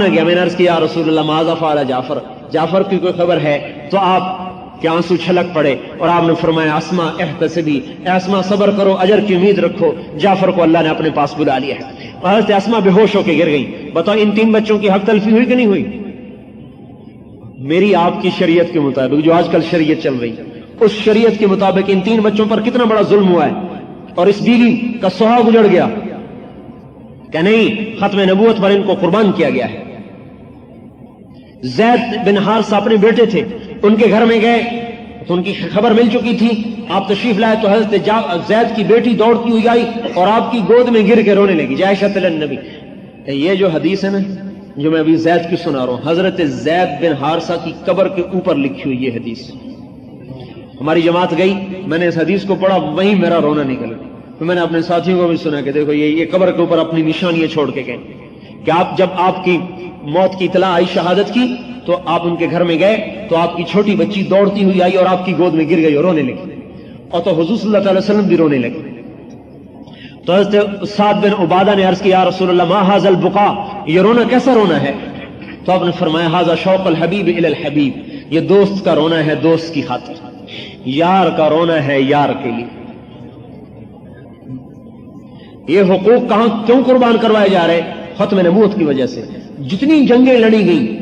گیا. میں نے عرض کیا رسول اللہ ماذا فعل جعفر، جعفر کی کوئی خبر ہے؟ تو آپ کے آنسو چھلک پڑے اور آپ نے فرمایا اسما احتسبی، اے اسما صبر کرو، اجر کی امید رکھو، جعفر کو اللہ نے اپنے پاس بلا لیا ہے. حضرت اسما بے ہوش ہو کے گر گئی. بتاؤ ان 3 بچوں کی حق تلفی ہوئی کہ نہیں ہوئی؟ میری آپ کی شریعت کے مطابق، جو آج کل شریعت چل رہی، اس شریعت کے مطابق ان 3 بچوں پر کتنا بڑا ظلم ہوا ہے. اور اس بیوی کا سہاگ اجڑ گیا کہ نہیں، ختم نبوت پر ان کو قربان کیا گیا ہے. زید بن حارثہ اپنے بیٹے تھے، ان کے گھر میں گئے تو ان کی خبر مل چکی تھی. آپ تشریف لائے تو حضرت زید کی بیٹی دوڑتی ہوئی آئی اور آپ کی گود میں گر کے رونے لگی. جائشۃ النبی. یہ جو حدیث ہے نا جو میں ابھی زید کی سنا رہا ہوں، حضرت زید بن حارثہ کی قبر کے اوپر لکھی ہوئی یہ حدیث. ہماری جماعت گئی، میں نے اس حدیث کو پڑھا، وہیں میرا رونا نکل گیا. تو میں نے اپنے ساتھیوں کو بھی سنا کہ دیکھو یہ قبر کے اوپر اپنی نشانیاں چھوڑ کے گئے کہ جب آپ کی موت کی اطلاع آئی شہادت کی تو آپ ان کے گھر میں گئے تو آپ کی چھوٹی بچی دوڑتی ہوئی آئی اور آپ کی گود میں گر گئی اور رونے لگی. اور تو حضور صلی اللہ علیہ وسلم بھی رونے لگے. تو حضرت سعد بن عبادہ نے عرض کیا یا رسول اللہ ما ھذا البقاء، یہ رونا کیسا رونا ہے؟ تو آپ نے فرمایا ھذا شوق الحبیب الی الحبیب، یہ دوست کا رونا ہے دوست کی خاطر، یار کا رونا ہے یار کے لیے. یہ حقوق کیوں قربان کروائے جا رہے؟ ختم نبوت کی وجہ سے. جتنی جنگیں لڑی گئی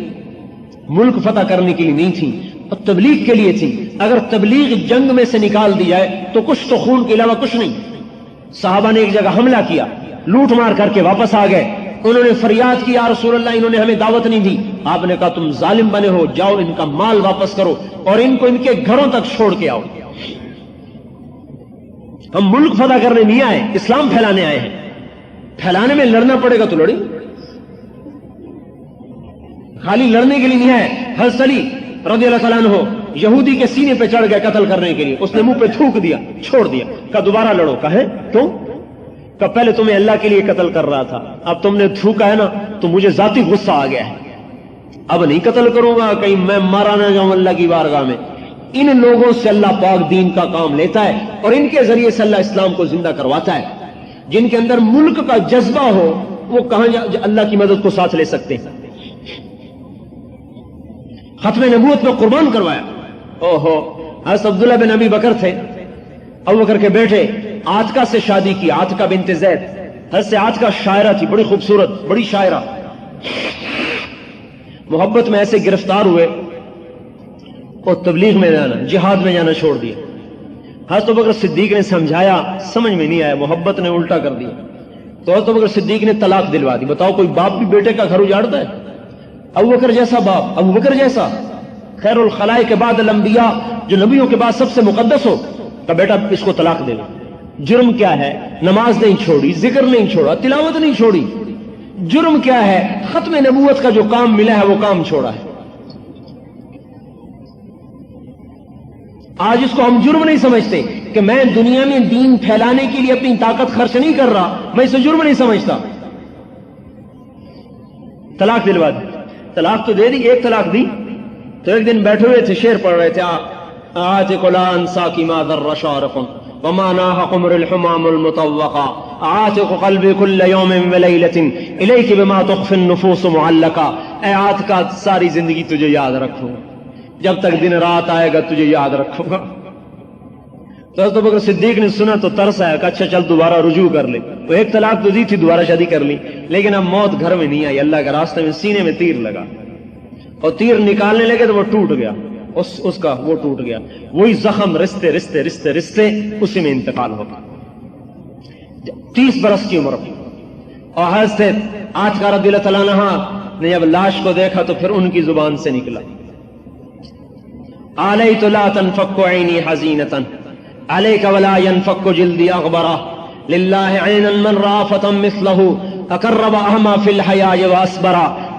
ملک فتح کرنے کے لیے نہیں تھی، اور تبلیغ کے لیے تھی. اگر تبلیغ جنگ میں سے نکال دی جائے تو کچھ تو خون کے علاوہ کچھ نہیں. صحابہ نے ایک جگہ حملہ کیا، لوٹ مار کر کے واپس آ گئے. انہوں نے فریاد کی یا رسول اللہ انہوں نے ہمیں دعوت نہیں دی. آپ نے کہا تم ظالم بنے ہو، جاؤ ان کا مال واپس کرو اور ان کو ان کے گھروں تک چھوڑ کے آؤ. ہم ملک فتح کرنے نہیں آئے، اسلام پھیلانے آئے ہیں. پھیلانے میں لڑنا پڑے گا تو لڑیں، خالی لڑنے کے لیے نہیں ہے. حضرت علی رضی اللہ تعالیٰ عنہ یہودی کے سینے پہ چڑھ گئے قتل کرنے کے لیے، اس نے منہ پہ تھوک دیا، چھوڑ دیا. کہا دوبارہ لڑو. کہے کیوں؟ کہ پہلے تمہیں اللہ کے لیے قتل کر رہا تھا، اب تم نے تھوکا ہے نا تو مجھے ذاتی غصہ آ گیا ہے، اب نہیں قتل کروں گا، کہیں میں مارا نہ جاؤں اللہ کی بارگاہ میں. ان لوگوں سے اللہ پاک دین کا کام لیتا ہے اور ان کے ذریعے سے اللہ اسلام کو زندہ کرواتا ہے. جن کے اندر ملک کا جذبہ ہو وہ کہاں اللہ کی مدد کو ساتھ لے سکتے ہیں. ختم نبوت میں قربان کروایا. حضرت عبداللہ بن ابی بکر تھے، ابو بکر کے بیٹے، عاتکہ سے شادی کی، عاتکہ بنت زید. حضرت عاتکہ شاعرہ تھی، بڑی خوبصورت، بڑی شاعرہ. محبت میں ایسے گرفتار ہوئے اور تبلیغ میں جانا، جہاد میں جانا چھوڑ دیا. حضرت ابو بکر صدیق نے سمجھایا، سمجھ میں نہیں آیا، محبت نے الٹا کر دیا. تو حضرت ابو بکر صدیق نے طلاق دلوا دی. بتاؤ کوئی باپ بھی بیٹے کا گھر اجاڑتا ہے؟ ابو بکر جیسا باپ، ابو بکر جیسا خیر الخلائق کے بعد الانبیاء، جو نبیوں کے بعد سب سے مقدس ہو، کہ بیٹا اس کو طلاق دے دو. جرم کیا ہے؟ نماز نہیں چھوڑی، ذکر نہیں چھوڑا، تلاوت نہیں چھوڑی. جرم کیا ہے؟ ختم نبوت کا جو کام ملا ہے وہ کام چھوڑا ہے. آج اس کو ہم جرم نہیں سمجھتے کہ میں دنیا میں دین پھیلانے کے لیے اپنی طاقت خرچ نہیں کر رہا، میں اسے جرم نہیں سمجھتا. طلاق دلوا دی. طلاق تو دے دی، ایک طلاق دی تو ایک دن بیٹھے ہوئے تھے، شعر پڑھ رہے تھے، آتق لا انساکی ما ذر شارق وما ناح قمر الحمام المطوقا عاتق قلبی کل یوم ولیلۃ الیک بما تخفی النفوس معلقا. اے عاتقہ ساری زندگی تجھے یاد رکھوں، جب تک دن رات آئے گا تجھے یاد رکھوں گا. تو حضرت ابوبکر صدیق نے سنا تو ترس آیا کہ اچھا چل دوبارہ رجوع کر لے. وہ ایک طلاق تو دی تھی، دوبارہ شادی کر لی، لیکن اب موت گھر میں نہیں آئی. اللہ کے راستے میں سینے میں تیر لگا اور تیر نکالنے لگے تو وہ ٹوٹ گیا، اس کا وہ ٹوٹ گیا. وہی زخم رستے رستے رستے رستے اسی میں انتقال ہوگا. 30 برس کی عمر. اور حضرت عاتکہ رضی اللہ تعالیٰ عنہ نے جب لاش کو دیکھا تو پھر ان کی زبان سے نکلا علیت لا تنفک عینی حزینۃ علیک ولا ینفک جلدی اغبرہ للہ عینا من رافتا مثلہ اقرب اہما فی الحیاء واسبرہ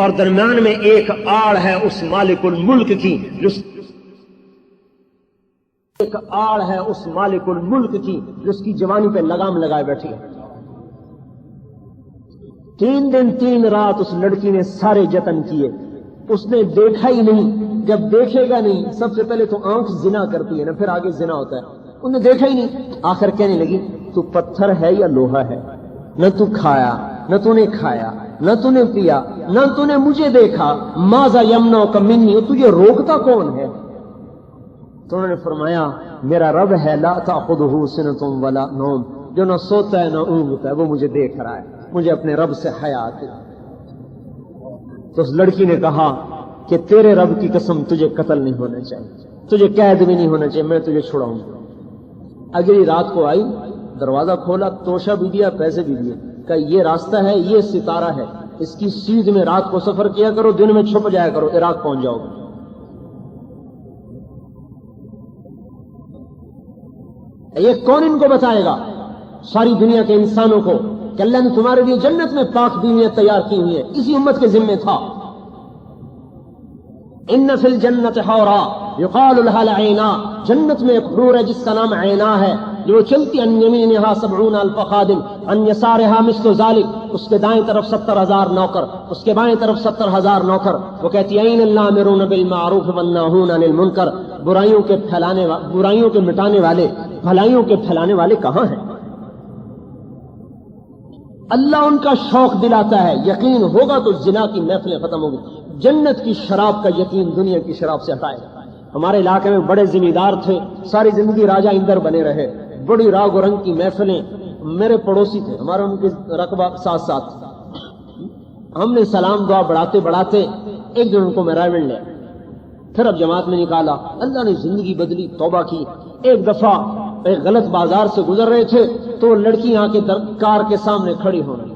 اور درمیان میں ایک آڑ ہے اس مالک الملک کی ایک آڑ ہے اس مالک الملک کی جو اس کی جوانی پہ لگام لگائے بیٹھی ہے. 3 دن 3 رات اس لڑکی نے سارے جتن کیے، اس نے دیکھا ہی نہیں. جب دیکھے گا نہیں، سب سے پہلے تو آنکھ زنا کرتی ہے نا، پھر آگے زنا ہوتا ہے. انہوں نے دیکھا ہی نہیں. آخر کہنے لگی تو پتھر ہے یا لوہا ہے؟ نہ تو کھایا، نہ تو نے کھایا، نہ تو نے پیا، نہ تو نے مجھے دیکھا. ماذا یمنعک منی، تجھے روکتا کون ہے؟ تو انہوں نے فرمایا میرا رب ہے، لا تأخذہ سنۃ ولا نوم، جو نہ سوتا ہے نہ اونگتا ہے، وہ مجھے دیکھ رہا ہے، مجھے اپنے رب سے حیا آتی. تو اس لڑکی نے کہا کہ تیرے رب کی قسم تجھے قتل نہیں ہونا چاہیے، تجھے قید بھی نہیں ہونا چاہیے، میں تجھے چھڑاؤں گا. اگلی رات کو آئی، دروازہ کھولا، توشہ بھی دیا، پیسے بھی دیے، کہ یہ راستہ ہے، یہ ستارہ ہے، اس کی سیدھ میں رات کو سفر کیا کرو، دن میں چھپ جایا کرو، عراق پہنچ جاؤ گے. یہ کون ان کو بتائے گا؟ ساری دنیا کے انسانوں کو کہ اللہ نے تمہارے لیے جنت میں پاک بیویاں تیار کی ہوئی ہیں. اسی امت کے ذمے تھا. ان فی الجنت حورا یقال لها العینا، جنت میں ایک حور ہے جس کا نام عینا ہے، جو چلتی عن یمینها 70,000 خادم عن یسارها مثل ذلك، اس کے دائیں طرف 70,000 نوکر، اس کے بائیں طرف 70,000 نوکر. وہ کہتی ہے این الامرون بالمعروف والناہون عن المنکر، برائیوں کے پھیلانے، برائیوں کے مٹانے والے، بھلائیوں کے پھیلانے والے کہاں ہیں؟ اللہ ان کا شوق دلاتا ہے. یقین ہوگا تو زنا کی محفلیں ختم ہوگی. جنت کی شراب کا یقین دنیا کی شراب سے ہٹائے. ہمارے علاقے میں بڑے ذمہ دار تھے، ساری زندگی راجہ اندر بنے رہے، بڑی راگ و رنگ کی محفلیں. میرے پڑوسی تھے، ہمارا ان کے رقبہ ساتھ ساتھ. ہم نے سلام دعا بڑھاتے بڑھاتے ایک دن ان کو میرا لیا، پھر اب جماعت میں نکالا. اللہ نے زندگی بدلی، توبہ کی. ایک دفعہ ایک غلط بازار سے گزر رہے تھے تو لڑکی یہاں کے کار کے سامنے کھڑی ہو گئی.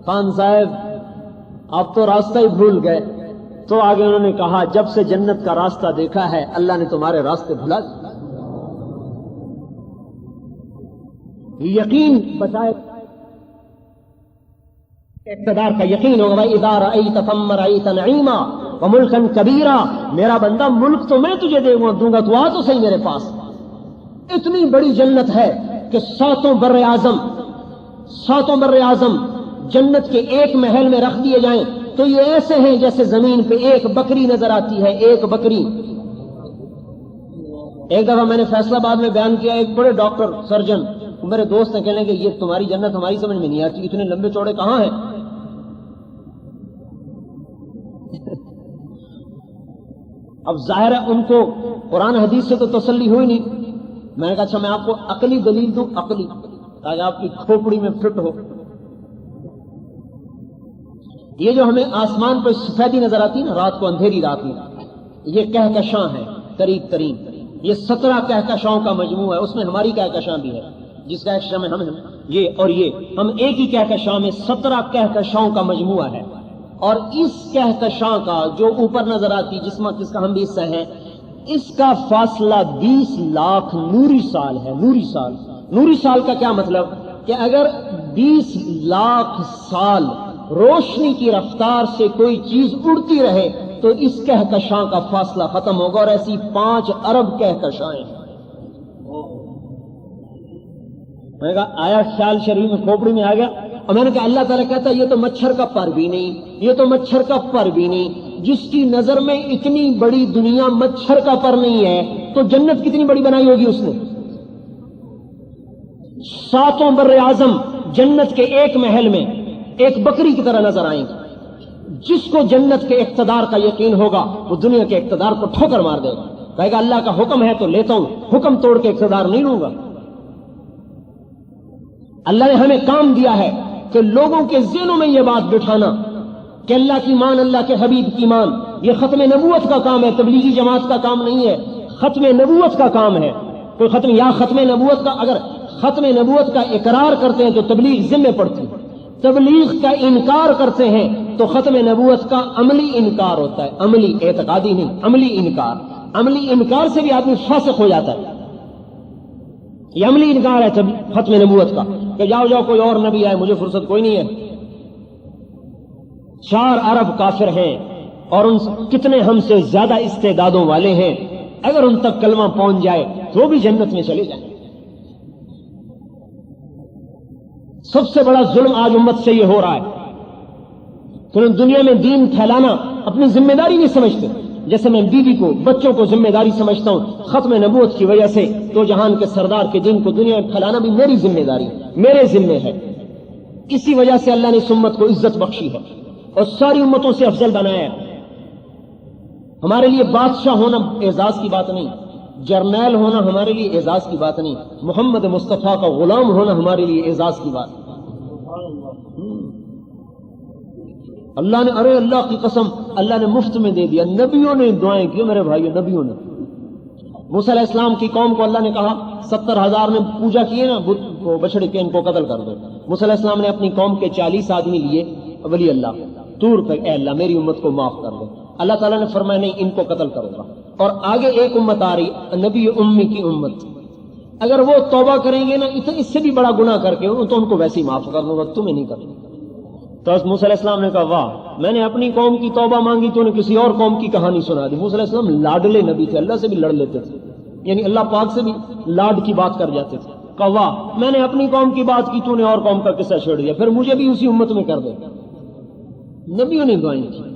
خان صاحب آپ تو راستہ ہی بھول گئے. تو آگے انہوں نے کہا جب سے جنت کا راستہ دیکھا ہے اللہ نے تمہارے راستے بھلا دیے. یقین بچائے، اقتدار کا یقین ہوگا. اذا رأیت ثم رأیت نعیما وملکا کبیرا، میرا بندہ ملک تو میں تجھے دوں گا، تو آ تو صحیح میرے پاس. اتنی بڑی جنت ہے کہ ساتوں بر اعظم جنت کے ایک محل میں رکھ دیے جائیں تو یہ ایسے ہیں جیسے زمین پہ ایک بکری نظر آتی ہے. ایک بکری. ایک دفعہ میں نے فیصلہ آباد میں بیان کیا، ایک بڑے ڈاکٹر سرجن میرے دوست نے کہنے کہ یہ تمہاری جنت ہماری سمجھ میں نہیں آتی، اتنے لمبے چوڑے کہاں ہیں. اب ظاہر ہے ان کو قرآن حدیث سے تو تسلی ہوئی نہیں. میں نے کہا اچھا میں آپ کو عقلی دلیل دوں، عقلی، تاکہ آپ کی کھوپڑی میں فٹ ہو. یہ جو ہمیں آسمان پہ سفیدی نظر آتی ہے نا رات کو، اندھیری رات میں، یہ کہکشاں ہے قریب ترین. یہ 17 کہکشاؤں کا مجموعہ ہے، اس میں ہماری کہکشاں بھی ہے. جس کہکشاں میں ہم ہیں، یہ اور یہ، ہم ایک ہی کہکشاں میں 17 کہکشاؤں کا مجموعہ ہے. اور اس کہکشاں کا جو اوپر نظر آتی جس کا ہم بھی حصہ ہیں، اس کا فاصلہ 20 لاکھ نوری سال ہے. نوری سال کا کیا مطلب کہ اگر 20 لاکھ سال روشنی کی رفتار سے کوئی چیز اڑتی رہے تو اس کہکشاں کا فاصلہ ختم ہوگا. اور ایسی 5 ارب کہکشائیں. میں نے کہا آیا خیال شریف میں کھوپڑی میں آ گیا. اور میں نے کہا اللہ تعالیٰ کہتا ہے یہ تو مچھر کا پر بھی نہیں، یہ تو مچھر کا پر بھی نہیں. جس کی نظر میں اتنی بڑی دنیا مچھر کا پر نہیں ہے تو جنت کتنی بڑی بنائی ہوگی اس نے. 7 بر اعظم جنت کے ایک محل میں ایک بکری کی طرح نظر آئیں گے. جس کو جنت کے اقتدار کا یقین ہوگا وہ دنیا کے اقتدار کو ٹھوکر مار دے گا. کہے گا اللہ کا حکم ہے تو لیتا ہوں، حکم توڑ کے اقتدار نہیں لوں گا. اللہ نے ہمیں کام دیا ہے کہ لوگوں کے ذہنوں میں یہ بات بٹھانا کہ اللہ کی مان، اللہ کے حبیب کی مان. یہ ختم نبوت کا کام ہے، تبلیغی جماعت کا کام نہیں ہے. ختم نبوت کا کام ہے. کوئی ختم نبوت کا، اگر ختم نبوت کا اقرار کرتے ہیں تو تبلیغ ذمہ پڑتی ہے. تبلیغ کا انکار کرتے ہیں تو ختم نبوت کا عملی انکار ہوتا ہے. عملی، اعتقادی نہیں، عملی انکار. عملی انکار سے بھی آدمی فاسق ہو جاتا ہے. یہ عملی انکار ہے ختم نبوت کا کہ جاؤ کوئی اور نبی آئے، مجھے فرصت کوئی نہیں ہے. 4 ارب کافر ہیں اور ان کتنے ہم سے زیادہ استعدادوں والے ہیں، اگر ان تک کلمہ پہنچ جائے تو بھی جنت میں چلے جائیں۔ سب سے بڑا ظلم آج امت سے یہ ہو رہا ہے کہ دنیا میں دین پھیلانا اپنی ذمہ داری نہیں سمجھتے۔ جیسے میں بیوی کو، بچوں کو ذمہ داری سمجھتا ہوں، ختم نبوت کی وجہ سے تو جہان کے سردار کے دین کو دنیا میں پھیلانا بھی میری ذمہ داری، میرے ذمہ ہے۔ اسی وجہ سے اللہ نے اس امت کو عزت بخشی ہے اور ساری امتوں سے افضل بنایا ہے۔ ہمارے لیے بادشاہ ہونا اعزاز کی بات نہیں، جرنیل ہونا ہمارے لیے اعزاز کی بات نہیں، محمد مصطفیٰ کا غلام ہونا ہمارے لیے اعزاز کی بات ہے۔ اللہ نے، ارے اللہ کی قسم، اللہ نے مفت میں دے دیا۔ نبیوں نے دعائیں کی میرے بھائیو، نبیوں نے۔ موسیٰ علیہ السلام کی قوم کو اللہ نے کہا 70,000 نے پوجا کیے نا بت کو، بچڑے کے، ان کو قتل کر دو۔ موسیٰ علیہ السلام نے اپنی قوم کے 40 آدمی لیے ولی اللہ طور پہ، اے اللہ میری امت کو معاف کر دو۔ اللہ تعالیٰ نے فرمایا نہیں، ان کو قتل کروں گا۔ اور آگے ایک امت آ رہی، نبی امی کی امت، اگر وہ توبہ کریں گے نا اس سے بھی بڑا گناہ کر کے تو ان کو ویسے ہی معاف کر دوں گا، تمہیں نہیں کروں گا۔ تو موسیٰ علیہ السلام نے کہا واہ، میں نے اپنی قوم کی توبہ مانگی تو نے کسی اور قوم کی کہانی سنا دی۔ موسیٰ علیہ السلام لاڈلے نبی تھے، اللہ سے بھی لڑ لیتے تھے، یعنی اللہ پاک سے بھی لاڈ کی بات کر جاتے تھے۔ کہا واہ، میں نے اپنی قوم کی بات کی تو نے اور قوم کا قصہ چھوڑ دیا، پھر مجھے بھی اسی امت میں کر دے۔ نبیوں نے دعائیں کی۔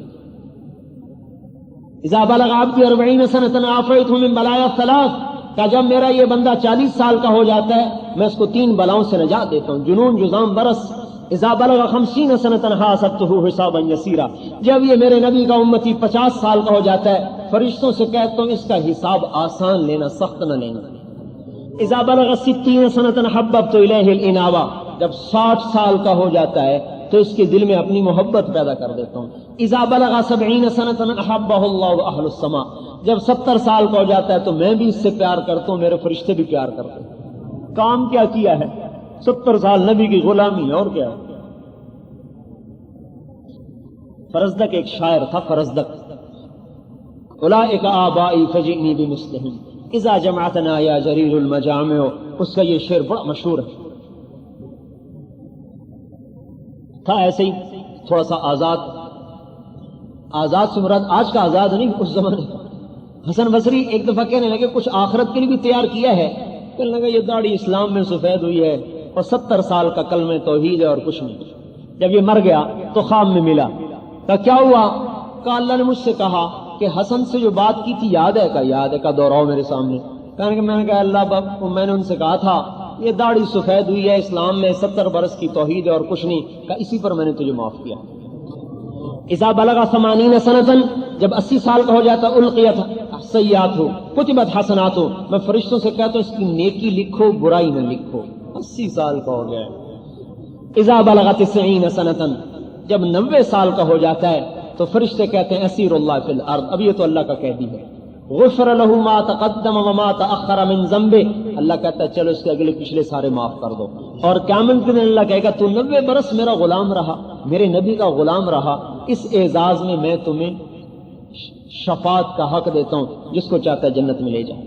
اذا بلغ عبدی 40 سنة عافیتہ من بلایا 3، کہ جب میرا یہ بندہ 40 سال کا ہو جاتا ہے میں اس کو 3 بلاؤں سے نجات دیتا ہوں، جنون، جذام، برس۔ اذا بلغ 50 سنة حاسبتہ حسابا یسیرا، جب یہ میرے نبی کا امتی 50 سال کا ہو جاتا ہے فرشتوں سے کہتا ہوں اس کا حساب آسان لینا، سخت نہ لینا۔ اذا بلغ 60 سنة حببت الیہ الانابہ، جب 60 سال کا ہو جاتا ہے تو اس کے دل میں اپنی محبت پیدا کر دیتا ہوں۔ اذا بلغ 70 سنة احبہ اللہ اہل السماء، جب 70 سال کا ہو جاتا ہے تو میں بھی اس سے پیار کرتا ہوں، میرے فرشتے بھی پیار کرتے ہیں۔ کام کیا کیا ہے؟ 70 سال نبی کی غلامی، اور کیا ہے؟ فرزدق ایک شاعر تھا، فرزدق، اولئک آبائی فجئنی بمثلہم اذا جمعتنا یا جریر المجامع، اس کا یہ شعر بڑا مشہور ہے۔ تھا ایسے ہی تھوڑا سا آزاد سے مراد آج کا آزاد نہیں، اس زمانے کا۔ حسن بصری ایک دفعہ کہنے لگے کچھ آخرت کے لیے بھی تیار کیا ہے؟ کہنے لگا یہ داڑھی اسلام میں سفید ہوئی ہے اور 70 سال کا کلمہ توحید ہے اور کچھ نہیں۔ جب یہ مر گیا تو خواب میں ملا، کہا کیا ہوا؟ کہا اللہ نے مجھ سے کہا کہ حسن سے جو بات کی تھی یاد ہے؟ کہا یاد ہے۔ کہا دوہراؤ میرے سامنے۔ کہنے کہ میں نے کہا اللہ باپ، میں نے ان سے کہا تھا یہ داڑھی سفید ہوئی ہے اسلام میں، 70 برس کی توحید ہے اور کچھ نہیں۔ کہا اسی پر میں نے تجھے معاف کیا۔ اذا بلغ 80 سنة، جب 80 سال کا ہو جاتا القیت سیئات ہو کتبت حسنات ہو، میں فرشتوں سے کہتا ہوں اس کی نیکی لکھو برائی نہ لکھو۔ 80 سال کا ہو گیا۔ اذا بلغ 90 سنة، جب 90 سال کا ہو جاتا ہے تو فرشتے کہتے ہیں اسیر اللہ فی الارض، اب یہ تو اللہ کا قیدی ہے۔ غفر له ما تقدم وما تأخر من ذنبه، اللہ کہتا ہے چلو اس کے اگلے پچھلے سارے معاف کر دو۔ اور قیامت کے دن اللہ کہے گا تو 90 برس میرا غلام رہا، میرے نبی کا غلام رہا، اس اعزاز میں میں تمہیں شفاعت کا حق دیتا ہوں، جس کو چاہتا ہے جنت میں لے جائے۔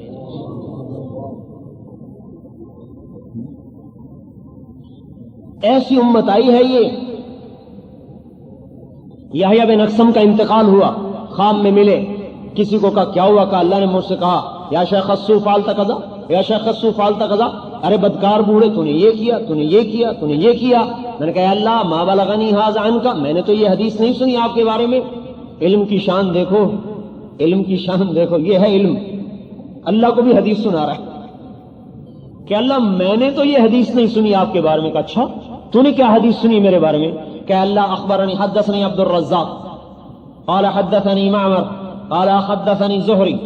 ایسی امت آئی ہے یہ۔ یحییٰ بن اقسم کا انتقال ہوا، خواب میں ملے، کسی کو کہا کیا ہوا؟ کہا اللہ نے مجھ سے کہا یا شیخ خصو فعلت قضا، یا شیخ خصو فعلت قضا، ارے بدکار بوڑھے تو نے یہ کیا، تو نے یہ کیا، تو نے یہ کیا۔ میں نے کہا اللہ ما بلغنی ھذا عنک، میں نے تو یہ حدیث نہیں سنی آپ کے بارے میں۔ علم کی شان دیکھو، علم کی شان دیکھو، یہ ہے علم۔ اللہ کو بھی حدیث سنا رہا ہے کہ اللہ میں نے تو یہ حدیث نہیں سنی آپ کے بارے میں۔ کہا اچھا تو نے کیا حدیث سنی میرے بارے میں؟ کہ اللہ اخبرنی حدثنی عبد الرزاق قال حدثني معمر قال حدثني زهري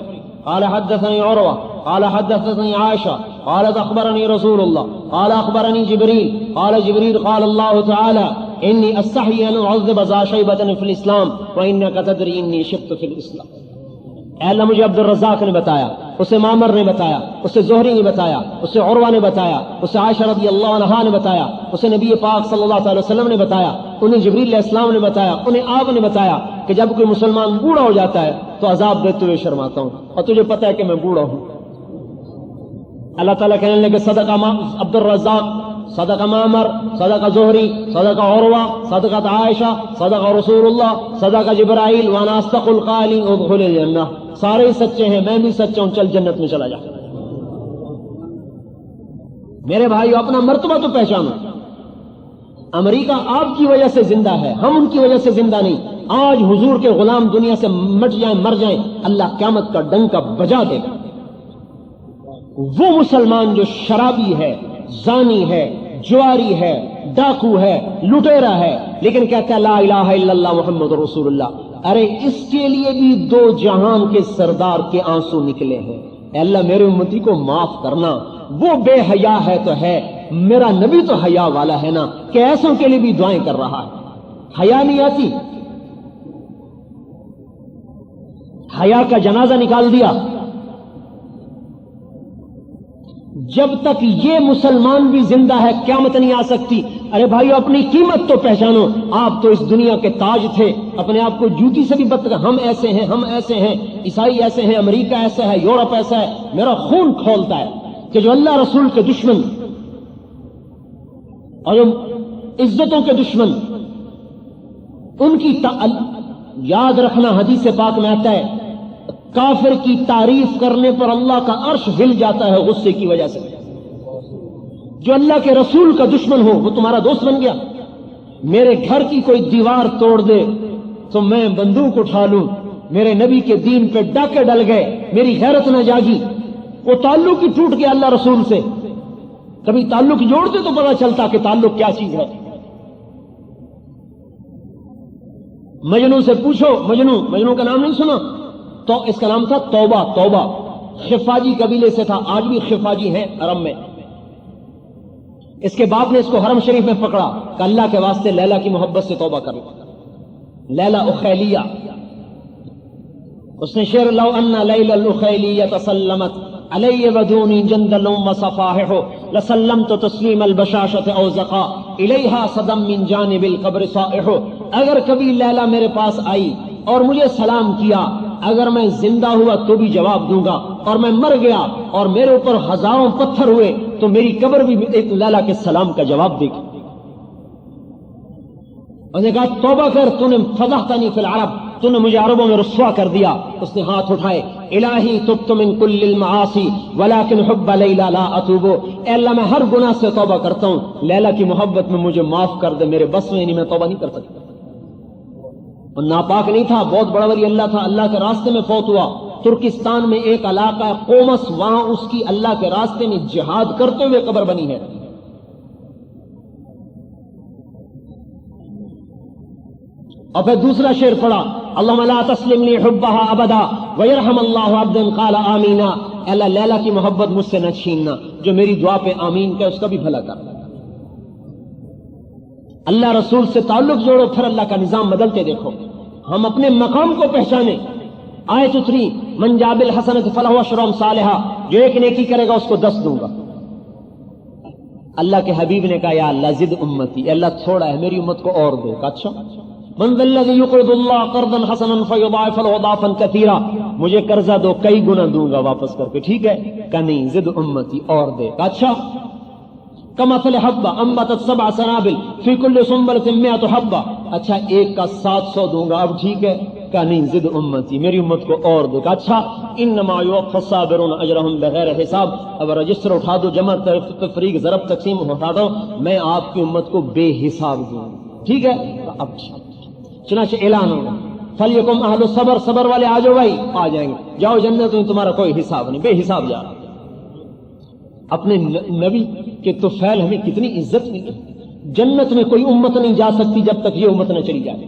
قال حدثني عروة قال حدثني عائشة قالت أخبرني رسول الله قال أخبرني جبريل قال جبريل قال الله تعالى إني أستحي أن أعذب ذا شيبة في الإسلام وإنك تدري إني شبت في الإسلام۔ اے اللہ مجھے عبد الرزاق نے بتایا، اسے معمر نے بتایا، اسے زہری نے بتایا، اسے عروہ نے بتایا، اسے عائشہ رضی اللہ عنہا نے بتایا، اسے نبی پاک صلی اللہ علیہ وسلم نے بتایا، انہیں جبریل علیہ السلام نے بتایا، انہیں آپ نے بتایا کہ جب کوئی مسلمان بوڑھا ہو جاتا ہے تو عذاب دیتے ہوئے شرماتا ہوں، اور تجھے پتہ ہے کہ میں بوڑھا ہوں۔ اللہ تعالیٰ کہنے لگے صدق عبد الرزاق صدق معمر، صدق زہری، صدق عروہ، صدقت عائشہ، صدق رسول اللہ، صدق جبرائیل، وانا اصدق القائلین ادخل الجنہ. سارے ہی سچے ہیں، میں بھی سچا ہوں، چل جنت میں چلا جا. میرے بھائیو اپنا مرتبہ تو پہچانو. امریکہ آپ کی وجہ سے زندہ ہے، ہم ان کی وجہ سے زندہ نہیں. آج حضور کے غلام دنیا سے مٹ جائیں، مر جائیں، اللہ قیامت کا ڈنکا بجا دے گا. وہ مسلمان جو شرابی ہے، زانی ہے، جواری ہے، ڈاکو ہے، لٹیرا ہے، لیکن کہتا ہے لا الہ الا اللہ محمد رسول اللہ. ارے اس کے لیے بھی دو جہان کے سردار کے آنسو نکلے ہیں. اے اللہ میرے امتی کو معاف کرنا. وہ بے حیا ہے تو ہے، میرا نبی تو حیا والا ہے نا، کہ ایسوں کے لیے بھی دعائیں کر رہا ہے. حیا نہیں آتی، حیا کا جنازہ نکال دیا. جب تک یہ مسلمان بھی زندہ ہے قیامت نہیں آ سکتی. ارے بھائیو اپنی قیمت تو پہچانو. آپ تو اس دنیا کے تاج تھے، اپنے آپ کو جوتی سے بھی بدتر. ہم ایسے ہیں، ہم ایسے ہیں، عیسائی ایسے ہیں، امریکہ ایسا ہے، یورپ ایسا ہے. میرا خون کھولتا ہے کہ جو اللہ رسول کے دشمن اور جو عزتوں کے دشمن، ان کی یاد رکھنا حدیث پاک میں آتا ہے کافر کی تعریف کرنے پر اللہ کا عرش ہل جاتا ہے غصے کی وجہ سے. جو اللہ کے رسول کا دشمن ہو وہ تمہارا دوست بن گیا. میرے گھر کی کوئی دیوار توڑ دے تو میں بندوق اٹھا لوں. میرے نبی کے دین پہ ڈاکے ڈل گئے، میری غیرت نہ جاگی، وہ تعلق ہی ٹوٹ گیا اللہ رسول سے. کبھی تعلق جوڑتے تو پتا چلتا کہ تعلق کیا چیز ہے. مجنو سے پوچھو، مجنو کا نام نہیں سنا؟ تو اس کا نام تھا توبہ. خفاجی قبیلے سے تھا، آج بھی خفاجی ہیں عرب میں. اس کے باپ نے اس کو حرم شریف میں پکڑا کہ اللہ کے واسطے لیلا کی محبت سے توبہ کر. لیلا اخیلیہ، اس نے شعر لو ان لیلا الاخیلیہ تسلمت علی ودونی جندل وصفاحہ لسلمت تسلیم البشاشۃ او زقا الیہا صدم من جانب القبر صائح. اگر کبھی لیلا میرے پاس آئی اور مجھے سلام کیا، اگر میں زندہ ہوا تو بھی جواب دوں گا، اور میں مر گیا اور میرے اوپر ہزاروں پتھر ہوئے تو میری قبر بھی ایک لیلا کے سلام کا جواب دے گی. اس نے کہا توبہ کر، تو نے فضحتنی فی العرب، تو نے مجھے عربوں میں رسوا کر دیا. اس نے ہاتھ اٹھائے، الہی تبت من کل المعاصی ولکن حب لیلا لا اتوب. اے اللہ میں ہر گناہ سے توبہ کرتا ہوں، لیلا کی محبت میں مجھے معاف کر دے. میرے بس میں نہیں، میں توبہ نہیں کر سکتا. اور ناپاک نہیں تھا، بہت بڑا ولی اللہ تھا، اللہ کے راستے میں فوت ہوا. ترکستان میں ایک علاقہ ہے قومس، وہاں اس کی اللہ کے راستے میں جہاد کرتے ہوئے قبر بنی ہے. اور پھر دوسرا شعر پڑھا، اللہم لا تسلم لی حبہا ابدا ویرحم اللہ عبدا قال آمینا. اللہ لیلا کی محبت مجھ سے نہ چھیننا، جو میری دعا پہ آمین کہ اس کا بھی بھلا کر. اللہ رسول سے تعلق جوڑو، پھر اللہ کا نظام بدلتے دیکھو. ہم اپنے مقام کو پہچانے. آیت اتری من جاء بالحسنۃ فلہ عشر امثالھا، جو ایک نیکی کرے گا اس کو 10 دوں گا. اللہ کے حبیب نے کہا یا اللہ زد امتی، اللہ تھوڑا ہے میری امت کو اور دو. اچھا من ذا الذی یقرض اللہ قرضا حسنا فیضاعف له اضعافا کثیرا، مجھے قرضہ دو کئی گنا دوں گا واپس کر کے. ٹھیک ہے کہ نہیں، زد امتی اور دے. اچھا کمثل حبہ انبتت 7 سنابل فی کل سنبلۃ 100 حبہ، اچھا ایک کا 700 دوں گا. اب ٹھیک ہے کہ نہیں، زد امتی میری امت کو اور دے. اچھا انما یوفی الصابرون اجرهم بغیر حساب. اب رجسٹر اٹھا دو، جمع تفریق ضرب تقسیم اٹھا دو، میں آپ کی امت کو بے حساب دوں. ٹھیک ہے. اب چنانچہ اعلان ہوگا فلیکم اہل الصبر، صبر والے آ جاؤ بھائی، آ جائیں گے. جاؤ جنت میں، تمہارا کوئی حساب نہیں، بے حساب جا رہا. اپنے نبی کے تو فعل ہمیں کتنی عزت ملی. جنت میں کوئی امت نہیں جا سکتی جب تک یہ امت نہ چلی جائے.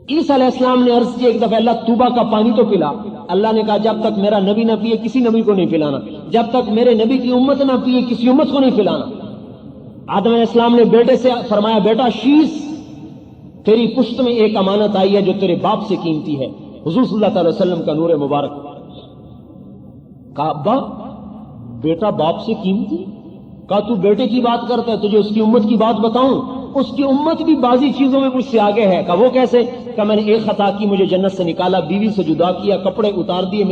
عیسیٰ علیہ السلام نے عرض کی ایک دفعہ اللہ توبہ کا پانی تو پلا. اللہ نے کہا جب تک میرا نبی نہ پیے کسی نبی کو نہیں پلانا، جب تک میرے نبی کی امت نہ پیے کسی امت کو نہیں پلانا. آدم علیہ السلام نے بیٹے سے فرمایا بیٹا شیش، تیری پشت میں ایک امانت آئی ہے جو تیرے باپ سے قیمتی ہے. حضور صلی اللہ علیہ وسلم کا نور مبارک. کہا ابا بیٹا باپ سے قیمتی؟ کہا تو بیٹے کی بات کرتا ہے، تجھے اس کی امت کی بات بتاؤں؟ اس کی امت بھی بعضی چیزوں میں مجھ سے آگے ہے. کہ وہ کیسے؟ کہ میں نے ایک خطا کی، مجھے جنت سے نکالا، بیوی سے جدا کیا، کپڑے اتار دیے،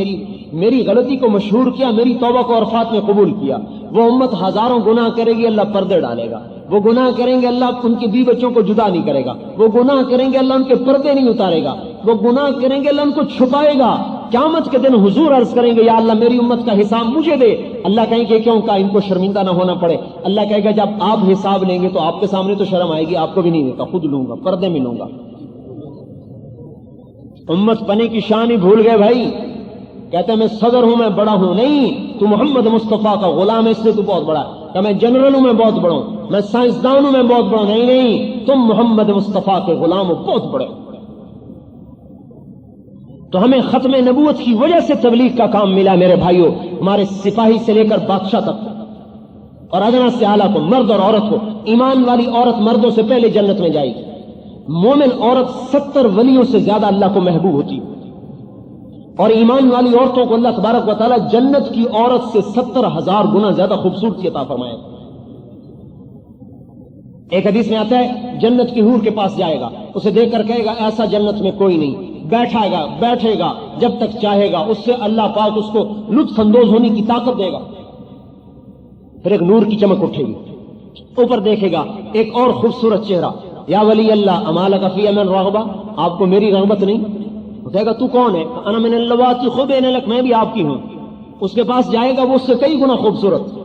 میری غلطی کو مشہور کیا، میری توبہ کو عرفات میں قبول کیا. وہ امت ہزاروں گناہ کرے گی، اللہ پردے ڈالے گا. وہ گناہ کریں گے، اللہ ان کے بیوی بچوں کو جدا نہیں کرے گا. وہ گناہ کریں گے، اللہ ان کے پردے نہیں اتارے گا. وہ گناہ کریں گے، اللہ ان کو چھپائے گا. قیامت کے دن حضور عرض کریں گے یا اللہ میری امت کا حساب مجھے دے. اللہ کہیں گے کیوں؟ کہ ان کو شرمندہ نہ ہونا پڑے. اللہ کہے گا جب آپ حساب لیں گے تو آپ کے سامنے تو شرم آئے گی، آپ کو بھی نہیں دیتا، خود لوں گا، پردے میں لوں گا. امت بنے کی شان ہی بھول گئے بھائی. کہتے ہیں میں صدر ہوں، میں بڑا ہوں. نہیں، تو محمد مصطفیٰ کا غلام ہے، اس سے تو بہت بڑا ہے. کہ میں جنرل ہوں، میں بہت بڑا ہوں، میں سائنسدان ہوں، میں بہت بڑا ہوں. نہیں، تم محمد مصطفیٰ کے غلام ہو، بہت بڑے. تو ہمیں ختم نبوت کی وجہ سے تبلیغ کا کام ملا میرے بھائیوں. ہمارے سپاہی سے لے کر بادشاہ تک اور ادنا سے اعلیٰ کو، مرد اور عورت کو. ایمان والی عورت مردوں سے پہلے جنت میں جائے گی. مومن عورت 70 ولیوں سے زیادہ اللہ کو محبوب ہوتی، اور ایمان والی عورتوں کو اللہ تبارک و تعالیٰ جنت کی عورت سے 70,000 گنا زیادہ خوبصورتی عطا فرمائے. ایک حدیث میں آتا ہے جنت کی حور کے پاس جائے گا، اسے دیکھ کر کہے گا ایسا جنت میں کوئی نہیں. بیٹھے گا جب تک چاہے گا، اس سے اللہ پاک اس کو لطف اندوز ہونے کی طاقت دے گا. پھر ایک نور کی چمک اٹھے گی، اوپر دیکھے گا ایک اور خوبصورت چہرہ. یا ولی اللہ اما لک فی من رغبہ، آپ کو میری رغبت نہیں؟ کہے گا تو کون ہے؟ انا من اللواتی خبین لک، میں بھی آپ کی ہوں. اس کے پاس جائے گا، وہ اس سے کئی گنا خوبصورت.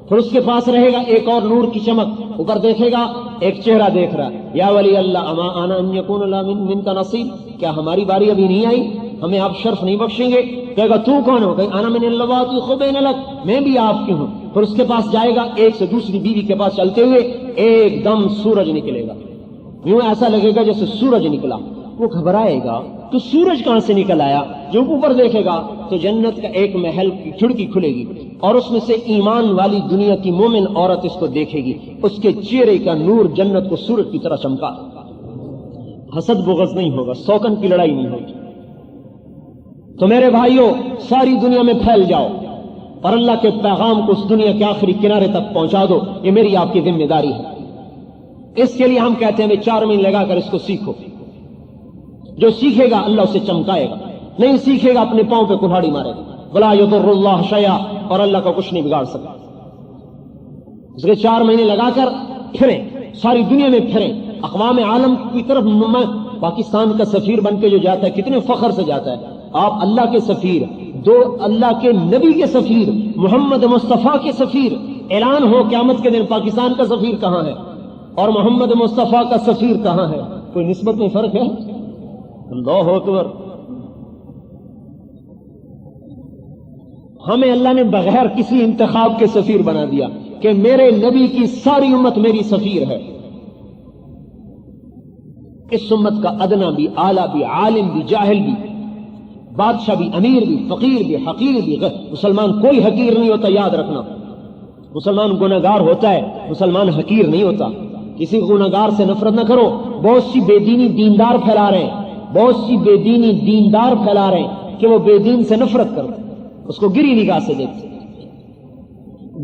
پھر اس کے پاس رہے گا ایک اور نور کی چمک، اوپر دیکھے گا ایک چہرہ دیکھ رہا ہے. یا ولی اللہ اما انا ان یکون لا منک نصیب، کیا ہماری باری ابھی نہیں آئی؟ ہمیں آپ شرف نہیں بخشیں گے؟ کہے گا تو کون ہو؟ کہ انا من اللواتی خبین لک، میں بھی آپ کی ہوں. پھر اس کے پاس جائے گا، ایک سے دوسری بیوی کے پاس چلتے ہوئے ایک دم سورج نکلے گا. یوں ایسا لگے گا جیسے سورج نکلا. وہ گھبرائے گا تو سورج کہاں سے نکل آیا؟ جو اوپر دیکھے گا تو جنت کا ایک محل کی کھڑکی کھلے گی، اور اس میں سے ایمان والی دنیا کی مومن عورت اس کو دیکھے گی. اس کے چہرے کا نور جنت کو سورج کی طرح چمکا. حسد بغض نہیں ہوگا، سوکن کی لڑائی نہیں ہوگی. تو میرے بھائیوں، ساری دنیا میں پھیل جاؤ اور اللہ کے پیغام کو اس دنیا کے آخری کنارے تک پہنچا دو. یہ میری آپ کی ذمہ داری ہے. اس کے لیے ہم کہتے ہیں 4 مہینے لگا کر اس کو سیکھو. جو سیکھے گا اللہ اسے چمکائے گا، نہیں سیکھے گا اپنے پاؤں پہ کلہاڑی مارے گا. ولا یضر اللہ شیئا، اور اللہ کا کچھ نہیں بگاڑ سکتا. اس کے 4 مہینے لگا کر پھریں، ساری دنیا میں پھریں، اقوام عالم کی طرف. پاکستان کا سفیر بن کے جو جاتا ہے کتنے فخر سے جاتا ہے. آپ اللہ کے سفیر، دو اللہ کے نبی کے سفیر، محمد مصطفیٰ کے سفیر. اعلان ہو قیامت کے دن پاکستان کا سفیر کہاں ہے اور محمد مصطفیٰ کا سفیر کہاں ہے؟ کوئی نسبت میں فرق ہے؟ اللہ اکبر. ہمیں اللہ نے بغیر کسی انتخاب کے سفیر بنا دیا کہ میرے نبی کی ساری امت میری سفیر ہے. اس امت کا ادنا بھی، اعلیٰ بھی، عالم بھی، جاہل بھی، بادشاہ بھی، امیر بھی، فقیر بھی، حقیر بھی. مسلمان کوئی حقیر نہیں ہوتا، یاد رکھنا. مسلمان گناہگار ہوتا ہے، مسلمان حقیر نہیں ہوتا. کسی گناہگار سے نفرت نہ کرو. بہت سی بے دینی دیندار پھیلا رہے ہیں، بہت سی بے دینی دیندار پھیلا رہے ہیں کہ وہ بے دین سے نفرت کرتے، اس کو گری نگاہ سے دیکھتے.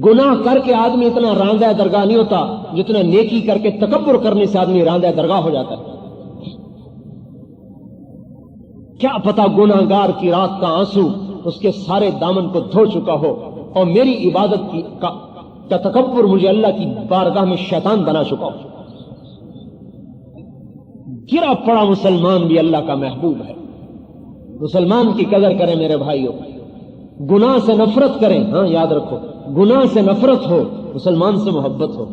گناہ کر کے آدمی اتنا راندہ درگاہ نہیں ہوتا جتنا نیکی کر کے تکبر کرنے سے آدمی راندہ درگاہ ہو جاتا ہے. کیا پتا گناہگار کی رات کا آنسو اس کے سارے دامن کو دھو چکا ہو اور میری عبادت کا تکبر مجھے اللہ کی بارگاہ میں شیطان بنا چکا ہو. گرا پڑا مسلمان بھی اللہ کا محبوب ہے. مسلمان کی قدر کریں میرے بھائیوں. گناہ سے نفرت کریں. ہاں یاد رکھو، گناہ سے نفرت ہو، مسلمان سے محبت ہو.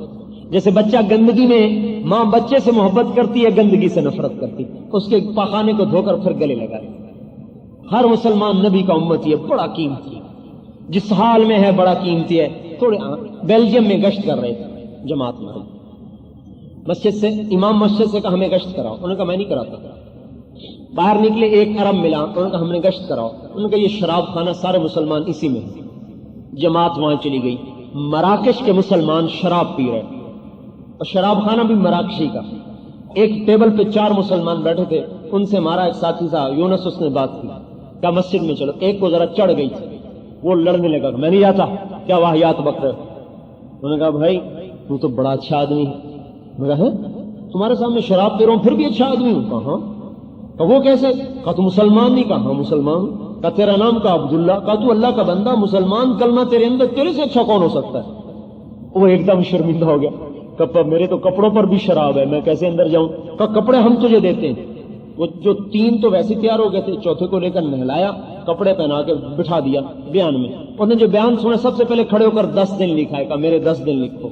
جیسے بچہ گندگی میں ماں بچے سے محبت کرتی ہے، گندگی سے نفرت کرتی، اس کے پاخانے کو دھو کر پھر گلے لگا. ہر مسلمان نبی کا امتی ہے، بڑا قیمتی ہے. جس حال میں ہے بڑا قیمتی ہے. تھوڑے بیلجیم میں گشت کر رہے تھے جماعت میں، مسجد سے امام مسجد سے کہا ہمیں گشت کراؤ. انہوں نے کہا میں نہیں کراتا. باہر نکلے 1 ارب ملا، انہوں نے کہا ہم نے گشت کراؤ. انہوں نے کہا یہ شراب خانہ سارے مسلمان اسی میں ہیں. جماعت وہاں چلی گئی. مراکش کے مسلمان شراب پی رہے اور شراب خانہ بھی مراکشی کا. ایک ٹیبل پہ 4 مسلمان بیٹھے تھے، ان سے ہمارا ایک ساتھی تھا یونس، اس نے بات کی، کہا مسجد میں چلو. ایک کو ذرا چڑھ گئی تھی، وہ لڑنے لگا، میں نہیں جاتا، کیا واہیات بک رہے. انہوں نے کہا بھائی تو بڑا اچھا آدمی ہے. میں کہا تمہارے سامنے شراب پی رہا ہوں پھر بھی اچھا آدمی ہوں؟ کہا ہاں۔ کہ وہ کیسے؟ کہا تو مسلمان نہیں؟ کہا ہاں مسلمان ہوں۔ کہا تیرا نام؟ کہا عبداللہ۔ کہا تو اللہ کا بندہ مسلمان کلمہ تیرے اندر، تیرے سے اچھا کون ہو سکتا ہے؟ وہ ایک دم شرمندہ ہو گیا، کہ میرے تو کپڑوں پر بھی شراب ہے، میں کیسے اندر جاؤں؟ کہا کپڑے ہم تجھے دیتے ہیں۔ وہ جو 3 تو ویسے تیار ہو گئے تھے، چوتھے کو لے کر نہلایا، کپڑے پہنا کے بٹھا دیا بیان میں۔ انہوں نے جو بیان سنا سب سے پہلے کھڑے ہو کر 10 دن لکھا ہے، کہا میرے 10 دن لکھو۔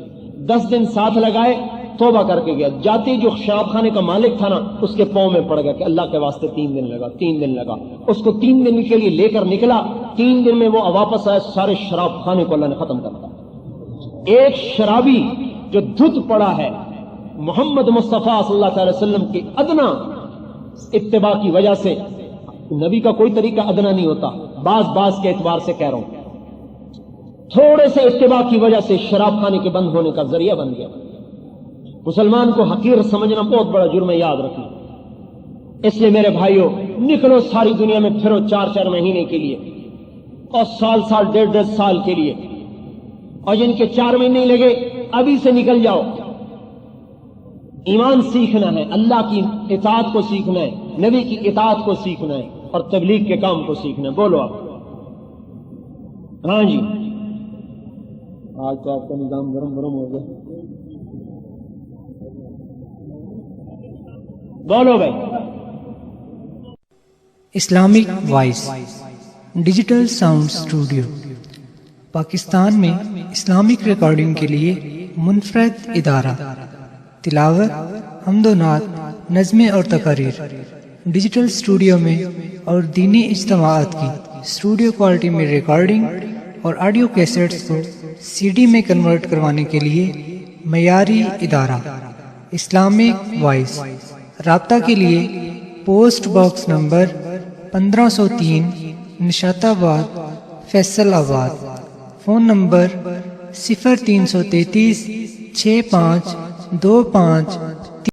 10 دن ساتھ لگائے، توبہ کر کے گیا۔ جاتے جو شراب خانے کا مالک تھا نا، اس کے پاؤں میں پڑ گیا کہ اللہ کے واسطے 3 دن لگا، 3 دن لگا۔ اس کو 3 دن کے لیے لے کر نکلا، 3 دن میں وہ واپس آئے، سارے شراب خانے کو اللہ نے ختم کر دیا۔ ایک شرابی جو دھت پڑا ہے محمد مصطفیٰ صلی اللہ علیہ وسلم کی ادنا اتباع کی وجہ سے، نبی کا کوئی طریقہ ادنا نہیں ہوتا، بعض کے اعتبار سے کہہ رہا ہوں، تھوڑے سے اتباع کی وجہ سے شراب خانے کے بند ہونے کا ذریعہ بن گیا۔ مسلمان کو حقیر سمجھنا بہت بڑا جرم ہے، یاد رکھنا۔ اس لیے میرے بھائیوں، نکلو ساری دنیا میں پھرو 4 مہینے کے لیے، اور سال 1.5 سال کے لیے، اور جن کے 4 مہینے لگے ابھی سے نکل جاؤ۔ ایمان سیکھنا ہے، اللہ کی اطاعت کو سیکھنا ہے، نبی کی اطاعت کو سیکھنا ہے، اور تبلیغ کے کام کو سیکھنا ہے۔ بولو آپ۔ ہاں جی، آج تو آپ کا نظام گرم ہو گیا۔ بولو بھائی۔ Islamic Voice Digital Sound Studio Pakistan میں اسلامک ریکارڈنگ کے لیے منفرد ادارہ، تلاوت، حمد و نعت، نظمیں اور تقاریر ڈیجیٹل اسٹوڈیو میں اور دینی اجتماعات کی اسٹوڈیو کوالٹی میں ریکارڈنگ اور آڈیو کیسٹس کو CD میں کنورٹ کروانے کے لیے معیاری ادارہ اسلامک وائس۔ رابطہ کے لیے پوسٹ باکس نمبر 1503 نشات آباد فیصل آباد، فون نمبر 0333 6525